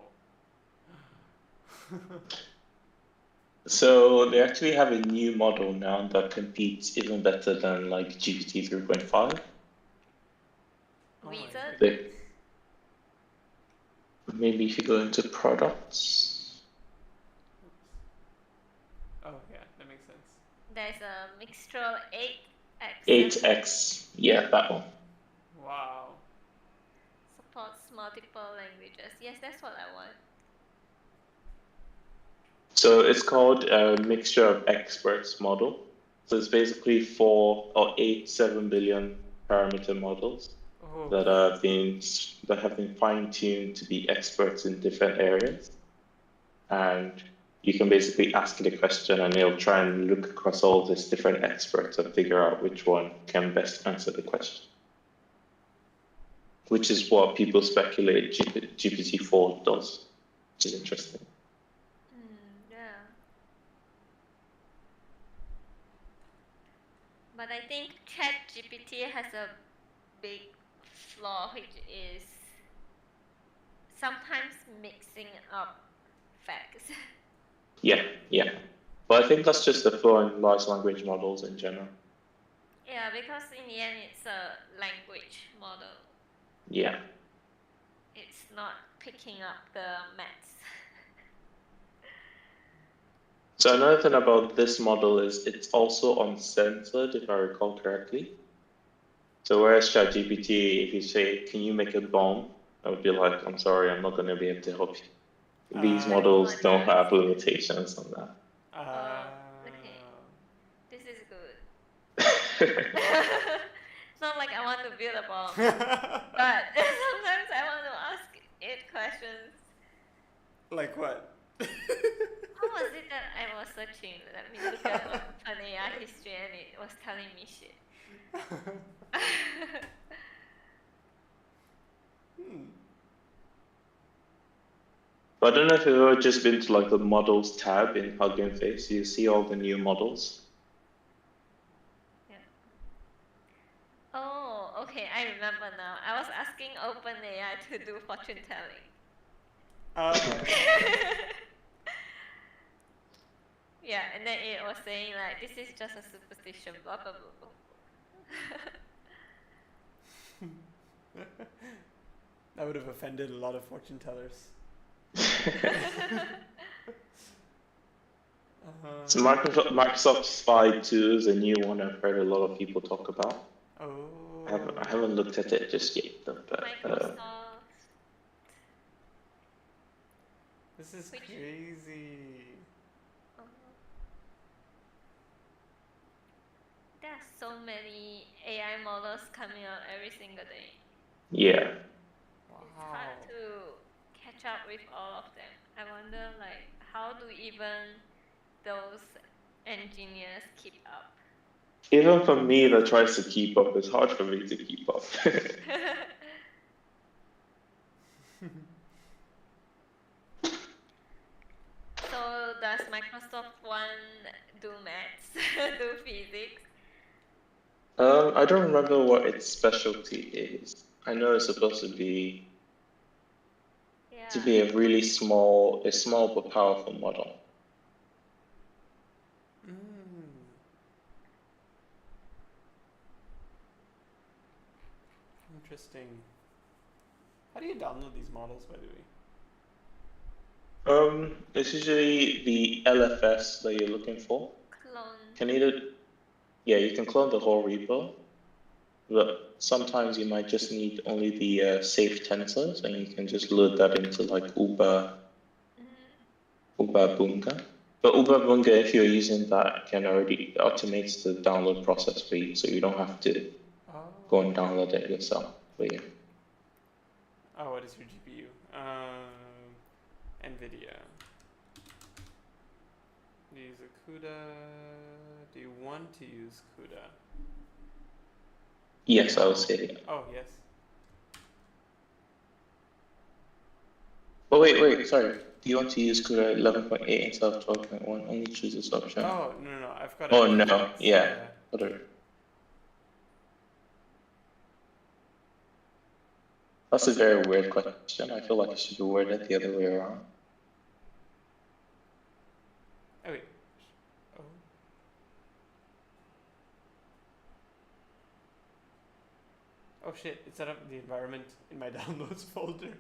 So they actually have a new model now that competes even better than like GPT 3.5. Oh my Wizard? goodness. Maybe if you go into products. Oh yeah, that makes sense. There's a Mixtral 8X. 8X, yeah, that one. Wow. Supports multiple languages. Yes, that's what I want. So it's called a mixture of experts model. So it's basically 4 or 8, 7 billion parameter models Oh. that have been fine-tuned to be experts in different areas. And you can basically ask it a question and it'll try and look across all these different experts and figure out which one can best answer the question. Which is what people speculate GPT-4 does, which is interesting. Yeah. But I think ChatGPT has a big flaw, which is sometimes mixing up facts. Yeah. But I think that's just the flaw in large language models in general. Yeah, because in the end it's a language model. Yeah. It's not picking up the maths. So another thing about this model is it's also uncensored, if I recall correctly. So whereas ChatGPT, if you say, can you make a bomb? I would be like, I'm sorry, I'm not going to be able to help you. These models don't have limitations on that. Okay. This is good. It's not like I want to build a bomb, but sometimes I want to ask it questions. Like what? How was it that I was searching? Let me look at OpenAI history and it was telling me shit. But I don't know if you've ever just been to like the models tab in Hugging Face. You see all the new models. Yeah. Oh, okay, I remember now. I was asking OpenAI to do fortune telling. Yeah, and then it was saying like, this is just a superstition, blah blah blah blah. That would have offended a lot of fortune tellers. So Microsoft Spy 2 is a new one I've heard a lot of people talk about. Oh. I haven't looked at it just yet, but Microsoft. This is crazy. There are so many AI models coming out every single day. Yeah. Wow. It's hard to catch up with all of them. I wonder, like, how do even those engineers keep up? Even for me that tries to keep up, it's hard for me to keep up. So does Microsoft One do maths, do physics? I don't remember what its specialty is. I know it's supposed to be a really small but powerful model. Interesting. How do you download these models, by the way? It's usually the LFS that you're looking for. Clone. You can clone the whole repo, but sometimes you might just need only the safe tensors, and you can just load that into like Ubabunga. But Ubabunga, if you're using that, can already automates the download process for you, so you don't have to go and download it yourself. But yeah. Oh, what is your GPU? NVIDIA. Do you use a CUDA? Do you want to use CUDA? Yes, I would say yeah. Oh, yes. Oh, wait, sorry. Do you want to use CUDA 11.8 instead of 12.1? Only choose this option. Oh, no, I've got Oh, no, yeah. Whatever. That's a very weird question. I feel like it should be worded the other way around. Oh, wait. Oh shit, it set up the environment in my downloads folder.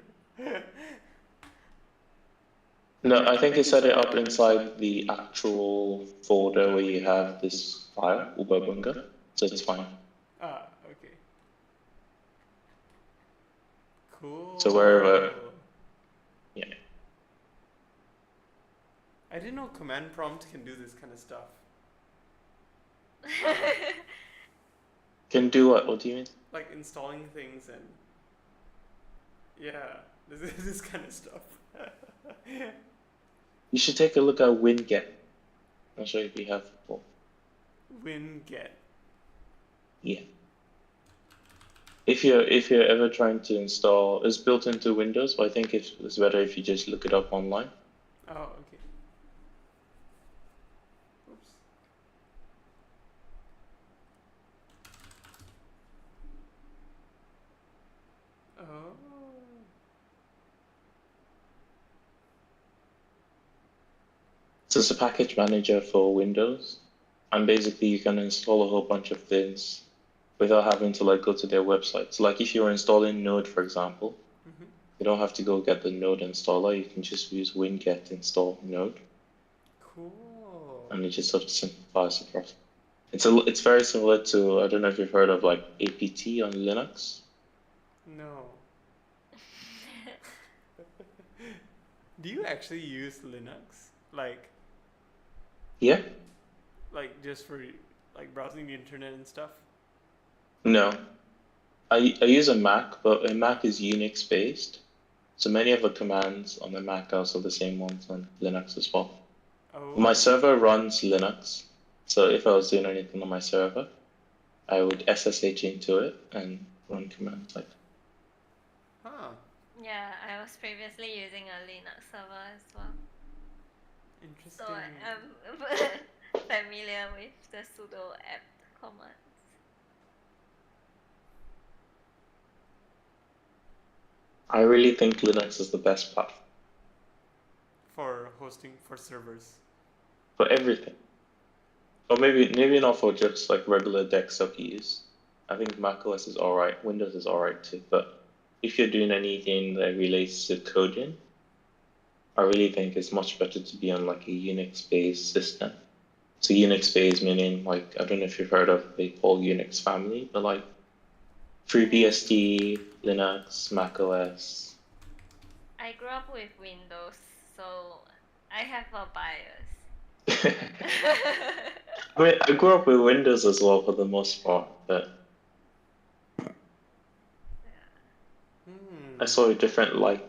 No, I think it set it up inside the actual folder where you have this file, Ubabunga, so it's fine. Ah, okay. Cool. So wherever, yeah. I didn't know command prompt can do this kind of stuff. Can do what? What do you mean? Like installing things and yeah, this kind of stuff. You should take a look at WinGet. I'll show you if you have before. WinGet. Yeah. If you're ever trying to install, it's built into Windows, but I think it's better if you just look it up online. Oh, okay. Oops. Oh. So it's a package manager for Windows, and basically you can install a whole bunch of things without having to like go to their website. So like if you're installing Node, for example, you don't have to go get the Node installer. You can just use WinGet install Node. Cool. And it just sort of simplifies the process. It's very similar to, I don't know if you've heard of like APT on Linux. No. Do you actually use Linux? Yeah. Like just for like browsing the internet and stuff? No. I use a Mac, but a Mac is Unix based. So many of the commands on the Mac are also the same ones on Linux as well. Oh. My server runs Linux. So if I was doing anything on my server, I would SSH into it and run commands like that. Huh. Yeah, I was previously using a Linux server as well. Interesting. So I'm familiar with the sudo apt commands. I really think Linux is the best platform. For hosting, for servers. For everything. Or maybe not for just like regular desktop use. I think macOS is alright, Windows is alright too, but if you're doing anything that relates to coding, I really think it's much better to be on like a Unix-based system. So Unix-based meaning like, I don't know if you've heard of the whole Unix family, but like FreeBSD, Linux, macOS. I grew up with Windows, so I have a bias. I mean, I grew up with Windows as well for the most part, but I saw a different light.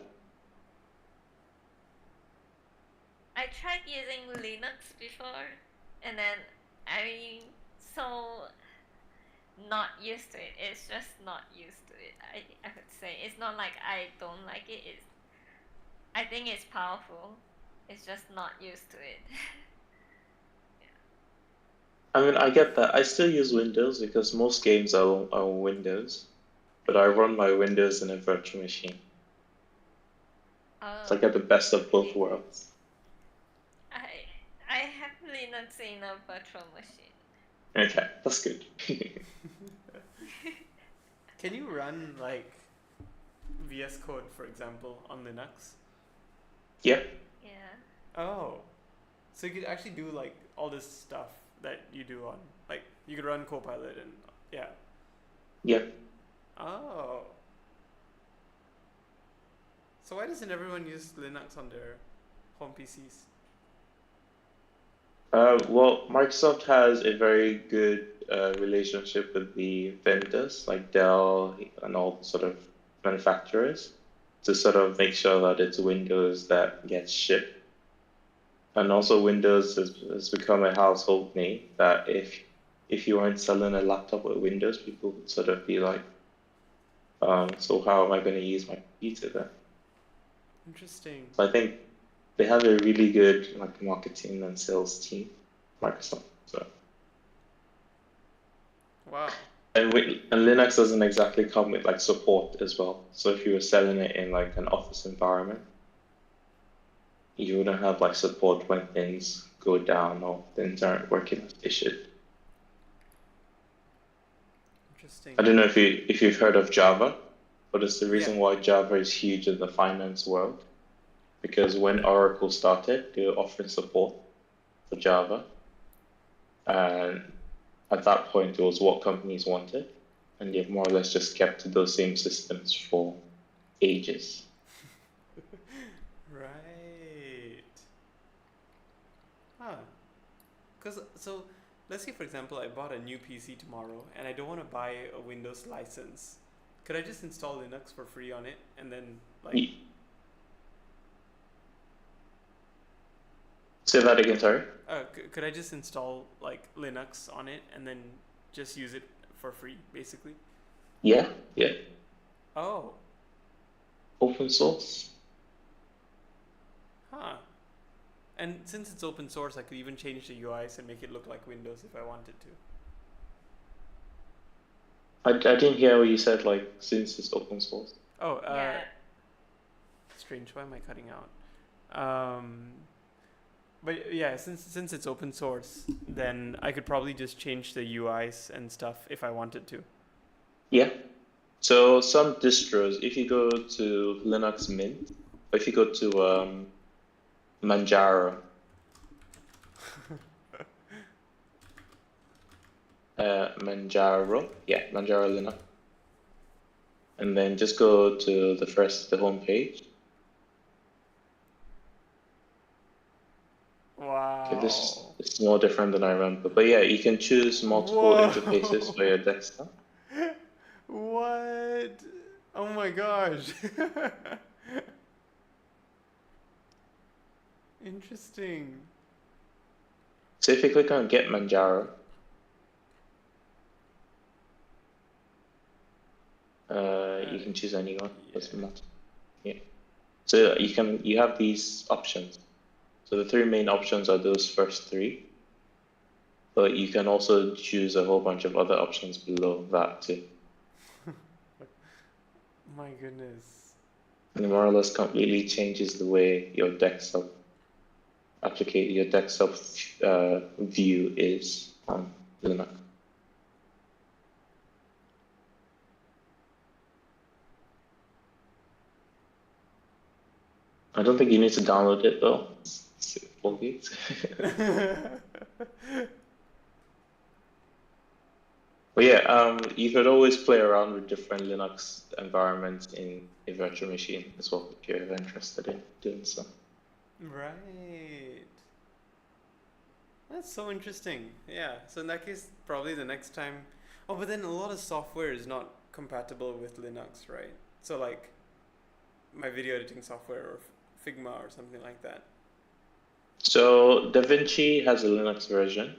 I tried using Linux before, and then I'm so not used to it. It's just not used to it. I could say it's not like I don't like it. I think it's powerful. It's just not used to it. I mean, I get that. I still use Windows because most games are on Windows, but I run my Windows in a virtual machine. So I get the best of both worlds. I have Linux in a virtual machine. Okay, that's good. Can you run like VS Code, for example, on Linux? Yeah. Yeah. Oh, so you could actually do like all this stuff that you do on, like you could run Copilot and yeah. Yeah. Oh, so why doesn't everyone use Linux on their home PCs? Well, Microsoft has a very good relationship with the vendors like Dell and all sort of manufacturers to sort of make sure that it's Windows that gets shipped. And also Windows has become a household name that if you weren't selling a laptop with Windows, people would sort of be like, so how am I going to use my computer then? Interesting. So I think they have a really good like marketing and sales team, Microsoft. So Wow. and Linux doesn't exactly come with like support as well. So if you were selling it in like an office environment, you wouldn't have like support when things go down or things aren't working as they should. Interesting. I don't know if you've heard of Java, but it's the reason Yeah. why Java is huge in the finance world. Because when Oracle started, they were offering support for Java, and at that point, it was what companies wanted, and they've more or less just kept to those same systems for ages. Right. Huh. Because, so, let's say for example, I bought a new PC tomorrow and I don't want to buy a Windows license. Could I just install Linux for free on it and then, like, Y- Say that again, sorry. could I just install like Linux on it and then just use it for free, basically? Yeah, yeah. Oh, Open source. huh. And since it's open source, I could even change the UIs and make it look like Windows if I wanted to. I didn't hear what you said, like, since it's open source. Oh, Yeah. strange. Why am I cutting out? But yeah, since it's open source, then I could probably just change the UIs and stuff if I wanted to. Yeah. So some distros, if you go to Linux Mint, or if you go to Manjaro, Manjaro Linux, and then just go to the home page. Wow. Okay, this is more different than I remember, but yeah, you can choose multiple Whoa. interfaces for your desktop. What? Oh my gosh. Interesting. So if you click on Get Manjaro, you can choose anyone. Doesn't matter. Yeah. So you have these options. So the three main options are those first three, but you can also choose a whole bunch of other options below that too. My goodness. And it more or less completely changes the way your desktop view is on Linux. I don't think you need to download it though. It's 4 gigs. But yeah, you could always play around with different Linux environments in a virtual machine as well if you're ever interested in doing so. Right. That's so interesting. Yeah. So in that case, probably the next time. Oh, but then a lot of software is not compatible with Linux, right? So like my video editing software or Figma or something like that. So DaVinci has a Linux version.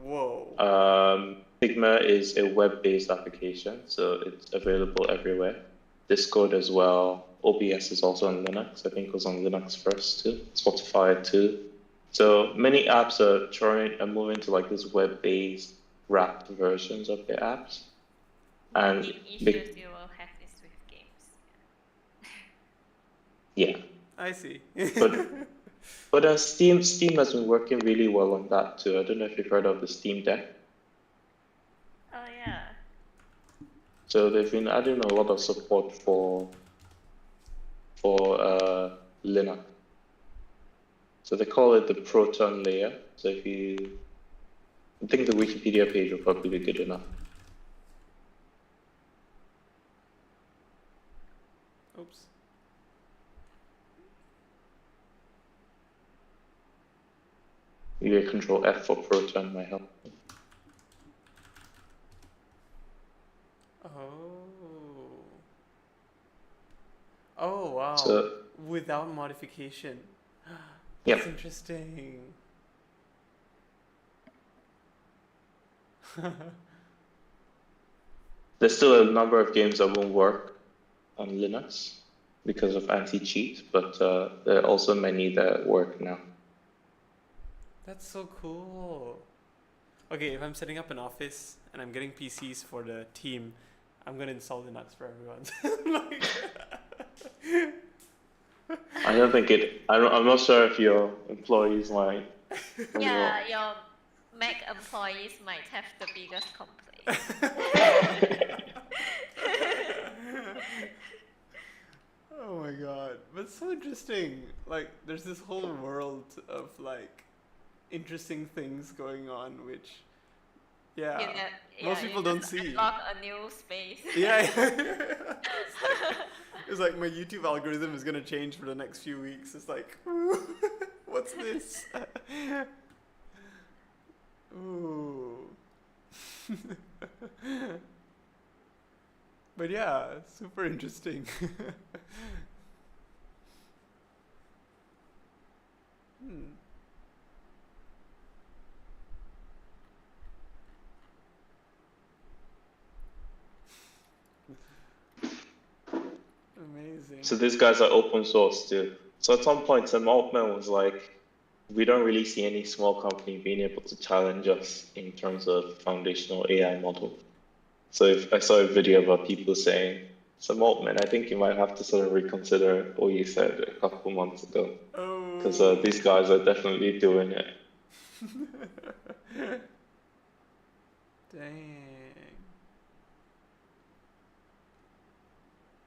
Whoa. Figma is a web-based application, so it's available everywhere. Discord as well. OBS is also on Linux. I think it was on Linux first too. Spotify too. So many apps are moving to like this web-based wrapped versions of their apps. And The issues you will have is with games. yeah. I see. But Steam has been working really well on that too. I don't know if you've heard of the Steam Deck. Oh yeah. So they've been adding a lot of support for Linux. So they call it the Proton layer. So I think the Wikipedia page will probably be good enough. Oops. Maybe Control F for Proton might help. Oh wow. So, without modification. yeah. That's interesting. There's still a number of games that won't work on Linux because of anti-cheat, but there are also many that work now. That's so cool. Okay, if I'm setting up an office and I'm getting PCs for the team, I'm gonna install Linux for everyone. I don't think it. I'm not sure if your employees might. Yeah, your Mac employees might have the biggest complaint. Oh my god, but it's so interesting. Like, there's this whole world of like interesting things going on, which, yeah, most people don't see. Unlock a new space. Yeah. It's like my YouTube algorithm is gonna change for the next few weeks. It's like, what's this? Ooh. But yeah, super interesting. Amazing. So these guys are open source too. So at some point, Sam Altman was like, we don't really see any small company being able to challenge us in terms of foundational AI model. So if I saw a video about people saying, Sam Altman, I think you might have to sort of reconsider what you said a couple months ago. Because these guys are definitely doing it. Dang.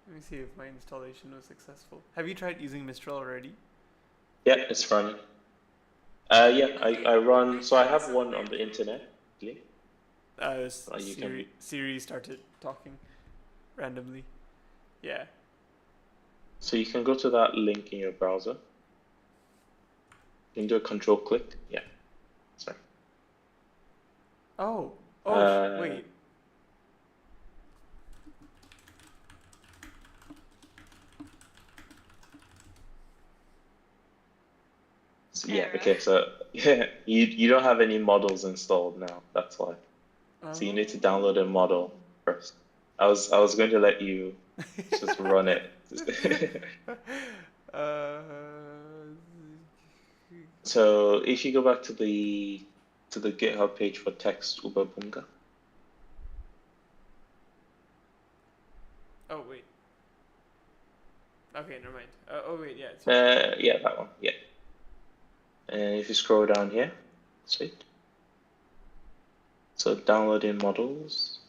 Let me see if my installation was successful. Have you tried using Mistral already? Yeah, it's running. Yeah, I run, so I have one on the internet. Siri started talking randomly. Yeah. So you can go to that link in your browser. You can do a control click. Yeah. Sorry. Oh. Wait. So, yeah, okay, so yeah, you don't have any models installed now, that's why. So you need to download a model first. I was going to let you just run it. So if you go back to the GitHub page for text Ubabunga. Oh wait. Okay, never mind. Wait, yeah. Yeah, that one. Yeah. And if you scroll down here, sweet. So downloading models.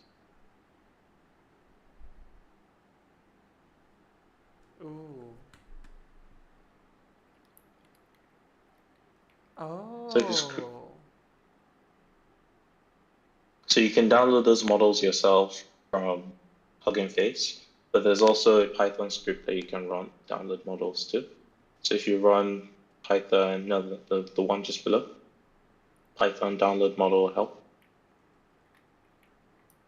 Ooh. Oh. So you can download those models yourself from Hugging Face, but there's also a Python script that you can run, download models too. So if you run Python, no, the one just below, Python download model help.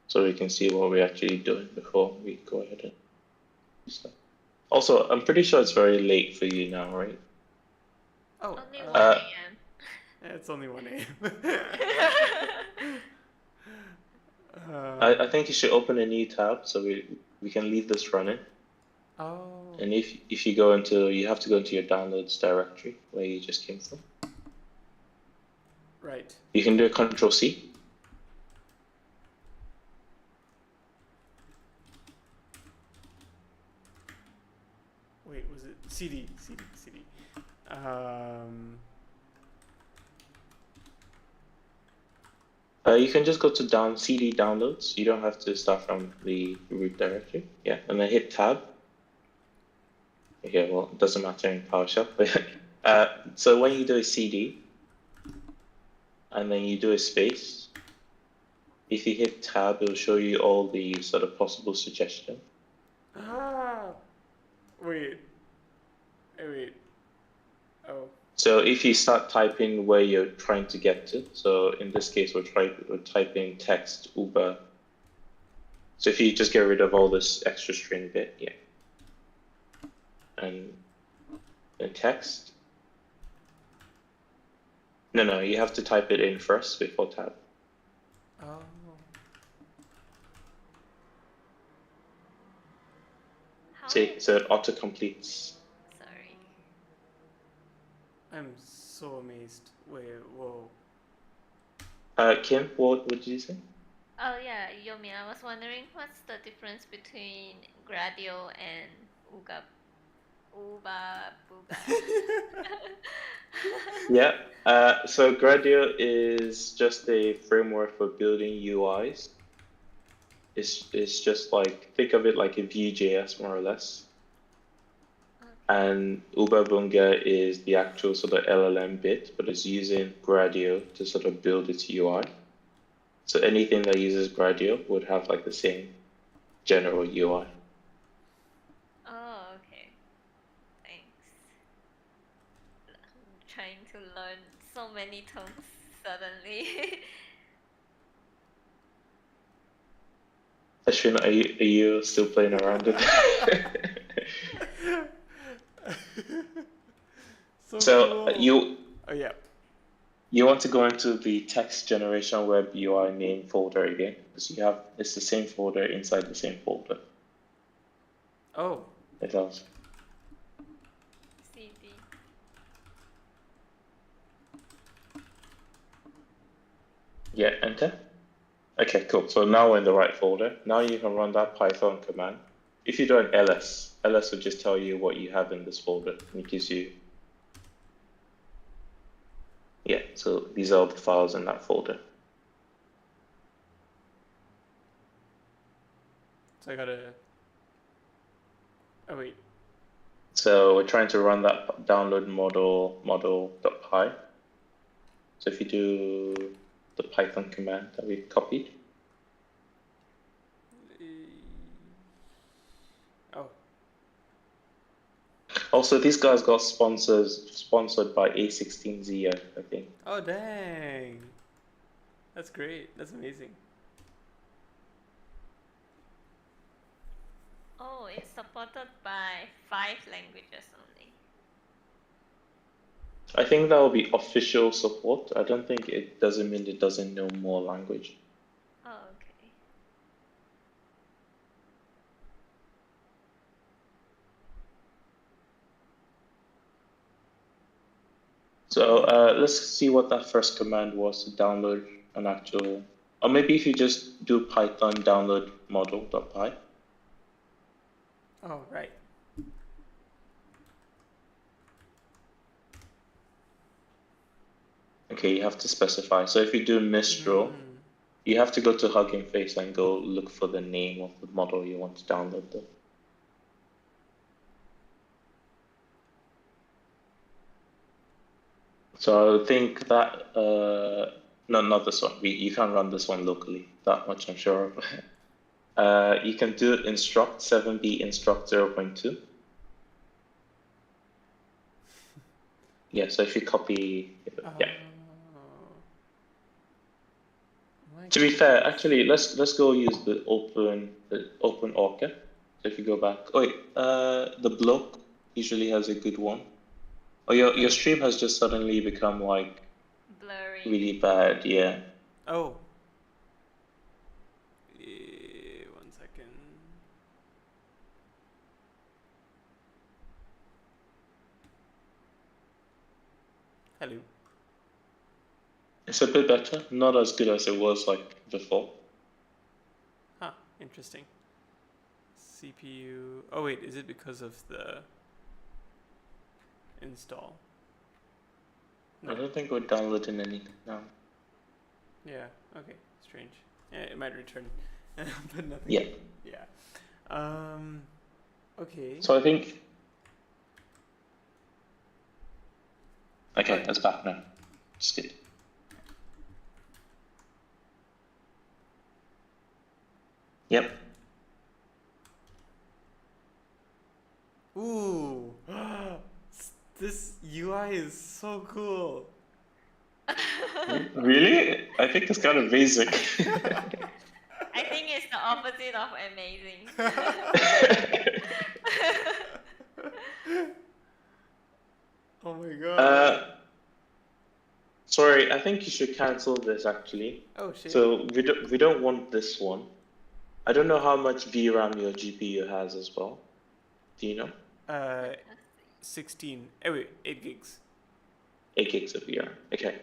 So we can see what we're actually doing before we go ahead and start. Also, I'm pretty sure it's very late for you now, right? Oh, only 1 a.m. Yeah, it's only 1 a.m. I think you should open a new tab so we can leave this running. Oh. And if you go into, you have to go into your downloads directory where you just came from. Right. You can do a Control C. Wait, was it CD? You can just go to CD downloads. You don't have to start from the root directory. Yeah, and then hit tab. Okay, well, it doesn't matter in PowerShell, but So when you do a CD, and then you do a space, if you hit tab, it'll show you all the sort of possible suggestions. Wait. Wait. Oh. So if you start typing where you're trying to get to, so in this case, we're typing text Uber. So if you just get rid of all this extra string bit, yeah. And text. No, you have to type it in first before tab. Oh. See, so it auto-completes. Sorry. I'm so amazed. Wait, whoa. Kim, what did you say? Oh yeah, Yomi, I was wondering what's the difference between Gradio and Uga Booga? Yeah, so Gradio is just a framework for building UIs. It's just like, think of it like a Vue.js more or less. Okay. And Uber Bunga is the actual sort of LLM bit, but it's using Gradio to sort of build its UI. So anything that uses Gradio would have like the same general UI. Oh, okay. Thanks. I'm trying to learn so many terms suddenly. Ashwin, are you still playing around with it? So cool. Oh yeah. You want to go into the text generation web UI main folder again, because it's the same folder inside the same folder. Oh. It does. CD. Yeah, enter. Okay, cool. So now we're in the right folder. Now you can run that Python command. If you do an ls will just tell you what you have in this folder, and it gives you. Yeah, so these are all the files in that folder. So I gotta. Oh wait. So we're trying to run that download model.py. So if you do the Python command that we copied. Oh. Also, these guys got sponsored by A16Z, I think. Oh dang. That's great. That's amazing. Oh, it's supported by 5 languages only. I think that will be official support. I don't think it doesn't mean it doesn't know more language. Oh, okay. So let's see what that first command was to download an actual, or maybe if you just do Python download model.py. Oh, right. Okay, you have to specify. So if you do Mistral, you have to go to Hugging Face and go look for the name of the model you want to download though. So I think that, no, not this one. You can't run this one locally, that much I'm sure of. You can do instruct 7b instruct 0.2. Yeah, so if you copy, yeah. To be fair, actually, let's go use the open Orca. So if you go back, oh wait, the block usually has a good one. Oh, your stream has just suddenly become like blurry. Really bad, yeah. Oh. 1 second. Hello. It's a bit better, not as good as it was like before. Huh, interesting. CPU. Oh wait, is it because of the install? No. I don't think we're downloading anything now. Yeah, okay, strange. Yeah, it might return, but nothing. Yeah. Yeah. Okay. So I think Okay, it's back now. Just good. Yep. Ooh, this UI is so cool. Really? I think it's kind of basic. I think it's the opposite of amazing. Oh my god. Sorry, I think you should cancel this actually. Oh shit. So we don't want this one. I don't know how much VRAM your GPU has as well. Do you know? 16. Oh wait, 8 gigs. 8 gigs of VRAM. Okay.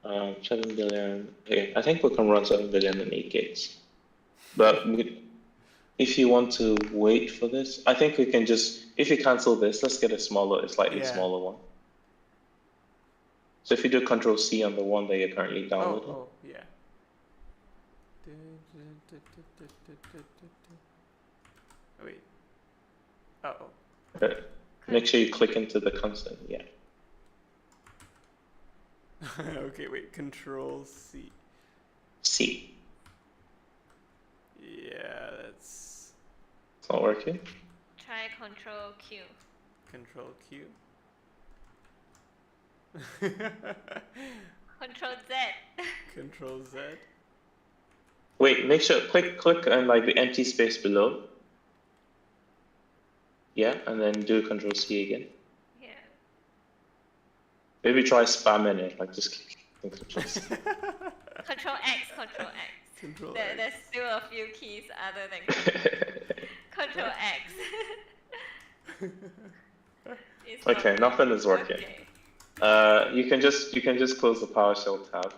7 billion. Okay, I think we can run 7 billion in 8 gigs. But if you want to wait for this, I think we can just, if you cancel this, let's get a slightly smaller one. So if you do Control C on the one that you're currently downloading. Oh yeah. Oh, wait. Uh-oh. Make sure you click into the console. Yeah. Okay, wait. Control C. C. Yeah, that's. It's not working. Try Control Q. Control Q. Control Z. Control Z. Wait, make sure click on like the empty space below. Yeah, and then do Control C again. Yeah. Maybe try spamming it, like just Control C. Control X. Control X. Control There's still a few keys other than Control X. Okay, nothing is working. Okay. You can just close the PowerShell tab.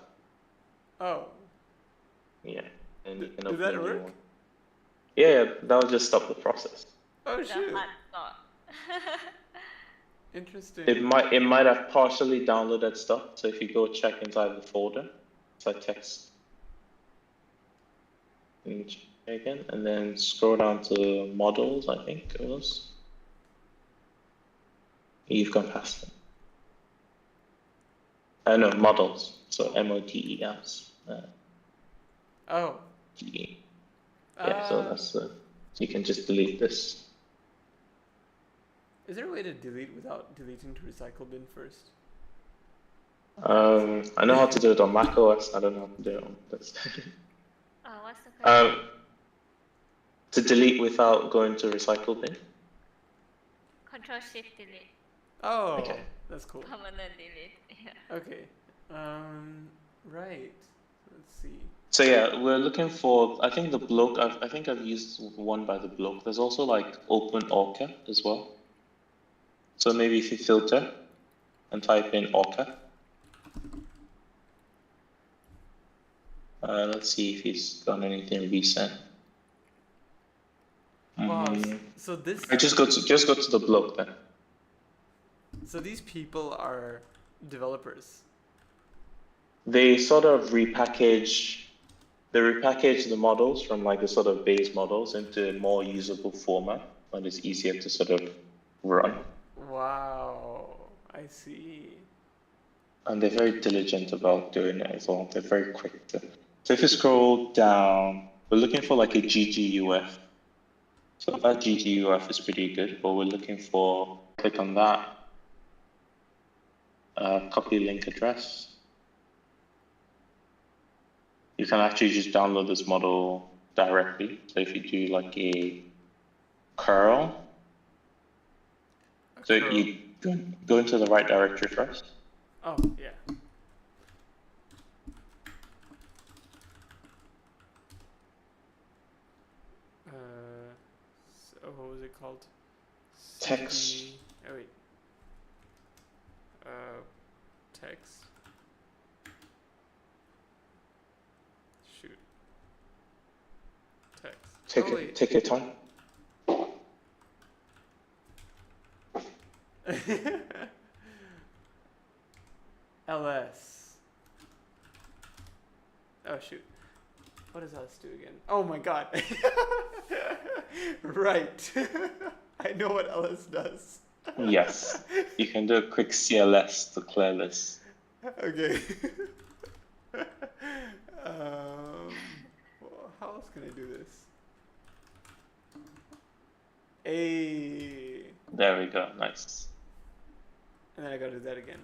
Oh. Yeah, and you can Did open that a new work? one. Yeah, that'll just stop the process. Oh shoot. Stop. Interesting. It might have partially downloaded stuff. So if you go check inside the folder, it's like text. And check again, and then scroll down to models. I think it was. You've gone past them. No, models. So MODELs. Oh. GE. Yeah, so that's you can just delete this. Is there a way to delete without deleting to recycle bin first? I know how to do it on macOS. I don't know how to do it on this. What's the question? To delete without going to recycle bin. Control Shift Delete. Oh, Okay. That's cool. Permanent delete. Yeah. Okay. Right. Let's see. So yeah, we're looking for. I think the block. I think I've used one by the block. There's also like Open Orca as well. So maybe if you filter and type in Orca. Let's see if he's done anything recent. Wow. So this. Just go to the block then. So these people are developers. They sort of repackage the models from like the sort of base models into a more usable format that is easier to sort of run. Wow, I see. And they're very diligent about doing it as well. They're very quick to. So if you scroll down, we're looking for like a GGUF. So that GGUF is pretty good, but we're looking for, click on that, copy link address. You can actually just download this model directly. So if you do like a curl, so you go into the right directory first. Oh, yeah. So what was it called? Text. Oh wait. Text. Shoot. Text. Take your time. LS. Oh shoot. What does LS do again? Oh my god. Right. I know what LS does. Yes. You can do a quick CLS to clear this. Okay. How else can I do this? There we go. Nice. And then I gotta do that again.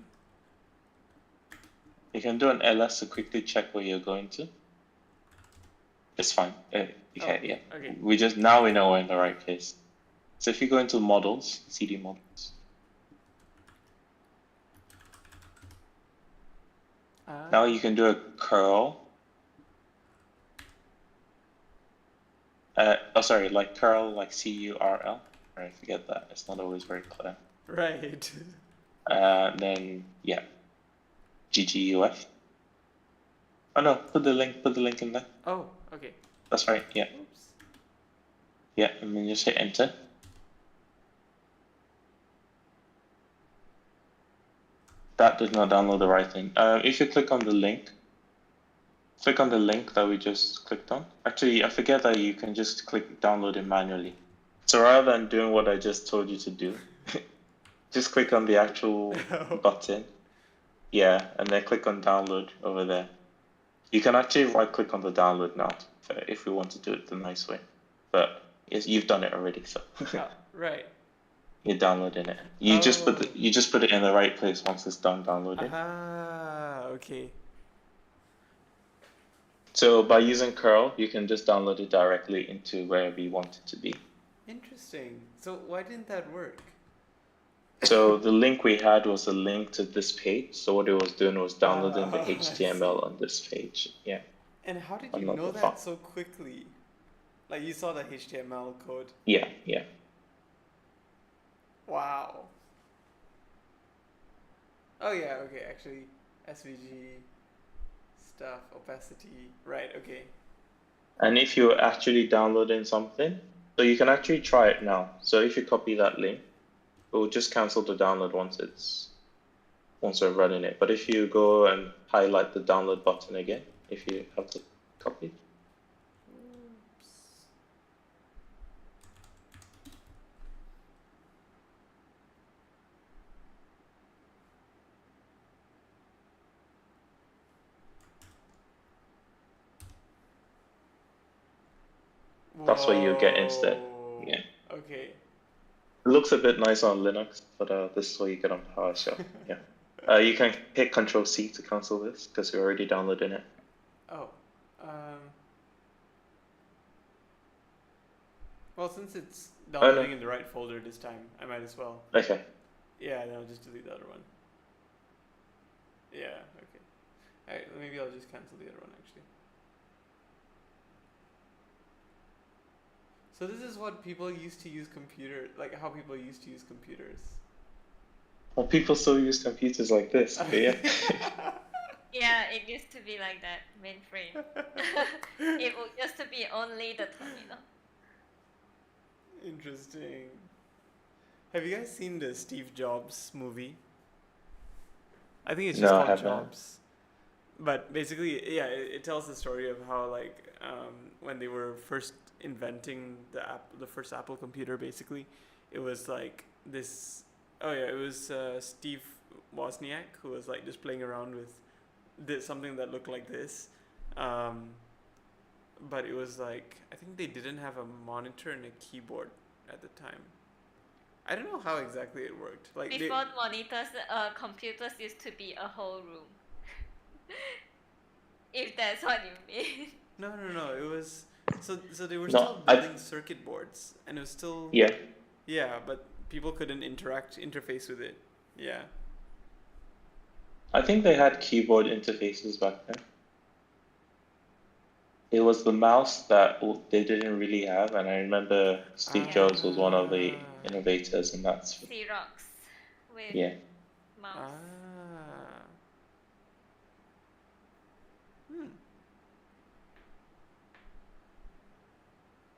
You can do an LS to quickly check where you're going to. It's fine. Okay, yeah. Okay. Now we know we're in the right place. So if you go into models, CD models. Now you can do a curl. Like curl, like CURL. I forget that. It's not always very clear. Right. Then yeah, GGUF. Oh no, put the link in there. Oh, okay. That's right. Yeah. Oops. Yeah, and then just hit enter. That did not download the right thing. If you click on the link that we just clicked on. Actually, I forget that you can just click download it manually. So rather than doing what I just told you to do, just click on the actual button. Yeah, and then click on download over there. You can actually right click on the download now if we want to do it the nice way. But yes, you've done it already, so right. you're downloading it. You just put it in the right place once it's done downloading. Okay. So by using curl, you can just download it directly into wherever you want it to be. Interesting. So why didn't that work? So the link we had was a link to this page. So what it was doing was downloading the HTML on this page. Yeah. And how did you know that so quickly? Like you saw the HTML code? Yeah. Wow. Oh yeah, okay, actually SVG stuff, opacity, right, okay. And if you're actually downloading something, so you can actually try it now. So if you copy that link, it will just cancel the download once we're running it. But if you go and highlight the download button again, if you have to copy. That's what you get instead. Yeah. Okay. It looks a bit nice on Linux, but this is what you get on PowerShell. Yeah. You can hit Control C to cancel this because you're already downloading it. Oh. Well, since it's downloading in the right folder this time, I might as well. Okay. Yeah, then I'll just delete the other one. Yeah, okay. Alright, maybe I'll just cancel the other one actually. So this is what people used to use how people used to use computers. Well, people still use computers like this, but yeah. Yeah, it used to be like that, mainframe. It used to be only the terminal. Interesting. Have you guys seen the Steve Jobs movie? I think it's just called Jobs. But basically, yeah, it tells the story of how when they were first inventing the first Apple computer, basically, it was like this. Oh yeah, it was Steve Wozniak who was like just playing around with something that looked like this, but it was like I think they didn't have a monitor and a keyboard at the time. I don't know how exactly it worked. Like before monitors, computers used to be a whole room. If that's what you mean. No. It was so they were still building circuit boards, and it was still yeah, but people couldn't interface with it. Yeah. I think they had keyboard interfaces back then. It was the mouse that they didn't really have, and I remember Steve Jobs was one of the innovators in that. Xerox with mouse.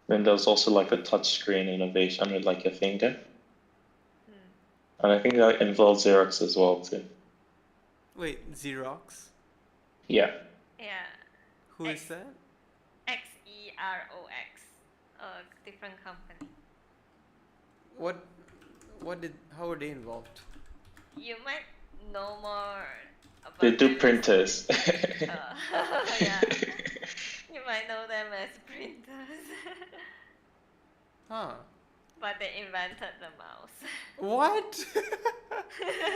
Then there was also like a touchscreen innovation with like a finger. And I think that involves Xerox as well too. Wait, Xerox? Yeah. Yeah. Who is that? Xerox, a different company. How were they involved? You might know more about They do them. printers. Yeah, you might know them as printers. Huh. But they invented the mouse. What?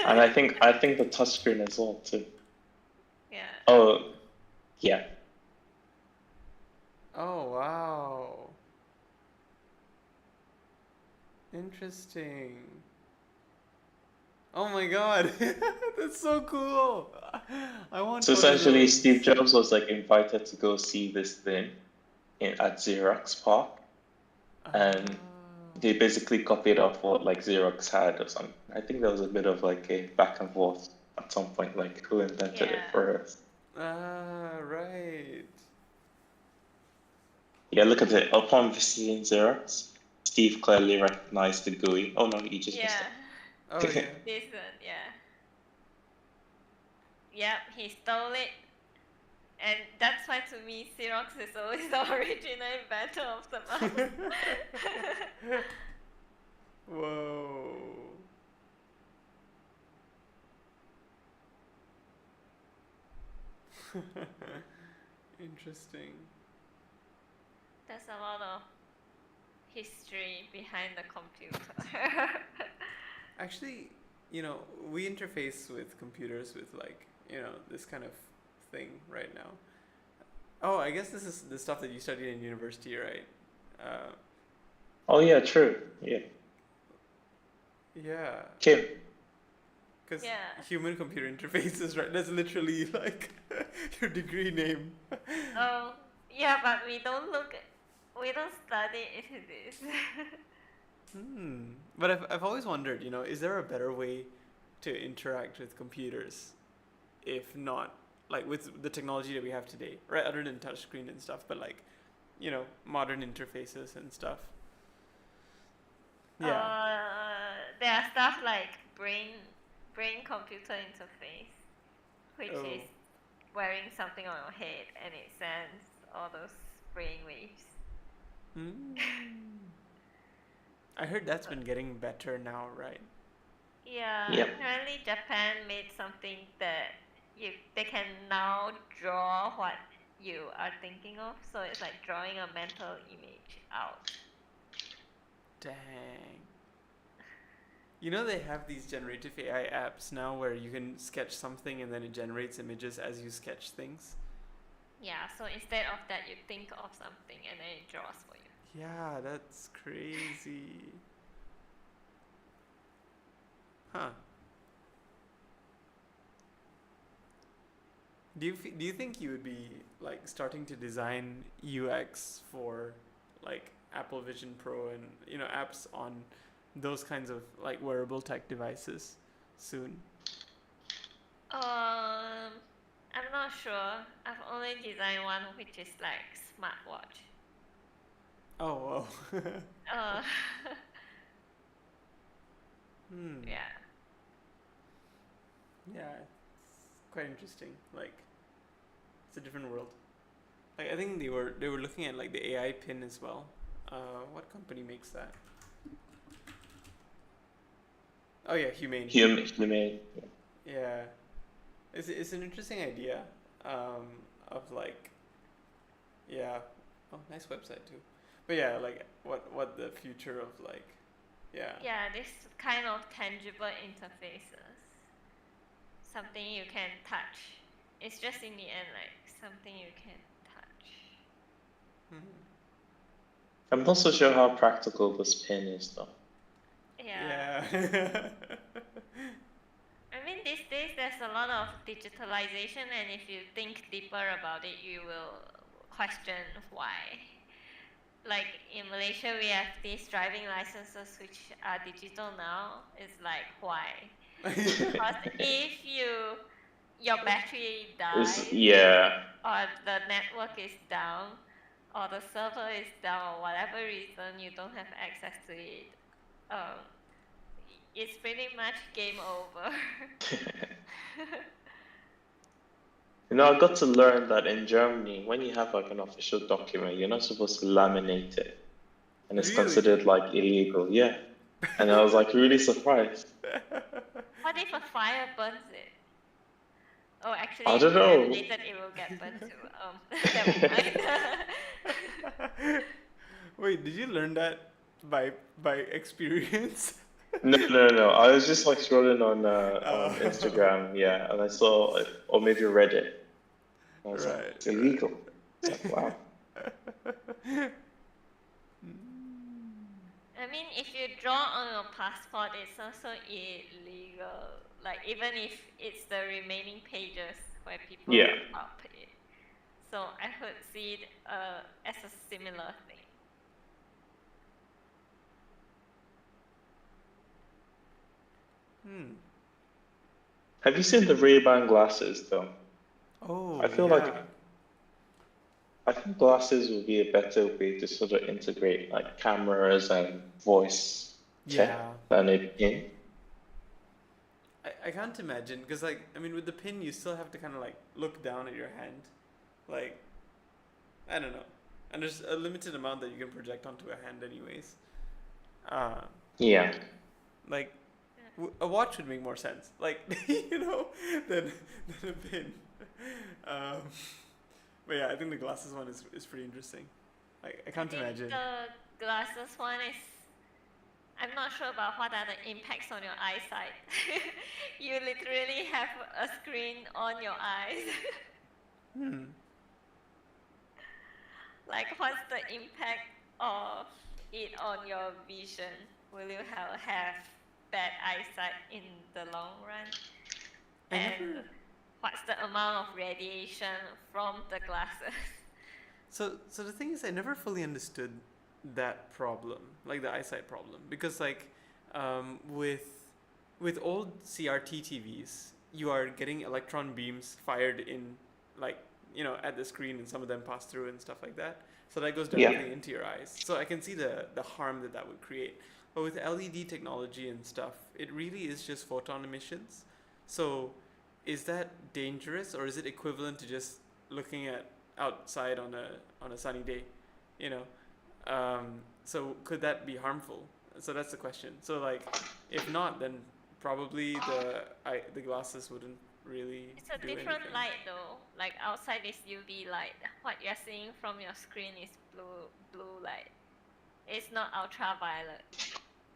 And I think the touchscreen as well too. Yeah. Oh, yeah. Oh wow. Interesting. Oh my god, that's so cool. I want So one of essentially, those. Steve Jobs was like invited to go see this thing at Xerox Park, and they basically copied off what like Xerox had or something. I think there was a bit of like a back and forth at some point, like who invented it Yeah. first. Right. Yeah, look at it. Upon visiting Xerox, Steve clearly recognized the GUI. Oh no, he just missed Yeah. Oh it. yeah. This one, yeah. Yep, he stole it. And that's why to me Xerox is always the original inventor of the mouse. Whoa. Interesting. There's a lot of history behind the computer. Actually, we interface with computers with like, this kind of thing right now. Oh, I guess this is the stuff that you studied in university, right? Oh yeah, true. Yeah. Yeah. Kim. Because Yeah. human computer interfaces, right? That's literally like your degree name. Oh, yeah, but we don't study into this. But I've always wondered, is there a better way to interact with computers if not like with the technology that we have today, right? Other than touchscreen and stuff, but like, modern interfaces and stuff. Yeah. There are stuff like brain computer interface, which is wearing something on your head and it sends all those brain waves. I heard that's been getting better now, right? Yeah, Yep. apparently Japan made something that they can now draw what you are thinking of, so it's like drawing a mental image out. Dang. They have these generative AI apps now where you can sketch something and then it generates images as you sketch things. Yeah, so instead of that, you think of something and then it draws for you. Yeah, that's crazy. Huh. Do you think you would be like starting to design UX for like Apple Vision Pro and apps on those kinds of like wearable tech devices soon? I'm not sure. I've only designed one which is like smartwatch. Oh, wow. Yeah. Yeah, it's quite interesting. Like, it's a different world. Like, I think they were looking at like the AI pin as well. What company makes that? Oh yeah, Humane. Humane. Yeah, it's an interesting idea. Of like, yeah. Oh, nice website too. But yeah, like what the future of like, yeah. Yeah, this kind of tangible interfaces. Something you can touch. It's just in the end like something you can touch. I'm not so sure how practical this pin is though. Yeah. I mean, these days there's a lot of digitalization, and if you think deeper about it, you will question why. Like in Malaysia, we have these driving licenses which are digital now. It's like why? Because if your battery dies, or the network is down, or the server is down, or whatever reason you don't have access to it, it's pretty much game over. I got to learn that in Germany, when you have like an official document, you're not supposed to laminate it, and it's Really? considered like illegal. Yeah. and I was like really surprised. What if a fire burns it? Oh, actually, I if don't you know. laminate it, it will get burnt too. Never mind. Wait, did you learn that by experience? No. I was just like scrolling on Oh, Instagram, yeah, and I saw or maybe Reddit. I was like, right, it's illegal. It's like, wow. I mean, if you draw on your passport, it's also illegal. Like, even if it's the remaining pages where people Yeah. up it. So I would see it as a similar thing. Have you seen the Ray-Ban glasses though? Oh, I feel like I think glasses would be a better way to sort of integrate like cameras and voice tech yeah. than a pin. I can't imagine because like I mean with the pin you still have to kind of like look down at your hand, like I don't know, and there's a limited amount that you can project onto a hand anyways. Yeah. Like a watch would make more sense, like you know, than a pin. But yeah, I think the glasses one is pretty interesting. Like I can't imagine. The glasses one is. I'm not sure about what are the impacts on your eyesight. You literally have a screen on your eyes. Like, what's the impact of it on your vision? Will you have bad eyesight in the long run? And what's the amount of radiation from the glasses? So the thing is, I never fully understood that problem, like the eyesight problem, because like with old CRT TVs, you are getting electron beams fired in, like you know, at the screen, and some of them pass through and stuff like that. So that goes directly into your eyes. So I can see the harm that would create. But with LED technology and stuff, it really is just photon emissions. So is that dangerous, or is it equivalent to just looking at outside on a sunny day, you know? So could that be harmful? So that's the question. So like, if not, then probably the glasses wouldn't really. It's a different anything. light though. Like outside is UV light. What you're seeing from your screen is blue light. It's not ultraviolet.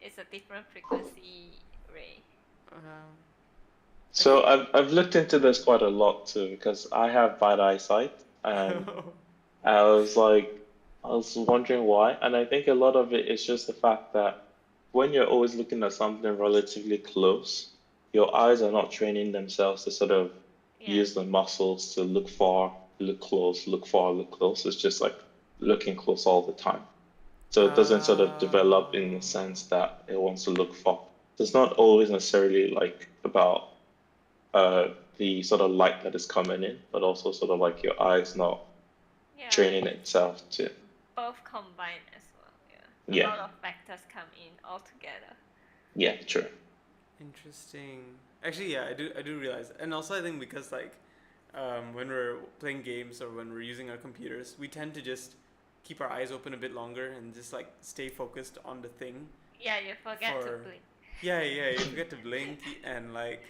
It's a different frequency ray. So I've looked into this quite a lot too because I have bad eyesight and I was wondering why, and I think a lot of it is just the fact that when you're always looking at something relatively close, your eyes are not training themselves to sort of use the muscles to look far, look close, look far, look close. It's just like looking close all the time. So it doesn't sort of develop in the sense that it wants to look far. It's not always necessarily like about the sort of light that is coming in, but also sort of like your eyes not training itself to. Both combined as well. Yeah. A lot of factors come in all together. Yeah, true. Interesting. Actually, yeah, I do realize, and also I think because like, when we're playing games or when we're using our computers, we tend to just keep our eyes open a bit longer and just like stay focused on the thing. Yeah, you forget to blink. Yeah, you forget to blink, and like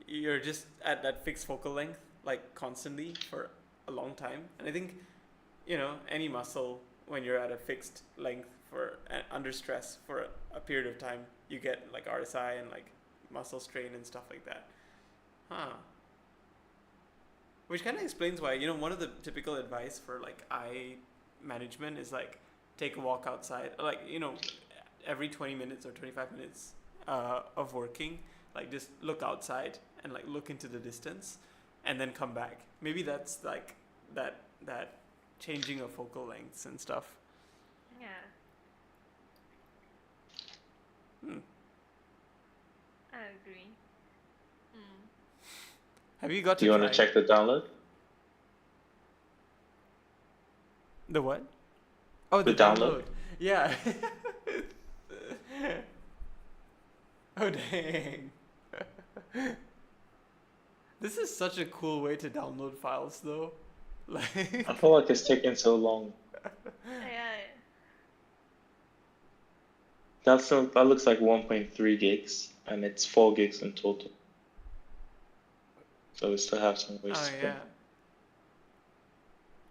you're just at that fixed focal length like constantly for a long time. And I think, you know, any muscle, when you're at a fixed length for under stress for a period of time, you get like RSI and like muscle strain and stuff like that. Which kind of explains why, you know, one of the typical advice for like eye management is like take a walk outside, like, you know, every 20 minutes or 25 minutes of working, like just look outside and like look into the distance and then come back. Maybe that's like that changing of focal lengths and stuff. Yeah. I agree. Have you got to Do you want to check the download? The what? Oh, the download. Yeah. Oh, dang. This is such a cool way to download files, though. Like, I feel like it's taking so long. Yeah. that looks like 1.3 gigs, and it's 4 gigs in total. So we still have some ways Oh to go. yeah.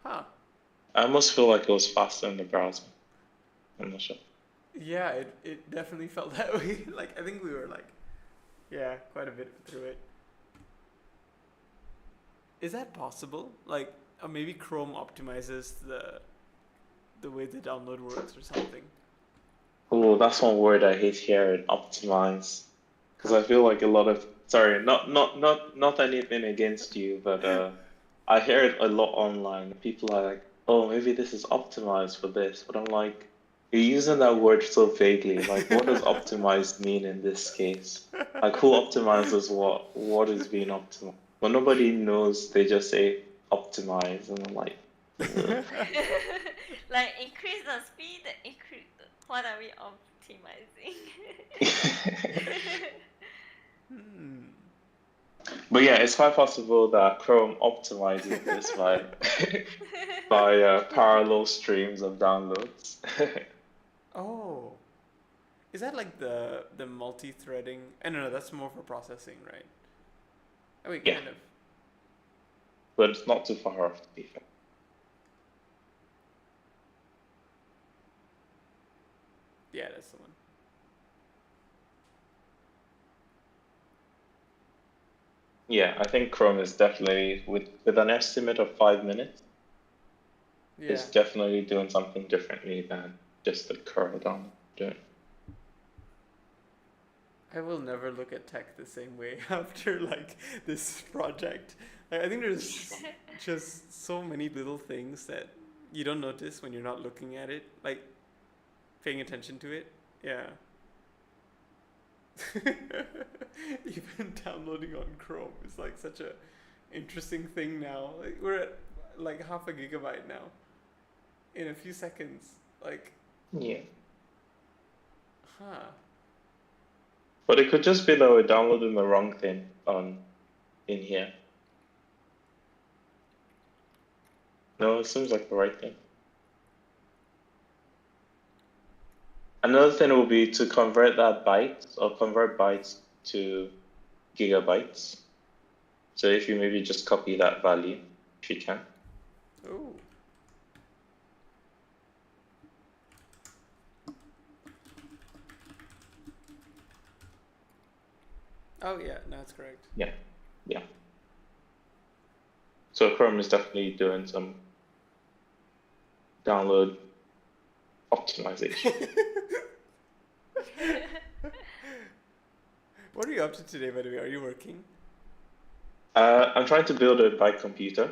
Huh. I almost feel like it was faster in the browser. I'm not sure. Yeah, it definitely felt that way. Like I think we were like, yeah, quite a bit through it. Is that possible? Like, or maybe Chrome optimizes the way the download works or something. Oh, that's one word I hate hearing, optimize. Because I feel like a lot of, sorry, not anything against you, but I hear it a lot online. People are like, oh, maybe this is optimized for this, but I'm like, you're using that word so vaguely. Like, what does optimized mean in this case? Like, who optimizes what? What is being optimized? When nobody knows, they just say optimize, and I'm like, ugh. Like increase the speed, increase. What are we optimizing? Hmm. But yeah, it's quite possible that Chrome optimizes this by parallel streams of downloads. Oh, is that like the multi-threading? No, that's more for processing, right? Oh, wait, Yeah. kind of. But it's not too far off, to be fair. Yeah, that's the one. Yeah, I think Chrome is definitely with an estimate of 5 minutes, Yeah. is definitely doing something differently than just the curl down doing. I will never look at tech the same way after like this project. Like, I think there's just so many little things that you don't notice when you're not looking at it, like paying attention to it. Yeah. Even downloading on Chrome is like such a interesting thing now. Like we're at like half a gigabyte now in a few seconds. Like, Yeah. huh. But it could just be that we're downloading the wrong thing in here. No, it seems like the right thing. Another thing will be to convert that bytes or convert bytes to gigabytes. So if you maybe just copy that value, if you can. Oh. Oh yeah, no, that's correct. Yeah. So Chrome is definitely doing some download optimization. What are you up to today, by the way? Are you working? I'm trying to build a bike computer.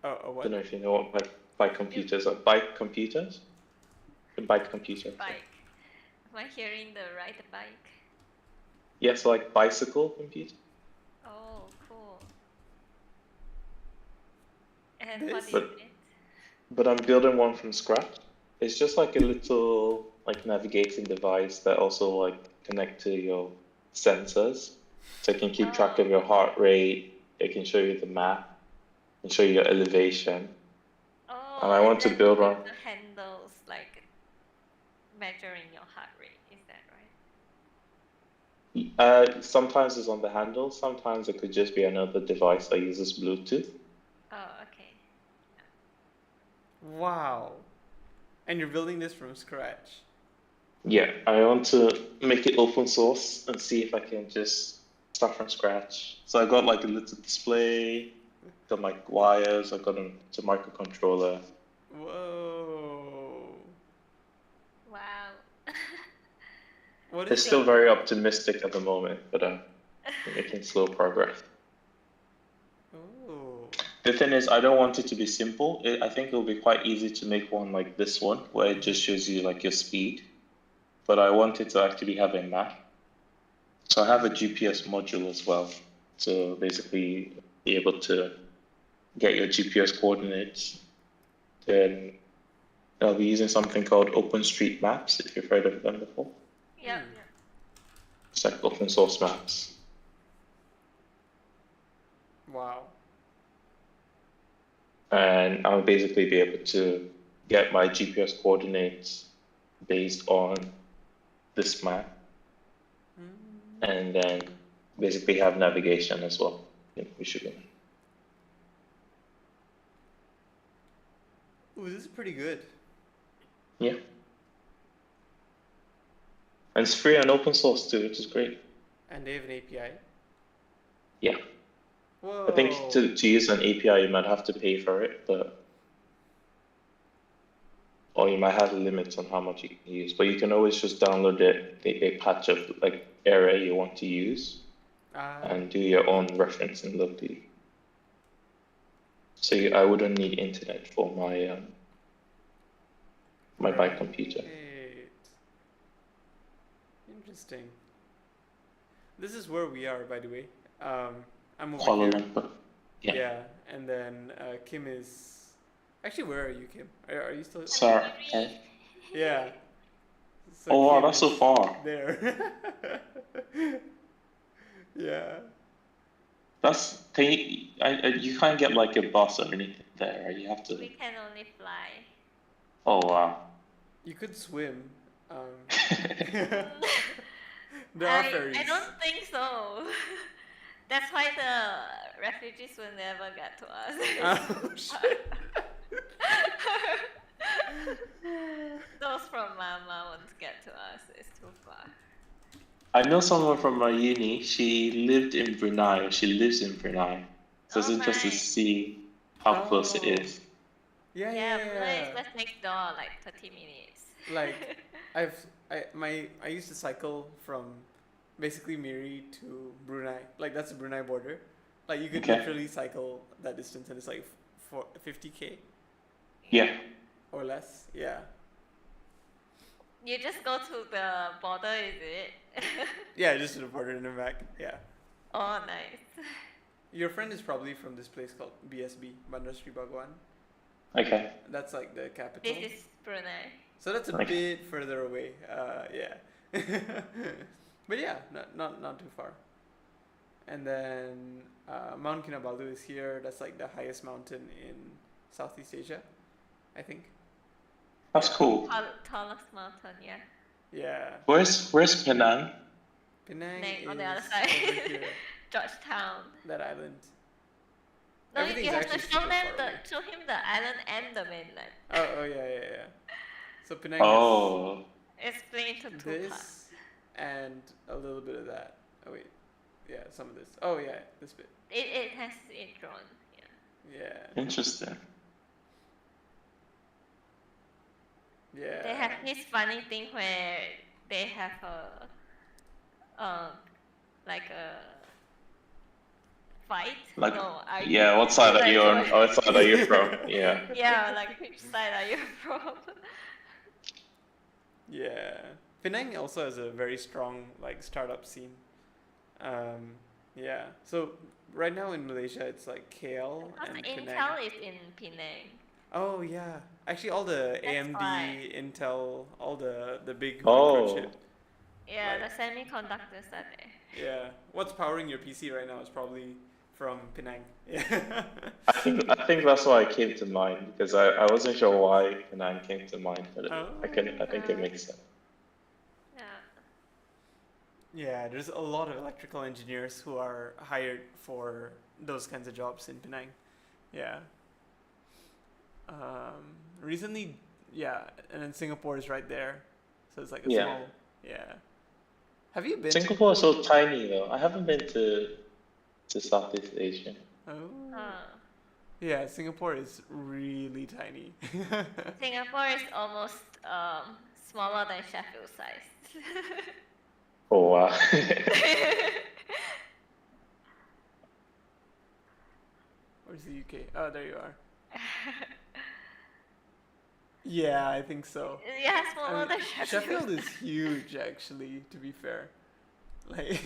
Oh, a I what? don't know if you know what bike computers are. Bike computers? The bike computer. Bike. Am I hearing the right bike? Yes, like bicycle computer. Oh, cool. And This? what is But it? but I'm building one from scratch. It's just like a little like navigating device that also like connect to your sensors. So it can keep track of your heart rate, it can show you the map, and show you your elevation. Oh, And I want to then build with one. the handles like measuring your heart rate, is that right? Sometimes it's on the handle, sometimes it could just be another device that uses Bluetooth. Oh, okay. Wow. And you're building this from scratch. Yeah, I want to make it open source and see if I can just start from scratch. So I got like a little display, got my wires, I got a microcontroller. Whoa. Wow. What It's is still that? very optimistic at the moment, but I'm making slow progress. Oh. The thing is, I don't want it to be simple. I think it'll be quite easy to make one like this one, where it just shows you like your speed. But I want it to actually have a map. So I have a GPS module as well. So basically be able to get your GPS coordinates. Then I'll be using something called OpenStreetMaps, if you've heard of them before. Yep, Hmm. yep. It's like open source maps. Wow. And I'll basically be able to get my GPS coordinates based on this map, and then basically have navigation as well. Yeah, we should be. Ooh, this is pretty good. Yeah. And it's free and open source too, which is great. And they have an API. Yeah. Whoa. I think to use an API, you might have to pay for it, or you might have limits on how much you can use. But you can always just download a patch of like array you want to use, and do your own referencing locally. So I wouldn't need internet for my my bike computer. Interesting. This is where we are, by the way. I'm over Kuala here. Lumpur. Yeah, and then Kim is. Actually, where are you, Kim? Are you still? Sorry. Yeah. So Oh wow, Kim that's so is far. There. Yeah. That's you can't get like a bus or anything there, right? You have to. We can only fly. Oh wow. You could swim. There are ferries. I don't think so. That's why the refugees will never get to us. Oh, shit. Those from Mama won't get to us. It's too far. I know someone from my uni. She lived in Brunei, or she lives in Brunei. So it's interesting to nice. see how close it is. Yeah, Brunei is just next door, like 30 minutes. Like, I used to cycle from basically Miri to Brunei. Like, that's the Brunei border. Like, you could literally cycle that distance, and it's like 50k. Yeah. Or less. Yeah. You just go to the border, is it? Yeah, just to the border and then back. Yeah. Oh, nice. Your friend is probably from this place called BSB, Bandar Sri Begawan. Okay. That's like the capital. This is Brunei. So that's a bit further away. Yeah. But yeah, not too far. And then Mount Kinabalu is here. That's like the highest mountain in Southeast Asia, I think. That's cool. Tallest mountain, yeah. Yeah. Where's Penang? Penang is on the other side. over here, Georgetown. that island. No, Everything's you have to actually show super them far away. show him the island and the mainland. Oh yeah. So Penang Oh. It's split into has two this parts. and a little bit of that. Oh wait, yeah, some of this. Oh yeah, this bit. It has it drawn, yeah. Yeah. Interesting. Yeah. They have this funny thing where they have like a fight. Like, no, yeah, what side are you on? like, What side are you from? Yeah. yeah, like which side are you from? Yeah. Penang also has a very strong like startup scene. Yeah. So right now in Malaysia it's like KL Because and Intel Penang. is in Penang. Oh yeah. Actually all the That's AMD, why. Intel, all the big Oh. microchip. Yeah, Right. the semiconductors are there. Yeah. What's powering your PC right now is probably from Penang. Yeah. I think that's why it came to mind, because I wasn't sure why Penang came to mind, but I think it makes sense. Yeah. Yeah, there's a lot of electrical engineers who are hired for those kinds of jobs in Penang. Yeah. Recently, yeah, and then Singapore is right there, so it's like a Yeah. small. Yeah. Have you been? Singapore is so tiny though. I haven't been to Southeast Asia. Oh. Uh, Yeah, Singapore is really tiny. Singapore is almost smaller than Sheffield size. Oh wow. Where's the UK? Oh, there you are. Yeah, I think so. Yeah, I smaller mean, than Sheffield. Sheffield is huge, actually. To be fair, like,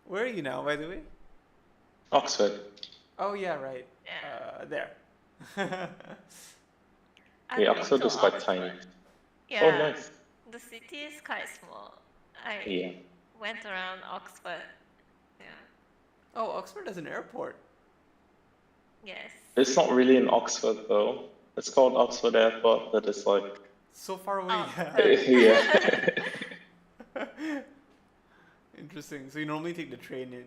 where are you now, by the way? Oxford. Oh yeah, right. Yeah. There. I've Yeah, been Oxford to is quite Oxford. tiny. Yeah. Oh nice. The city is quite small. I Yeah. went around Oxford. Yeah. Oh, Oxford has an airport. Yes. It's not really in Oxford though. It's called Oxford Airport, but it's like So far away. Oh, Yeah. yeah. Interesting. So you normally take the train in,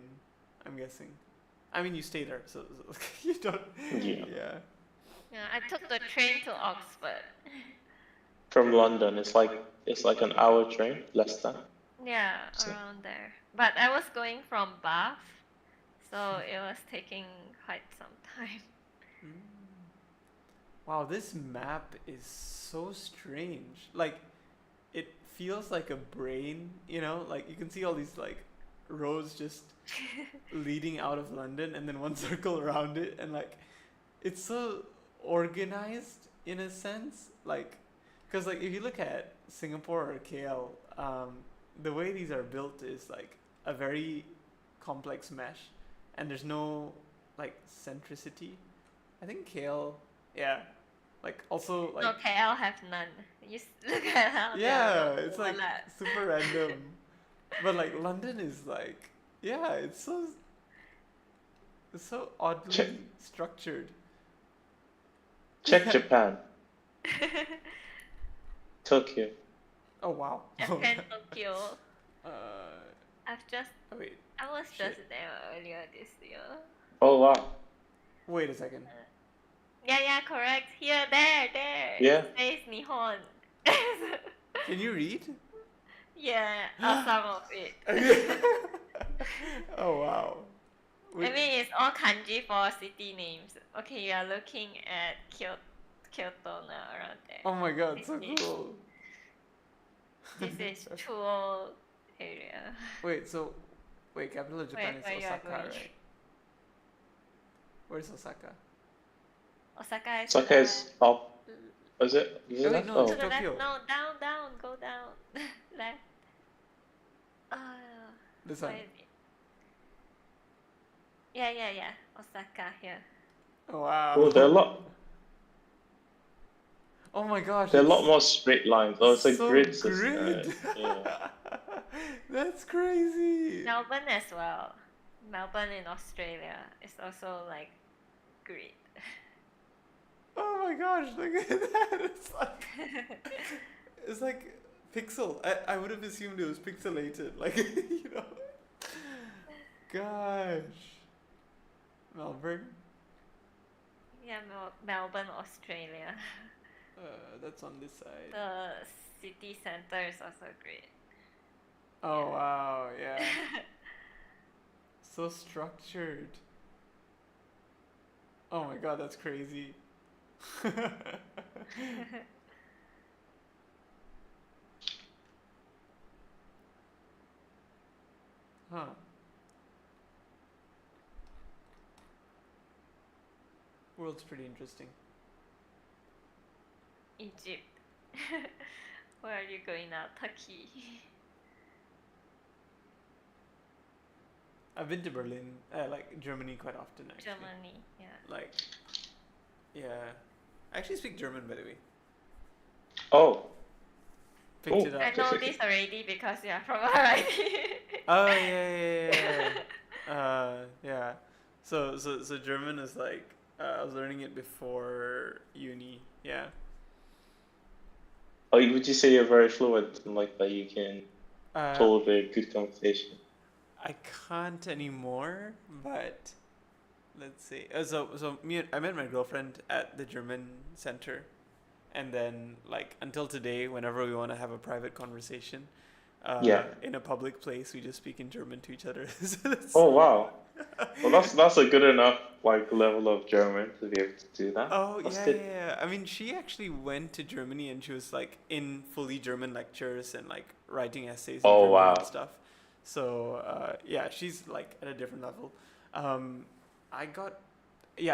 I'm guessing. I mean, you stay there, so you don't. Yeah. Yeah. Yeah, I took the train to Oxford. From London, it's like an hour train, less than. Yeah, So around there. But I was going from Bath, so it was taking quite some time. Mm. Wow, this map is so strange. Like, it feels like a brain, you know? Like, you can see all these, like, roads just leading out of London and then one circle around it. And, like, it's so organized in a sense. Like, because, like, if you look at Singapore or KL, the way these are built is, like, a very complex mesh. And there's no, like, centricity. I think KL, yeah. Like, also, like, No, KL have none. Look at how yeah, they're it's like overlapped. super random. But like London is like, yeah, it's so oddly check structured. Japan, Tokyo. Oh wow. Japan, Tokyo. uh, I've just oh, wait, I was shit. just there earlier this year. Oh wow. Wait a second. Yeah, correct. Here, there. Yeah. It says Nihon. Can you read? Yeah, some of it. Oh wow. I mean, it's all kanji for city names. Okay, you are looking at Kyoto now, around there. Oh my god, so This is- cool. This is Chuo area. Wait, capital of Japan Where is you are Osaka, going. right? Where's Osaka? Osaka is Osaka is up. Is it? Is it Oh, wait, left? no, to it's the left. Tokyo. No, down, go down. Left. This Where one. is it? Yeah. Osaka here. Oh wow. Oh, there are a lot. Oh my gosh. There are a lot it's more straight lines. Oh, it's a so grid system. grid. Right? Yeah. That's crazy. Melbourne as well. Melbourne in Australia is also like grid. Oh my gosh, look at that. It's like pixel. I would have assumed it was pixelated. Like, you know. Gosh. Melbourne? Yeah, Melbourne, Australia. That's on this side. The city center is also great. Oh wow, yeah. So structured. Oh my god, that's crazy. Huh. World's pretty interesting. Egypt. Where are you going now? Turkey. I've been to Berlin, like Germany quite often actually. Germany, yeah. Like, yeah. I actually speak German, by the way. Oh. Picked Oh. it I up. know this already because you are from RIT. Oh yeah. Yeah. So German is like I was learning it before uni. Yeah. Oh, would you say you're very fluent and like that you can Uh, hold a good conversation? I can't anymore, but let's see. I met my girlfriend at the German center, and then like until today, whenever we want to have a private conversation, Yeah. in a public place, we just speak in German to each other. Oh wow. Well, that's a good enough like level of German to be able to do that. Oh That's yeah, good. yeah. I mean, she actually went to Germany and she was like in fully German lectures and like writing essays in Oh, German wow. and stuff. So yeah, she's like at a different level. I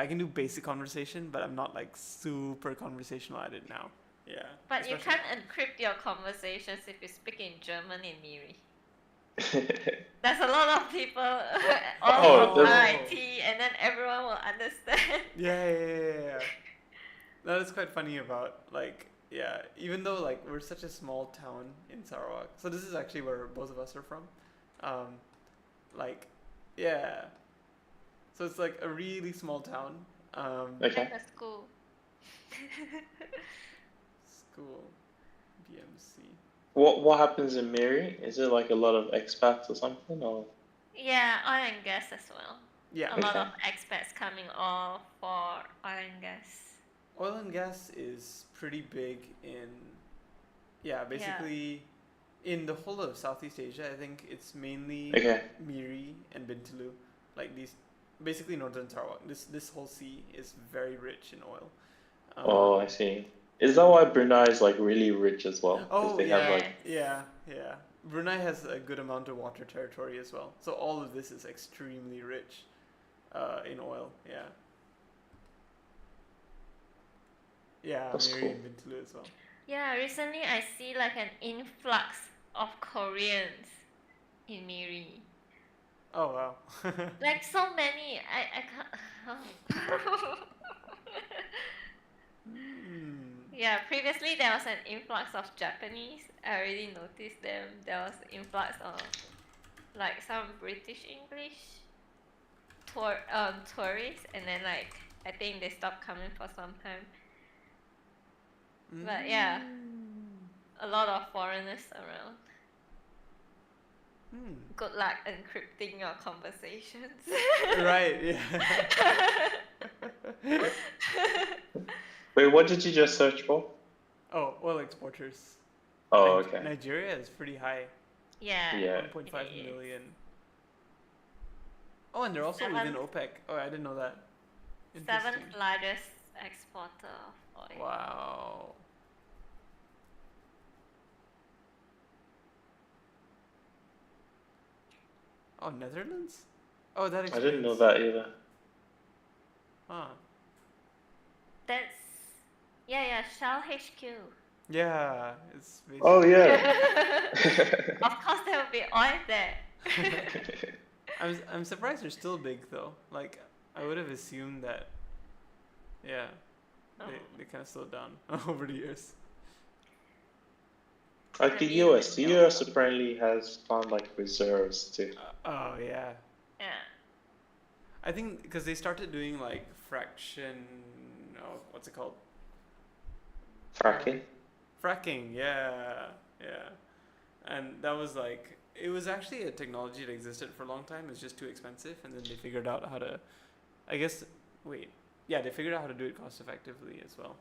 can do basic conversation, but I'm not like super conversational at it now. Yeah. But you especially- can't encrypt your conversations if you speak in German in Miri. There's a lot of people all Oh, from that's- RIT, and then everyone will understand. Yeah. That is quite funny about like even though like we're such a small town in Sarawak, so this is actually where both of us are from. Like so it's like a really small town. Okay. Like a school. School. BMC. What happens in Miri? Is it like a lot of expats or something, or? Yeah, oil and gas as well. Yeah. A lot Okay. of expats coming all for oil and gas. Oil and gas is pretty big in, basically in the whole of Southeast Asia. I think it's mainly Okay. Miri and Bintulu, like these, basically northern Sarawak. This whole sea is very rich in oil. Oh, I see. Is that why Brunei is like really rich as well? 'Cause Oh they yeah, have like Yes. yeah. Brunei has a good amount of water territory as well, so all of this is extremely rich in oil. Yeah. Yeah, That's Miri cool. and Bintulu as well. Yeah, recently I see like an influx of Koreans in Miri. Oh wow. Like so many. I can't. Yeah, previously there was an influx of Japanese. I already noticed them. There was influx of like some British English tourists, and then like I think they stopped coming for some time. But yeah, a lot of foreigners around. Good luck encrypting your conversations. Right. Yeah. Wait, what did you just search for? Oh, oil exporters. Oh, okay. Nigeria is pretty high. Yeah. Yeah. 1.5 it is. million. Oh, and they're also within OPEC. Oh, I didn't know that. Interesting. 7th largest exporter of oil. Wow. Oh, Netherlands? Oh, that I explains. didn't know that either. Huh. That's Shell HQ. Yeah, it's basically. Oh yeah. Of course there will be oil there. I'm surprised they're still big though. Like I would have assumed that. Yeah. They kind of slowed down over the years. Like the US apparently has found like reserves too. Oh yeah. Yeah. I think because they started doing like what's it called? Fracking. Fracking, yeah. And that was like, it was actually a technology that existed for a long time. It's just too expensive, and then they figured out how to, they figured out how to do it cost effectively as well.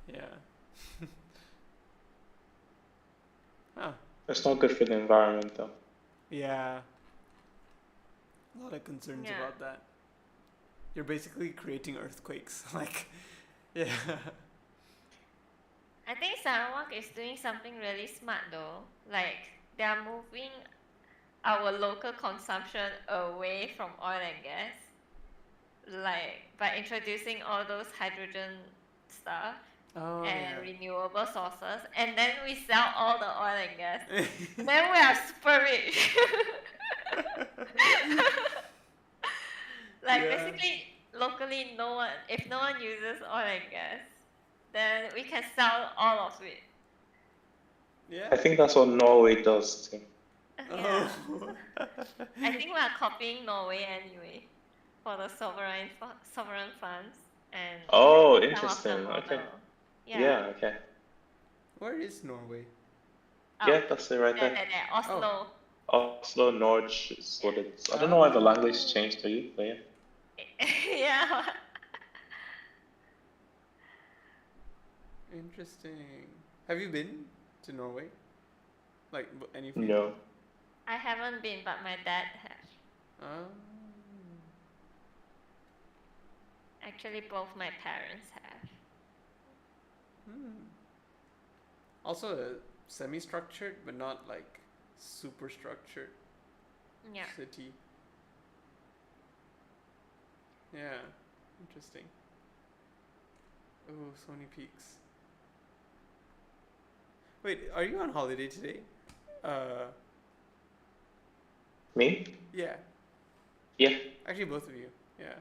Yeah. Huh. It's not good for the environment though. Yeah. A lot of concerns about that. You're basically creating earthquakes. Like, yeah. I think Sarawak is doing something really smart though. Like they are moving our local consumption away from oil and gas. Like by introducing all those hydrogen stuff and renewable sources, and then we sell all the oil and gas. Then we are super rich. Basically locally if no one uses oil and gas, then we can sell all of it. Yeah. I think that's what Norway does too. Yeah. I think we are copying Norway anyway for the sovereign funds and. Oh, some of the interesting. Okay. model. Yeah. Okay. Where is Norway? Yeah, that's it right there. Oslo. Oslo, Norge is what it's. I don't know why the language changed to you, but yeah. Yeah. Interesting. Have you been to Norway? Like any? No. I haven't been, but my dad has. Oh. Actually, both my parents have. Also semi-structured, but not like super structured. Yeah. City. Yeah. Interesting. Oh, so many peaks. Wait, are you on holiday today? Me? Yeah. Yeah. Actually, both of you. Yeah.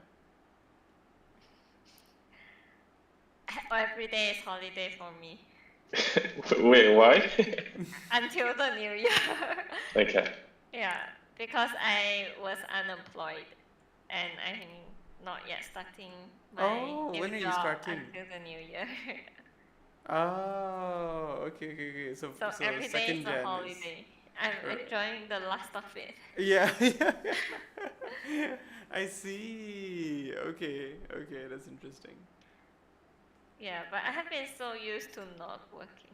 Every day is holiday for me. Wait, why? Until the new year. Okay. Yeah, because I was unemployed, and I think not yet starting my Oh, new when are you job starting? until the new year. Oh, okay. So So every day is second a Jan is. holiday. I'm enjoying the last of it. Yeah. I see. Okay, that's interesting. Yeah, but I have been so used to not working.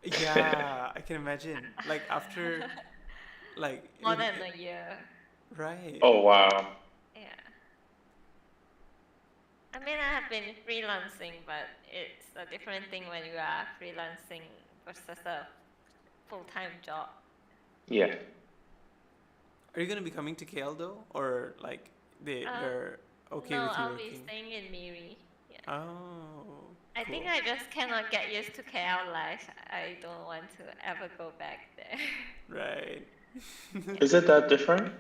Yeah, I can imagine. Like after, like More than a year. right. Oh wow. Yeah. I mean, I have been freelancing, but it's a different thing when you are freelancing versus a full-time job. Yeah. Are you gonna be coming to KL though, or like they're okay No, with you I'll be working? staying in Miri. Yeah. Oh, I cool. think I just cannot get used to KL life. I don't want to ever go back there. Right. Is it that different?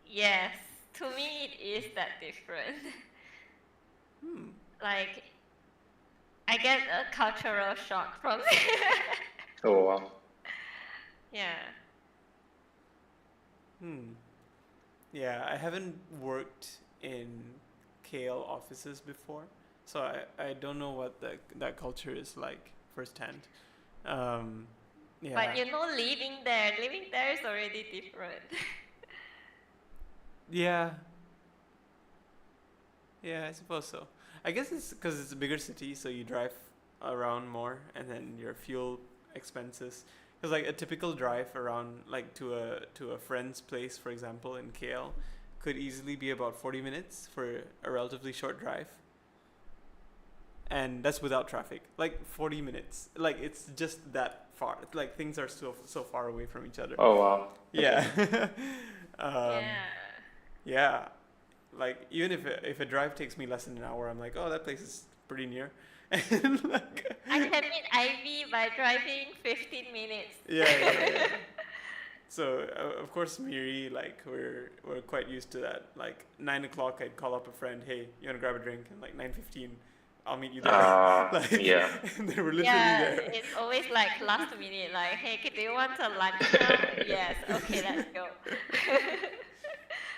Yes, to me it is that different. Like, I get a cultural shock from it. Oh wow. Yeah. Yeah, I haven't worked in KL offices before, so I don't know what that culture is like firsthand. Yeah. But living there is already different. Yeah. Yeah, I suppose so. I guess it's because it's a bigger city, so you drive around more, and then your fuel expenses. Because like a typical drive around, like to a friend's place, for example, in KL, could easily be about 40 minutes for a relatively short drive. And that's without traffic. Like 40 minutes. Like it's just that far. Like things are so far away from each other. Oh wow. Yeah. Yeah. Yeah. Like even if a drive takes me less than an hour, I'm like, oh, that place is pretty near. And like, I can meet Ivy by driving 15 minutes. yeah. So of course, Miri, like we're quite used to that. Like 9 o'clock, I'd call up a friend, hey, you wanna grab a drink? And like 9:15, I'll meet you there. Like, yeah. and they were literally Yeah, there. it's always like last minute, like, hey, do you want a lunch now? Yes, okay, let's go.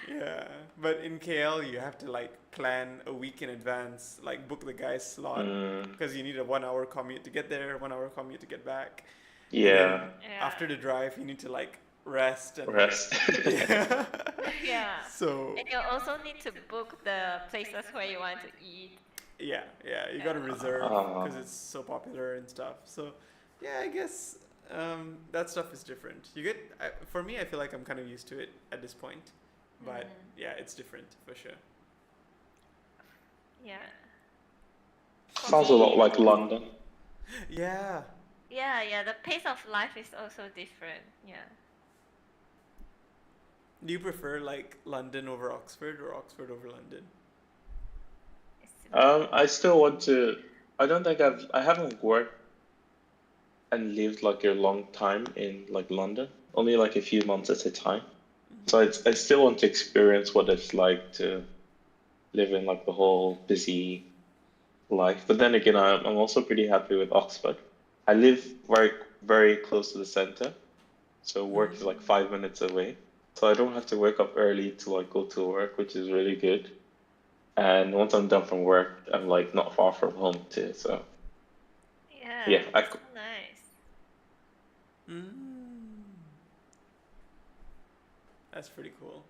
Yeah, but in KL you have to like plan a week in advance, like book the guy's slot because you need a 1 hour commute to get there, 1 hour commute to get back. Yeah. And then Yeah. after the drive, you need to like rest and Rest. yeah. Yeah. So And you also need to book the places where you want to eat. yeah, you gotta reserve because it's so popular and stuff. So yeah, I guess that stuff is different. For me, I feel like I'm kind of used to it at this point, but yeah, it's different for sure. Yeah. Sounds a lot like London. Yeah. Yeah, the pace of life is also different. Yeah. Do you prefer like London over Oxford or Oxford over London? I still want to. I don't think I haven't worked and lived like a long time in like London. Only like a few months at a time. So I still want to experience what it's like to live in like the whole busy life. But then again, I'm also pretty happy with Oxford. I live very close to the center, so work is like 5 minutes away. So I don't have to wake up early to like go to work, which is really good. And once I'm done from work, I'm like not far from home too. So yeah, that's so nice. That's pretty cool.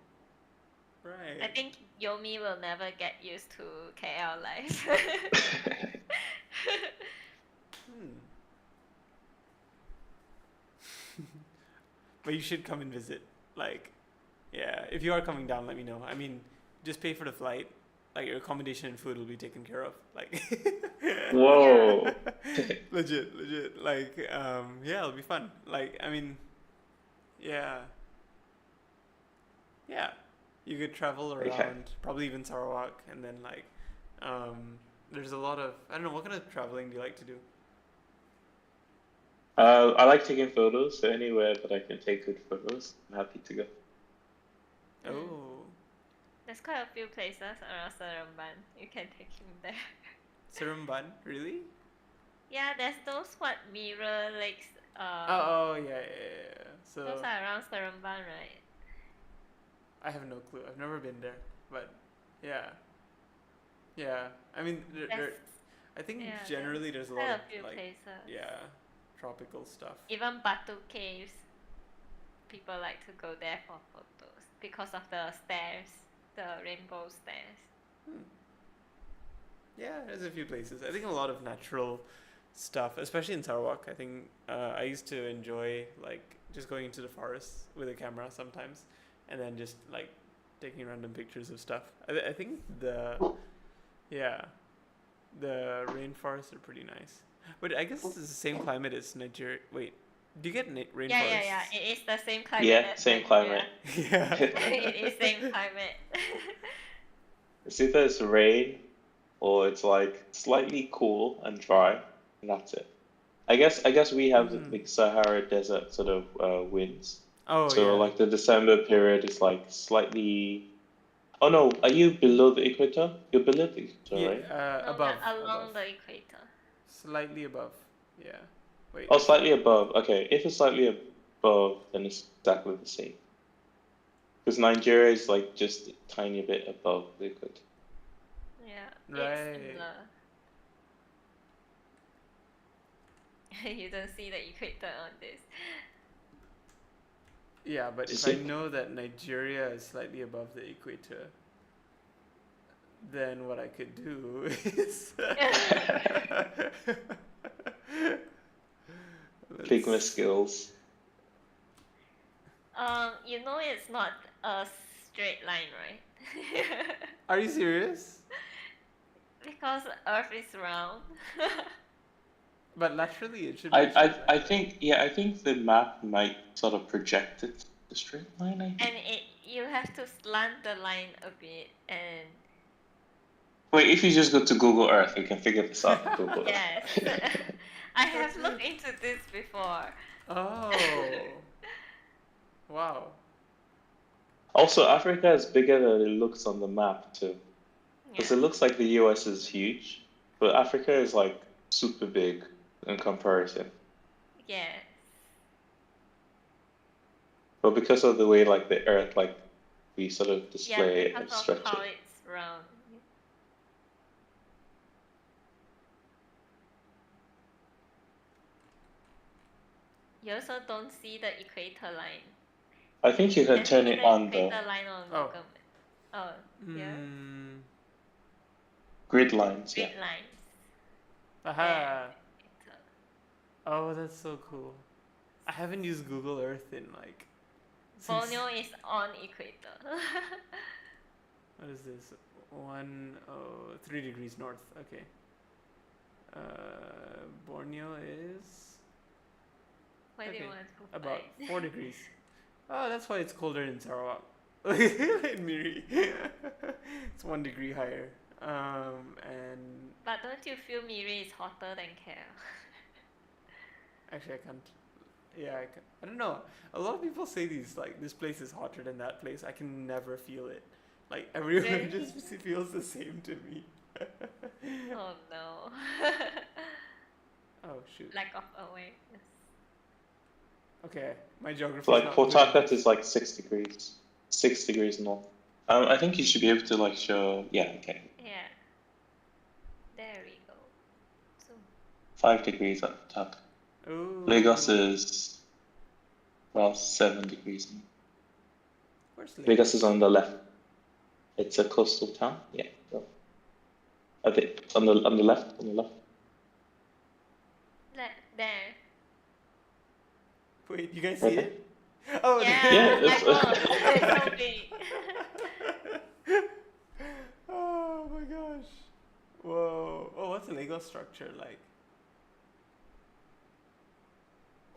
Right. I think Yomi will never get used to KL life. But you should come and visit. Like, yeah, if you are coming down, let me know. I mean, just pay for the flight. Like your accommodation and food will be taken care of. Like, Whoa. legit. Like, yeah, it'll be fun. Like, I mean, yeah. You could travel around, probably even Sarawak, and then like, there's a lot of, I don't know, what kind of traveling do you like to do? I like taking photos, so anywhere that I can take good photos, I'm happy to go. Oh. There's quite a few places around Seremban. You can take him there. Seremban, really? Yeah, there's those mirror lakes. Yeah. So those are around Seremban, right? I have no clue. I've never been there, but Yeah. Yeah. I mean, There's, I think yeah, generally there's a lot quite of a few like, places. yeah, tropical stuff. Even Batu Caves, people like to go there for photos because of the stairs, the rainbow stairs. Hmm. Yeah, there's a few places. I think a lot of natural stuff, especially in Sarawak. I think I used to enjoy like just going into the forest with a camera sometimes, and then just like taking random pictures of stuff. I think yeah, the rainforests are pretty nice. But I guess it's the same climate as Nigeria. Wait, do you get rainforests? Yeah. It is the same climate Yeah, as same Nigeria. climate. Yeah. It is same climate. It's either it's rain or it's like slightly cool and dry, and that's it. I guess we have the Mhm. like Sahara Desert sort of winds. Oh So yeah. like the December period is like slightly. Oh no, are you below the equator? You're below the equator, Yeah. right? No, we Above. are along Above. the equator. Slightly above. Yeah. Wait. Oh, slightly above. Okay, if it's slightly above, then it's exactly the same. Because Nigeria is like just a tiny bit above the equator. Yeah, it's Right. similar. You don't see the equator on this. Yeah, but if I know that Nigeria is slightly above the equator, then what I could do is Figma skills. You know it's not a straight line, right? Are you serious? Because Earth is round. But laterally it should be a straight line, I think the map might sort of project it the straight line. I think. And you have to slant the line a bit and. Wait, if you just go to Google Earth, you can figure this out on Google Earth. Yes. I have looked into this before. Oh. Wow. Also, Africa is bigger than it looks on the map too. Because Yeah. it looks like the US is huge, but Africa is like super big in comparison. Yes. But because of the way like the Earth like we sort of Yeah, display it and because of stretch how it. it's round. You also don't see the equator line. I think you can turn it on the the equator line on Oh. Google Map. Oh, yeah. grid lines. Grid Yeah. lines. Aha. Equator. Oh, that's so cool. I haven't used Google Earth in like. Borneo is on equator. What is this? 3 degrees north. Okay. Borneo is Why do you Okay, want to about find? 4 degrees. Oh, that's why it's colder in Sarawak. In Miri. It's 1 degree higher. And But don't you feel Miri is hotter than KL? actually, I can't. Yeah, I don't know. A lot of people say this place is hotter than that place. I can never feel it. Like everywhere Really? just feels the same to me. Oh no. Oh shoot. Lack of awareness. Okay, my geography. So like Port Harcourt is like 6 degrees. 6 degrees north. I think you should be able to like show. Yeah. Okay. Yeah. There we go. So 5 degrees up top. Ooh. Lagos is, well, 7 degrees. Where's Lagos is on the left. It's a coastal town. Yeah. So. I think on the left. On the left. there. Wait, you guys see it? Oh, Yeah, Yeah, my it's- God, it's so big. Oh my gosh. Whoa. Oh, what's the Lego structure like?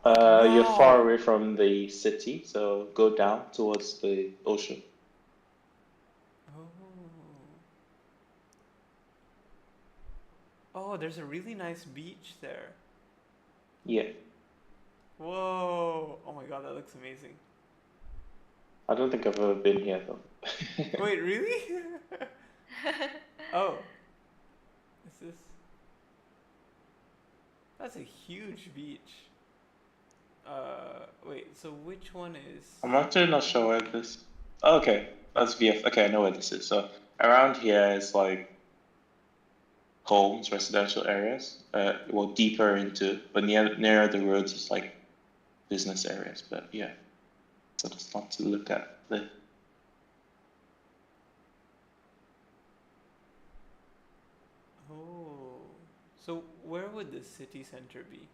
You're Wow. far away from the city, so go down towards the ocean. Oh. Oh, there's a really nice beach there. Yeah. Whoa. Oh my god, that looks amazing. I don't think I've ever been here though. Wait, really? Oh. Is this? That's a huge beach. Wait, so which one is? I'm actually not sure where this. Oh, okay, that's VF. Okay, I know where this is. So around here is like homes, residential areas. Well, deeper into, but nearer the roads is like business areas. But yeah, so that's not to look at. Oh, so where would the city center be?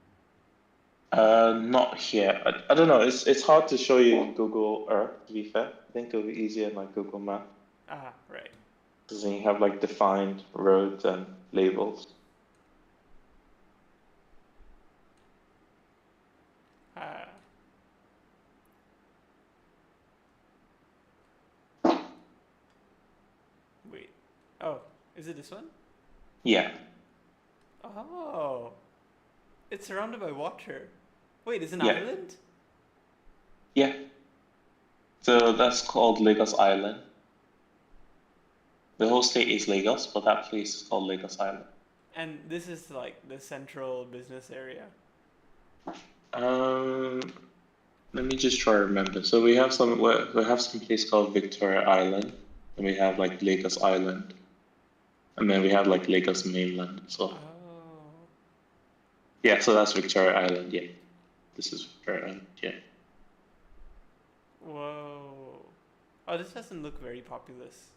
Not here. I don't know. It's hard to show you in Google Earth. To be fair, I think it'll be easier in like Google Map Ah, right. because then you have like defined roads and labels. Ah. Wait. Oh, is it this one? Yeah, Oh, it's surrounded by water. Wait, it's an yeah, island? yeah. So that's called Lagos Island. The whole state is Lagos, but that place is called Lagos Island. And this is like the central business area. Um, Let me just try to remember. So we have some place called Victoria Island, and we have like Lagos Island, and then we have like Lagos mainland. So Oh. yeah, so that's Victoria Island. Yeah, this is Victoria Island. Yeah. Whoa. Oh, this doesn't look very populous.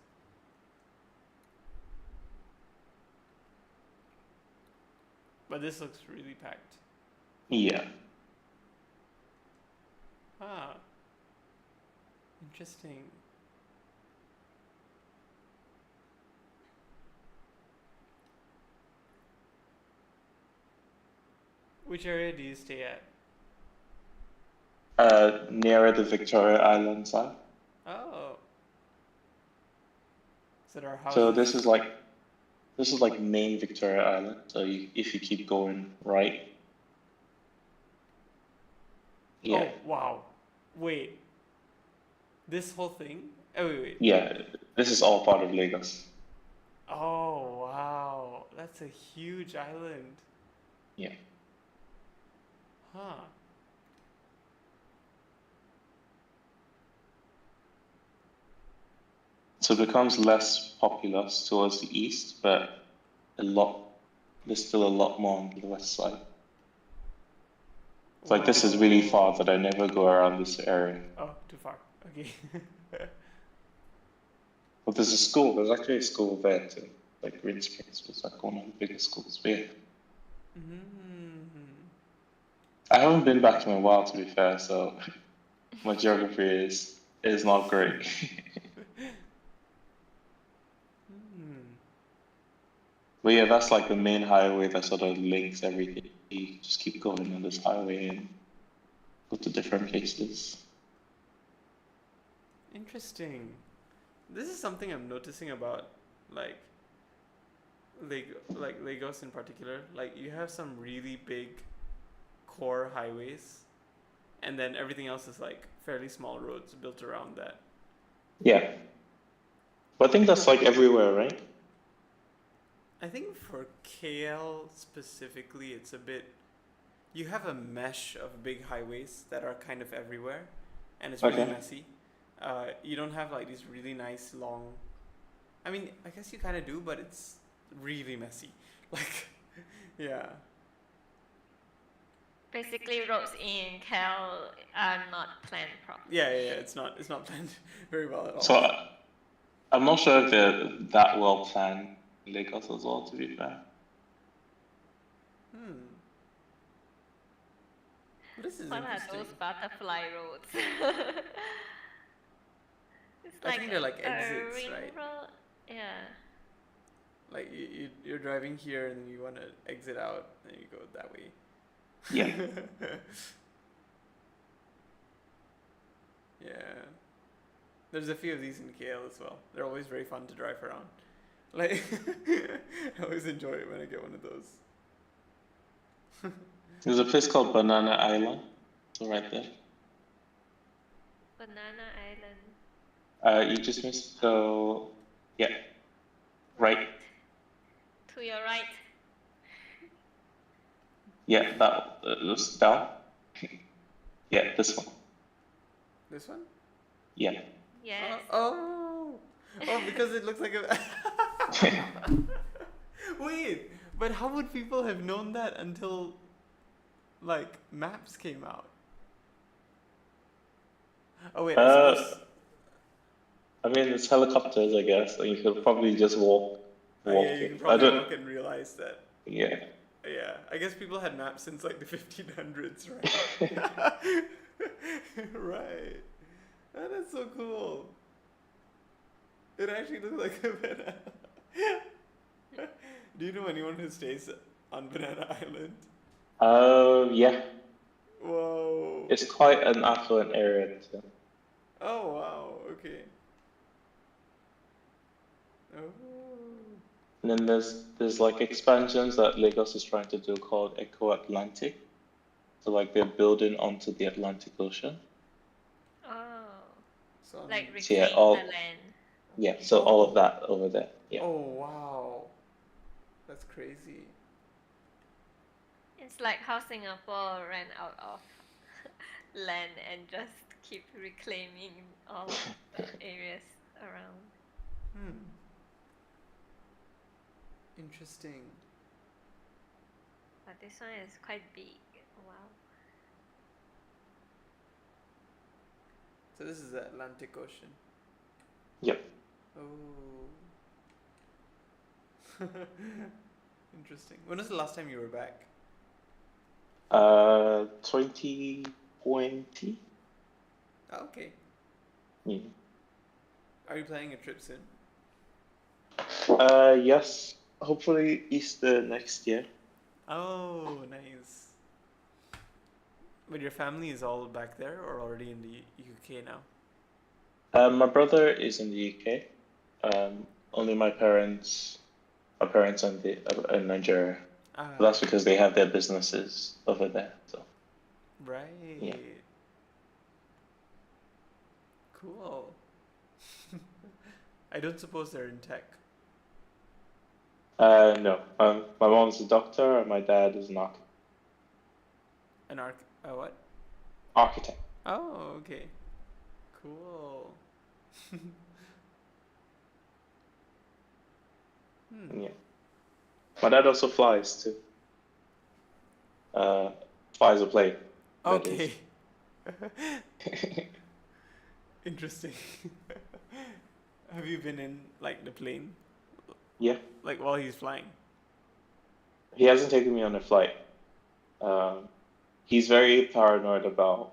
But this looks really packed. Yeah. Ah. Interesting. Which area do you stay at? Nearer the Victoria Island side. Oh. So there are So houses. this is like main Victoria Island. So if you keep going right. Yeah. Oh, wow. Wait. This whole thing? Oh, wait. Yeah. This is all part of Lagos. Oh, wow. That's a huge island. Yeah. Huh. So it becomes less populous towards the east, but there's still a lot more on the west side. It's like this is really far that I never go around this area. Oh, too far. Okay. But there's a school, there's actually a school there too. Like Green Springs was like one of the biggest schools. But yeah. I haven't been back in a while to be fair, so my geography is not great. But yeah, that's like the main highway that sort of links everything. You just keep going on this highway and go to different places. Interesting. This is something I'm noticing about like Lagos in particular. Like you have some really big core highways, and then everything else is like fairly small roads built around that. Yeah. But I think that's like everywhere, right? I think for KL specifically, it's a bit. You have a mesh of big highways that are kind of everywhere, and it's really Okay. messy. You don't have like these really nice long. I mean, I guess you kind of do, but it's really messy. Like, yeah. Basically, roads in Cal are not planned properly. Yeah. It's not planned very well at all. So I'm not sure if they're that well planned in Lagos as well, to be fair. This is What are interesting. those butterfly roads? It's I think they're like a exits, ring right? road. Yeah. Like you're driving here and then you want to exit out and you go that way. Yeah. Yeah. There's a few of these in KL as well. They're always very fun to drive around. Like I always enjoy it when I get one of those. There's a place called Banana Island. So right there. Banana Island. You just missed go, yeah, right. To your right. Yeah, that was down. Yeah, this one. This one? Yeah. Yes. Oh. Oh, because it looks like a. Wait, but how would people have known that until, like, maps came out? Oh wait, I suppose. I mean, it's helicopters, I guess. So you could probably just walk Yeah, you it. can I probably don't. walk and realize that. Yeah. Yeah, I guess people had maps since like the 1500s, right? Right. Oh, that's so cool. It actually looks like a banana. Do you know anyone who stays on Banana Island? Yeah. Whoa. It's quite an affluent area. So. Oh wow. Okay. Oh. And then there's like expansions that Lagos is trying to do called Eco Atlantic. So like they're building onto the Atlantic Ocean. Oh, So like So yeah, reclaim the land. so all of that over there. Yeah. Oh wow. That's crazy. It's like how Singapore ran out of land and just keep reclaiming all of the areas around. Interesting. But this one is quite big. Wow. So this is the Atlantic Ocean. Yep. Oh. Interesting. When was the last time you were back? 2020. Oh, okay. Yeah. Are you planning a trip soon? Yes. Hopefully Easter next year. Oh, nice. But your family is all back there or already in the UK now? My brother is in the UK. Only my parents are in Nigeria. Ah, But that's because they have their businesses over there. So right. yeah. Cool. I don't suppose they're in tech. No. My mom's a doctor and my dad is an What? architect. Oh, okay. Cool. Yeah. My dad also flies too. Flies a plane. that Okay. Interesting. Have you been in like the plane? Yeah. Like while he's flying? He hasn't taken me on a flight. He's very paranoid about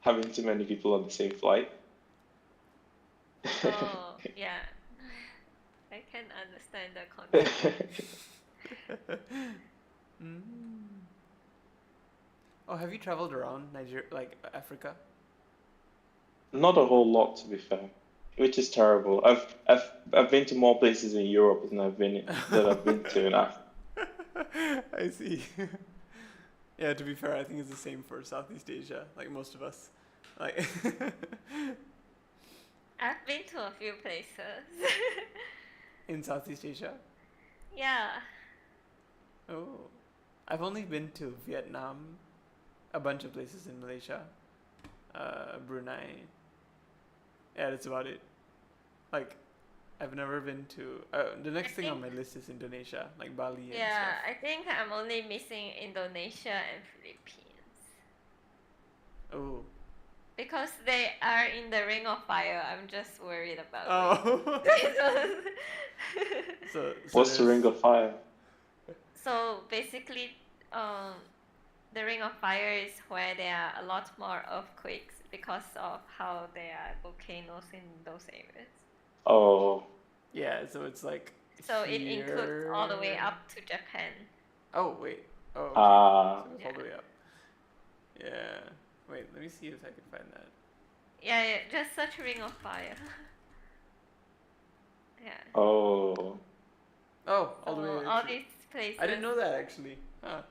having too many people on the same flight. Oh, yeah. I can understand the concept. Oh, have you traveled around Nigeria, like Africa? Not a whole lot, to be fair, which is terrible. I've been to more places in Europe than I've been to in Africa. I see. Yeah, to be fair, I think it's the same for Southeast Asia, like most of us. Like I've been to a few places. in Southeast Asia? Yeah. Oh. I've only been to Vietnam, a bunch of places in Malaysia, Brunei. Yeah, that's about it. Like, I've never been to. The next thing on my list is Indonesia, like Bali and Yeah, stuff. I think I'm only missing Indonesia and Philippines. Oh. Because they are in the Ring of Fire, I'm just worried about Oh. it. so What's the Ring of Fire? So basically, the Ring of Fire is where there are a lot more earthquakes because of how there are volcanoes in those areas. Oh. Yeah, so it's like. So it includes all the way up to Japan. Oh wait. Oh. Okay. So it's all the way up. Yeah. Wait, let me see if I can find that. Yeah, just search Ring of Fire. Yeah. Oh. Oh, all the way. All these places. I didn't know that actually. Huh.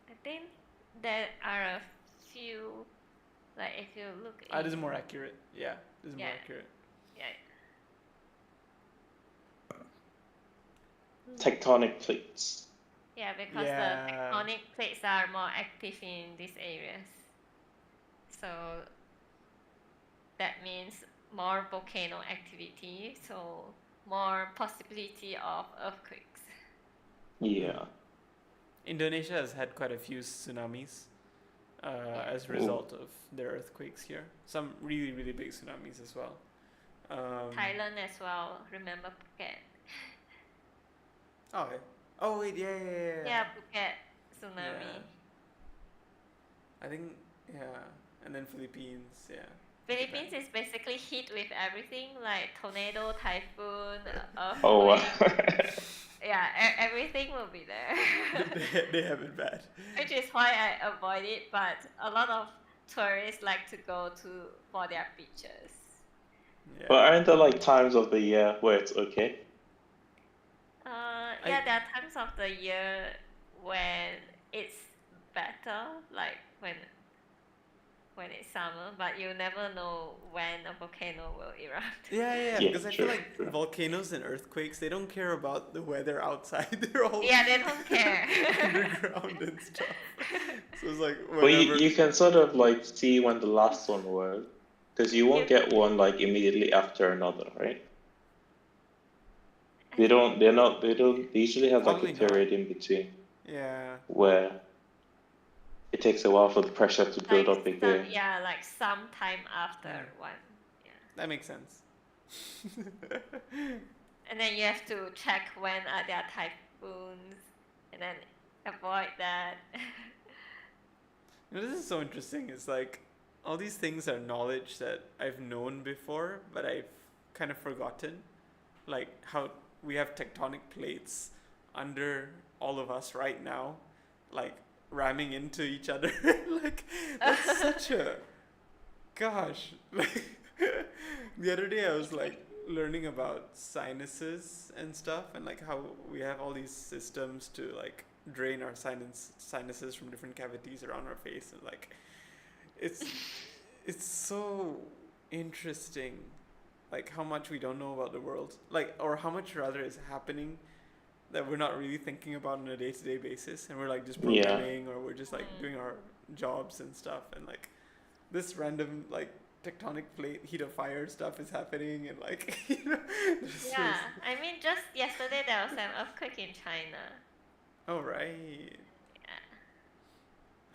I think there are a few. Like if you look. This is more accurate. Yeah, this is more accurate. Yeah. Tectonic plates. Yeah, because the tectonic plates are more active in these areas. So that means more volcano activity, so more possibility of earthquakes. Yeah. Indonesia has had quite a few tsunamis as a Ooh. result of their earthquakes here. Some really, really big tsunamis as well. Thailand as well. Remember Phuket? Oh, oh wait, yeah. Yeah, Phuket tsunami. Yeah. I think, yeah. And then Philippines, yeah. Philippines is basically hit with everything like tornado, typhoon, Oh wow. earthquake. Yeah, everything will be there. they have it bad. Which is why I avoid it, but a lot of tourists like to go to for their beaches. Yeah. But aren't there like times of the year where it's okay? Yeah, there are times of the year when it's better, like when it's summer, but you never know when a volcano will erupt. Yeah, Yeah, because I true, feel like true. volcanoes and earthquakes, they don't care about the weather outside. They're all Yeah, they don't care. underground and stuff. So it's like But whenever. you can sort of like see when the last one was, because you won't get one like immediately after another, right? They don't. They usually have like Probably a not. period in between Yeah. where it takes a while for the pressure to build up again. Yeah, like some time after one. Yeah. That makes sense. And then you have to check when are there typhoons, and then avoid that. You know, this is so interesting. It's like all these things are knowledge that I've known before, but I've kind of forgotten. Like how we have tectonic plates under all of us right now, like ramming into each other. Like that's such a gosh. Like the other day I was like learning about sinuses and stuff, and like how we have all these systems to like drain our sinuses from different cavities around our face, and like it's so interesting, like how much we don't know about the world, like, or how much rather is happening that we're not really thinking about on a day-to-day basis, and we're like just programming, or we're just like doing our jobs and stuff, and like this random like tectonic plate heat of fire stuff is happening, and like Yeah, I mean just yesterday there was an earthquake in China. Oh right.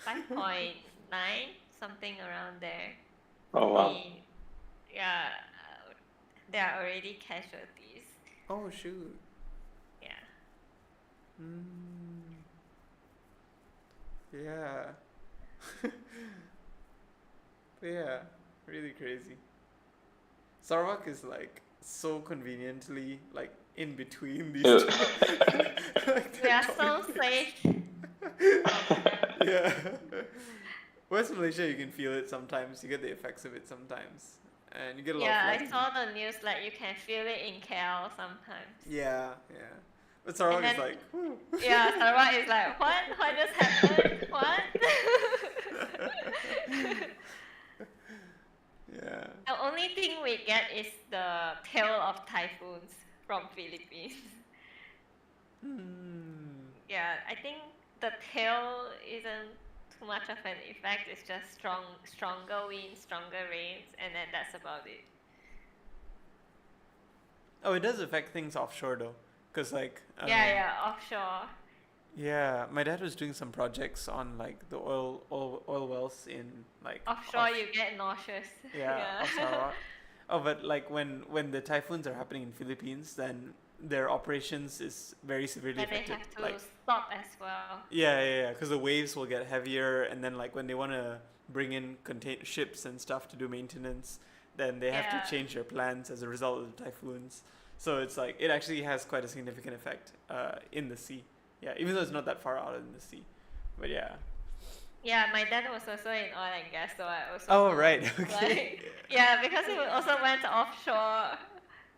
Yeah. 5.9, something around there. Oh wow. Yeah, there are already casualties. Oh shoot. Yeah. Yeah. Yeah, really crazy. Sarawak is like so conveniently like in between these two. Like, we are so safe. Yeah. West Malaysia, you can feel it sometimes. You get the effects of it sometimes, and you get a lot of Yeah, I flooding. saw the news like you can feel it in KL sometimes. Yeah. But Sarawak is like, whew. Yeah, Sarawak is like, what? What just happened? What? Yeah. The only thing we get is the tail of typhoons from Philippines. Yeah, I think the tail isn't too much of an effect. It's just stronger winds, stronger rains, and then that's about it. Oh, it does affect things offshore though, cause like. Yeah, offshore. Yeah, my dad was doing some projects on like the oil wells in like offshore. You get nauseous. Yeah. Off Sarawak. Oh, but like when the typhoons are happening in Philippines, then their operations is very severely affected. And they have to like, stop as well. Yeah, because the waves will get heavier, and then like when they want to bring in ships and stuff to do maintenance, then they have to change their plans as a result of the typhoons. So it's like it actually has quite a significant effect in the sea. Yeah, even though it's not that far out in the sea, but yeah. Yeah, my dad was also in oil and gas, so I also. Oh right, okay. Like, yeah, because he also went offshore.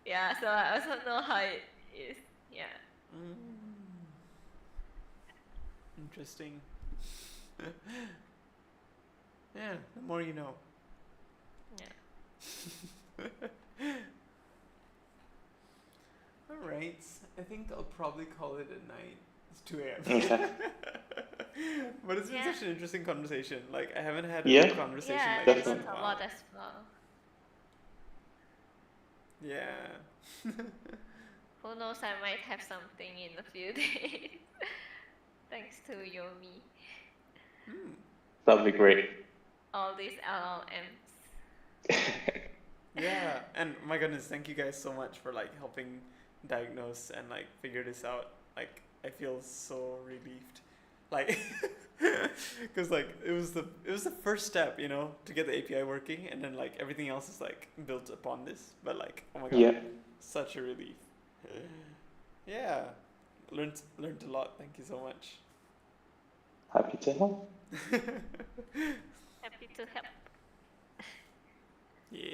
Yeah, so I also know how it is. Yeah. Interesting. Yeah, the more you know. Yeah. All right, I think I'll probably call it a night. It's 2 a.m. But it's been such an interesting conversation. Like I haven't had a conversation like this in a while. A lot as well. Yeah. Who knows, I might have something in a few days. Thanks to Yomi. That'd be great. All these LLMs. Yeah, and my goodness, thank you guys so much for like helping diagnose and like figure this out. Like I feel so relieved. Like cuz like it was the first step, you know, to get the API working, and then like everything else is like built upon this. But like, oh my god. Yeah. Such a relief. Yeah. Learned a lot. Thank you so much. Happy to help. Happy to help.